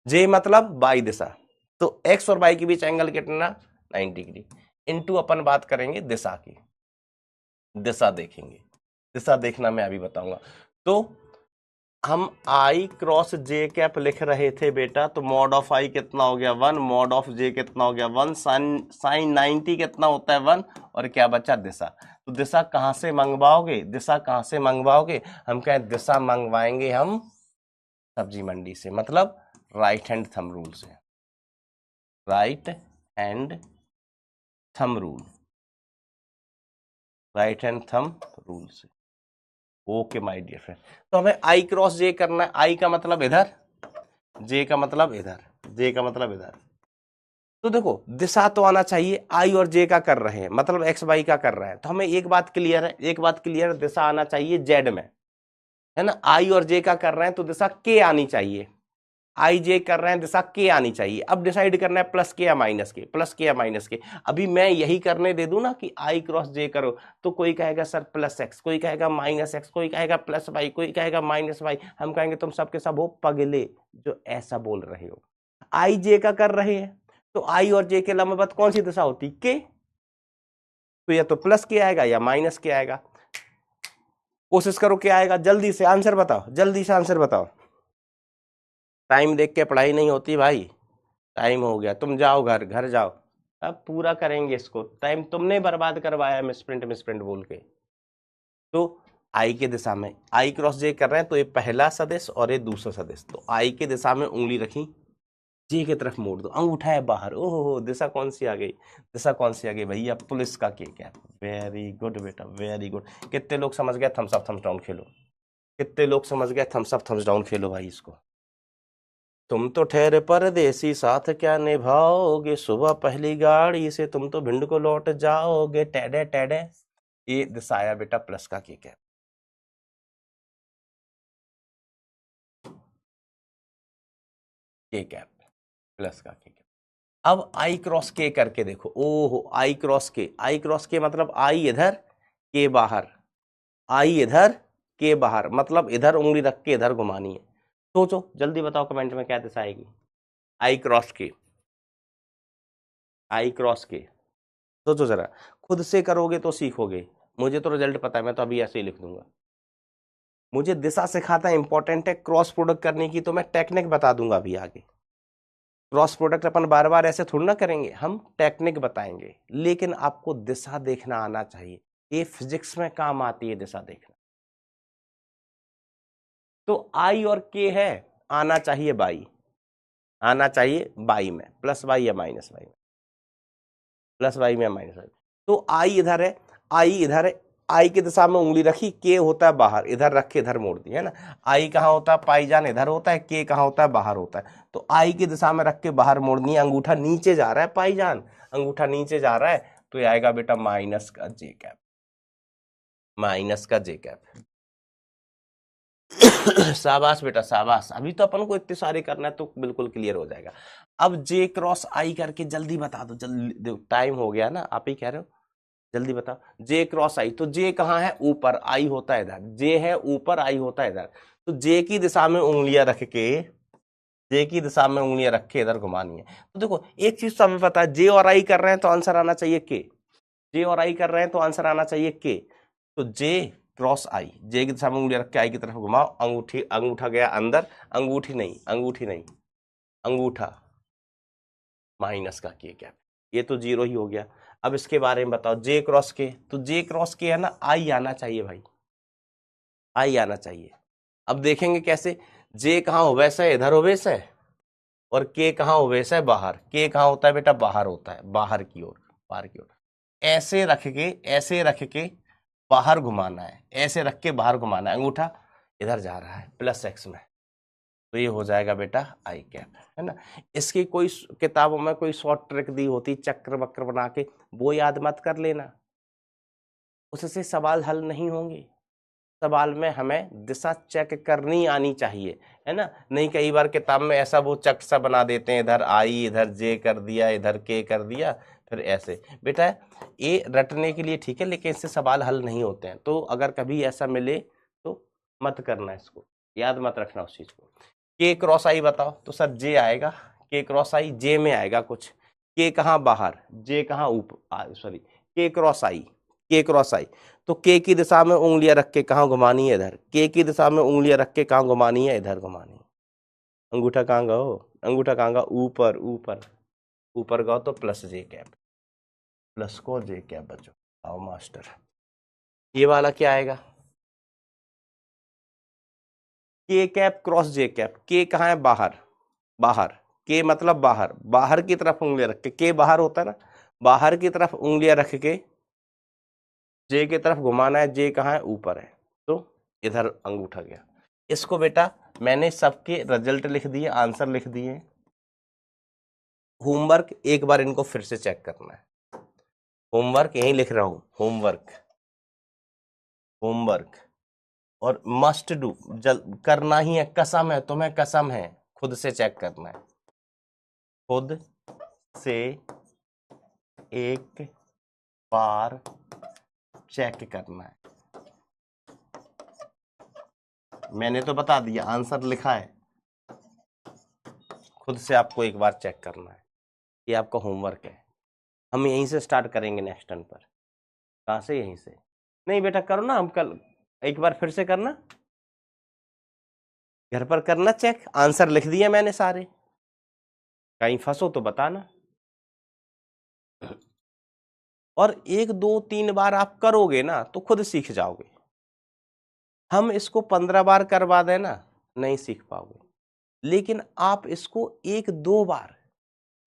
जे मतलब बाई दिशा, तो एक्स और बाई के बीच एंगल कितना, 90 डिग्री, इनटू अपन बात करेंगे दिशा की, दिशा देखेंगे, दिशा देखना मैं अभी बताऊंगा। तो हम आई क्रॉस जे कैप लिख रहे थे बेटा, तो मॉड ऑफ आई कितना हो गया 1, मॉड ऑफ जे कितना हो गया 1, साइन 90 कितना होता है 1, और क्या बचा दिशा। तो दिशा कहां से मंगवाओगे, दिशा कहां से मंगवाओगे, हम कहें दिशा मंगवाएंगे हम सब्जी मंडी से, मतलब राइट हैंड थंब रूल से, right hand thumb rule, right hand thumb rule से। ओके माय डियर फ्रेंड, तो हमें आई क्रॉस जे करना है, आई का मतलब इधर, जे का मतलब इधर, जे का मतलब इधर। तो देखो दिशा तो आना चाहिए, आई और जे का कर रहे हैं, मतलब एक्स वाई का कर रहे हैं, तो हमें एक बात क्लियर है, एक बात क्लियर है, दिशा आना चाहिए जेड में, है ना। आई और जे का कर रहे हैं तो दिशा के आनी चाहिए, आई जे कर रहे हैं दिशा के आनी चाहिए। अब डिसाइड करना है प्लस के या माइनस के, प्लस के या माइनस के। अभी मैं यही करने दे दूं ना कि आई क्रॉस जे करो, तो कोई कहेगा सर प्लस एक्स, कोई कहेगा माइनस एक्स, कोई कहेगा प्लस वाई, कोई कहेगा माइनस वाई। हम कहेंगे तुम सबके सब हो पगले जो ऐसा बोल रहे हो। आई जे का कर रहे हैं तो आई और जे के लंबवत कौन सी दिशा होती के, तो या तो प्लस के आएगा या माइनस के आएगा। कोशिश करो क्या आएगा, जल्दी से आंसर बताओ, जल्दी से आंसर बताओ। टाइम देख के पढ़ाई नहीं होती भाई, टाइम हो गया, तुम जाओ घर, घर जाओ, अब पूरा करेंगे इसको, टाइम तुमने बर्बाद करवाया मिसप्रिंट बोल के। तो आई के दिशा में आई क्रॉस जे कर रहे हैं, तो ये पहला सदिश और ये दूसरा सदिश, तो आई की दिशा में उंगली रखी, जे की तरफ मोड़ दो, अंगूठा है बाहर, ओहो दिशा कौन सी आ गई, दिशा कौन सी आ गई भैया, पुलिस का के कैप। वेरी गुड बेटा, वेरी गुड। कितने लोग समझ गए, थम्स अप थम्स डाउन खेलो, कितने लोग समझ गए, थम्स अप थम्स डाउन खेलो भाई इसको। तुम तो ठहरे परदेसी साथ क्या निभाओगे, सुबह पहली गाड़ी से तुम तो भिंड को लौट जाओगे, टेडे टेडे। ये दिशाया बेटा प्लस का के कैप, के कैप, प्लस का के कैप। अब आई क्रॉस के करके देखो, ओहो आई क्रॉस के, आई क्रॉस के मतलब आई इधर के बाहर, आई इधर के बाहर, मतलब इधर उंगली रख के इधर घुमानी है। सोचो जल्दी बताओ कमेंट में क्या दिशा आएगी, आई क्रॉस के, आई क्रॉस के। सोचो जरा, खुद से करोगे तो सीखोगे, मुझे तो रिजल्ट पता है, मैं तो अभी ऐसे ही लिख दूंगा। मुझे दिशा सिखाता इंपॉर्टेंट है, क्रॉस प्रोडक्ट करने की तो मैं टेक्निक बता दूंगा अभी आगे। क्रॉस प्रोडक्ट अपन बार बार ऐसे थोड़ी ना करेंगे, हम टेक्निक बताएंगे, लेकिन आपको दिशा देखना आना चाहिए, ये फिजिक्स में काम आती है दिशा देखना। तो आई और के है, आना चाहिए बाई, आना चाहिए बाई में, प्लस वाई या माइनस वाई में, प्लस वाई में या माइनस वाई। तो आई इधर है, आई इधर है, आई की दिशा में उंगली रखी, के होता है बाहर, इधर रख के इधर मोड़ दी, है ना। आई कहाँ होता है, पाईजान इधर होता है, के कहाँ होता है बाहर होता है, तो आई की दिशा में रख के बाहर मोड़नी है, अंगूठा नीचे जा रहा है पाईजान, अंगूठा नीचे जा रहा है, तो ये आएगा बेटा माइनस का जे कैप, माइनस का जे कैप। शाबाश बेटा शाबाश, अभी तो अपन को इतने सारे करना है तो बिल्कुल क्लियर हो जाएगा। अब जे क्रॉस आई करके जल्दी बता दो, जल्दी, टाइम हो गया ना, आप ही कह रहे हो, जल्दी बताओ। जे क्रॉस आई, तो जे कहाँ है ऊपर, आई होता है इधर, जे है ऊपर, आई होता है इधर, तो जे की दिशा में उंगलियां रख के, जे की दिशा में उंगलियां रख के इधर घुमानी है। तो देखो एक चीज तो हमें पता है, जे और आई कर रहे हैं तो आंसर आना चाहिए के, जे और आई कर रहे हैं तो आंसर आना चाहिए के। तो जे क्रॉस आई, जे की दिशा में उंगलियां रख के आई की तरफ घुमाओ, अंगूठी, अंगूठा गया अंदर, अंगूठी नहीं, अंगूठी नहीं, अंगूठा माइनस का के कैप, ये तो जीरो ही हो गया। अब इसके बारे में बताओ, जे क्रॉस के, तो जे क्रॉस के है ना, आई आना चाहिए भाई, आई आना चाहिए। अब देखेंगे कैसे, जे कहाँ हो वैसा है, इधर हो वैसा है, और के कहाँ हो वैसा है बाहर, के कहाँ होता है बेटा बाहर होता है, बाहर की ओर, बाहर की ओर। ऐसे रख के, ऐसे रख के बाहर घुमाना है, ऐसे रख के बाहर घुमाना है, अंगूठा इधर जा रहा है प्लस एक्स में, तो ये हो जाएगा बेटा आई कैप, है ना। इसकी कोई किताबों में कोई शॉर्ट ट्रिक दी होती चक्र वक्र बना के, वो याद मत कर लेना, उससे सवाल हल नहीं होंगे। सवाल में हमें दिशा चेक करनी आनी चाहिए, है ना। नहीं कई बार किताब में ऐसा वो चक्र सा बना देते हैं, इधर आई, इधर जे कर दिया, इधर के कर दिया, फिर ऐसे। बेटा ये रटने के लिए ठीक है, लेकिन इससे सवाल हल नहीं होते हैं, तो अगर कभी ऐसा मिले तो मत करना, इसको याद मत रखना उस चीज को। के क्रॉस आई बताओ, तो सर जे आएगा, के क्रॉस आई जे में आएगा कुछ, के कहाँ बाहर, जे कहाँ ऊपर, सॉरी के क्रॉस आई, के क्रॉस आई, तो के की दिशा में उंगलियां रख के कहाँ घुमानी है, इधर। के की दिशा में उंगलियां रख के कहाँ घुमानी है, इधर घुमानी है। अंगूठा कहाँ गो, अंगूठा कहाँ गया, ऊपर ऊपर ऊपर गो तो प्लस जे कैप, प्लस को जे कैप बच्चों। आओ मास्टर, ये वाला क्या आएगा, के कैप क्रॉस जे कैप। के कहाँ है, बाहर, बाहर, के मतलब बाहर, बाहर की तरफ उंगलियां रख के बाहर होता है ना, बाहर की तरफ उंगलियां रख के जे की तरफ घुमाना है। जे कहाँ है, ऊपर है, तो इधर अंगूठा गया। इसको बेटा मैंने सबके रिजल्ट लिख दिए, आंसर लिख दिए। होमवर्क एक बार इनको फिर से चेक करना है। होमवर्क यही लिख रहा हूं, होमवर्क, होमवर्क और मस्ट डू, करना ही है, कसम है तुम्हें, कसम है, खुद से चेक करना है, खुद से एक बार चेक करना है। मैंने तो बता दिया, आंसर लिखा है, खुद से आपको एक बार चेक करना है। ये आपका होमवर्क है। हम यहीं से स्टार्ट करेंगे नेक्स्ट टर्न पर। कहां से, यहीं से। नहीं बेटा करो ना, हम कल एक बार फिर से करना, घर पर करना चेक, आंसर लिख दिए मैंने सारे, कहीं फंसो तो बताना। और 1 2 3 बार आप करोगे ना तो खुद सीख जाओगे। हम इसको 15 बार करवा दें ना, नहीं सीख पाओगे। लेकिन आप इसको 1 2 बार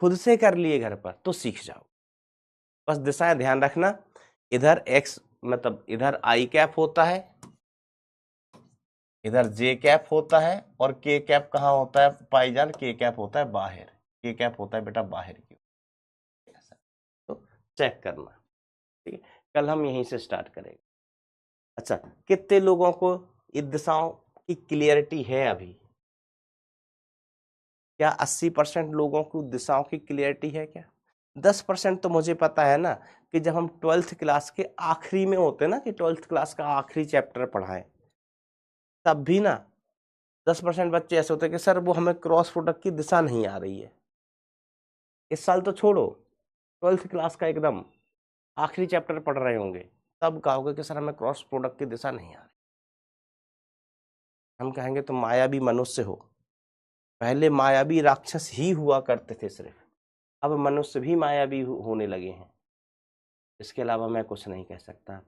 खुद से कर लिए घर पर तो सीख जाओ। बस दिशाएं ध्यान रखना, इधर x मतलब इधर आई कैप होता है, इधर जे कैप होता है, और के कैप कहाँ होता है पाईजान, के कैप होता है बाहर, के कैप होता है बेटा बाहर की। तो चेक करना, ठीक है। कल हम यहीं से स्टार्ट करेंगे। अच्छा, कितने लोगों को इन दिशाओं की क्लियरिटी है अभी? क्या 80% लोगों को दिशाओं की क्लियरिटी है क्या? 10% तो मुझे पता है ना, कि जब हम 12th क्लास के आखिरी में होते ना, कि 12th क्लास का आखिरी चैप्टर पढ़ाएं, तब भी ना 10% बच्चे ऐसे होते हैं कि सर वो हमें क्रॉस प्रोडक्ट की दिशा नहीं आ रही है। इस साल तो छोड़ो, 12th क्लास का एकदम आखिरी चैप्टर पढ़ रहे होंगे, तब कहोगे कि सर हमें क्रॉस प्रोडक्ट की दिशा नहीं आ रही। हम कहेंगे तुम मायावी मनुष्य हो। पहले मायावी राक्षस ही हुआ करते थे सिर्फ, अब मनुष्य भी मायावी होने लगे हैं। इसके अलावा मैं कुछ नहीं कह सकता।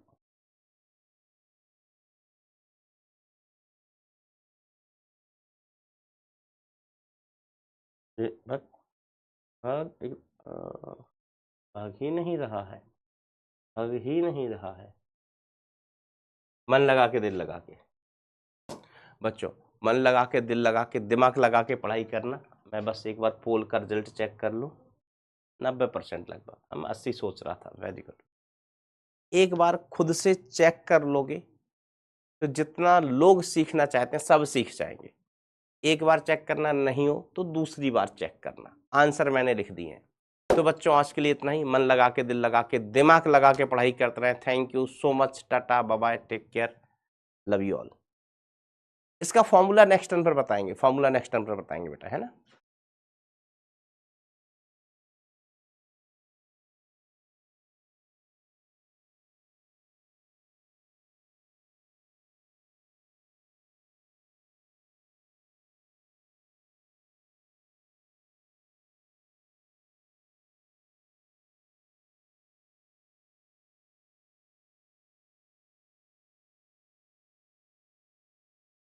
भाग ही नहीं रहा है, भाग ही नहीं रहा है। मन लगा के, दिल लगा के बच्चों, मन लगा के, दिल लगा के, दिमाग लगा के पढ़ाई करना। मैं बस एक बार पोल का रिजल्ट चेक कर लूं, 90% लगभग, हम 80 सोच रहा था। Very good. एक बार खुद से चेक कर लोगे तो जितना लोग सीखना चाहते हैं सब सीख जाएंगे। एक बार चेक करना नहीं हो तो दूसरी बार चेक करना। आंसर मैंने लिख दिए हैं। तो बच्चों आज के लिए इतना ही। मन लगा के, दिल लगा के, दिमाग लगा के पढ़ाई करते रहे। Thank you so much, tata bye bye, take care, love you all. इसका फॉर्मूला नेक्स्ट टर्न पर बताएंगे, फॉर्मूला नेक्स्ट टर्न पर बताएंगे बेटा, है ना।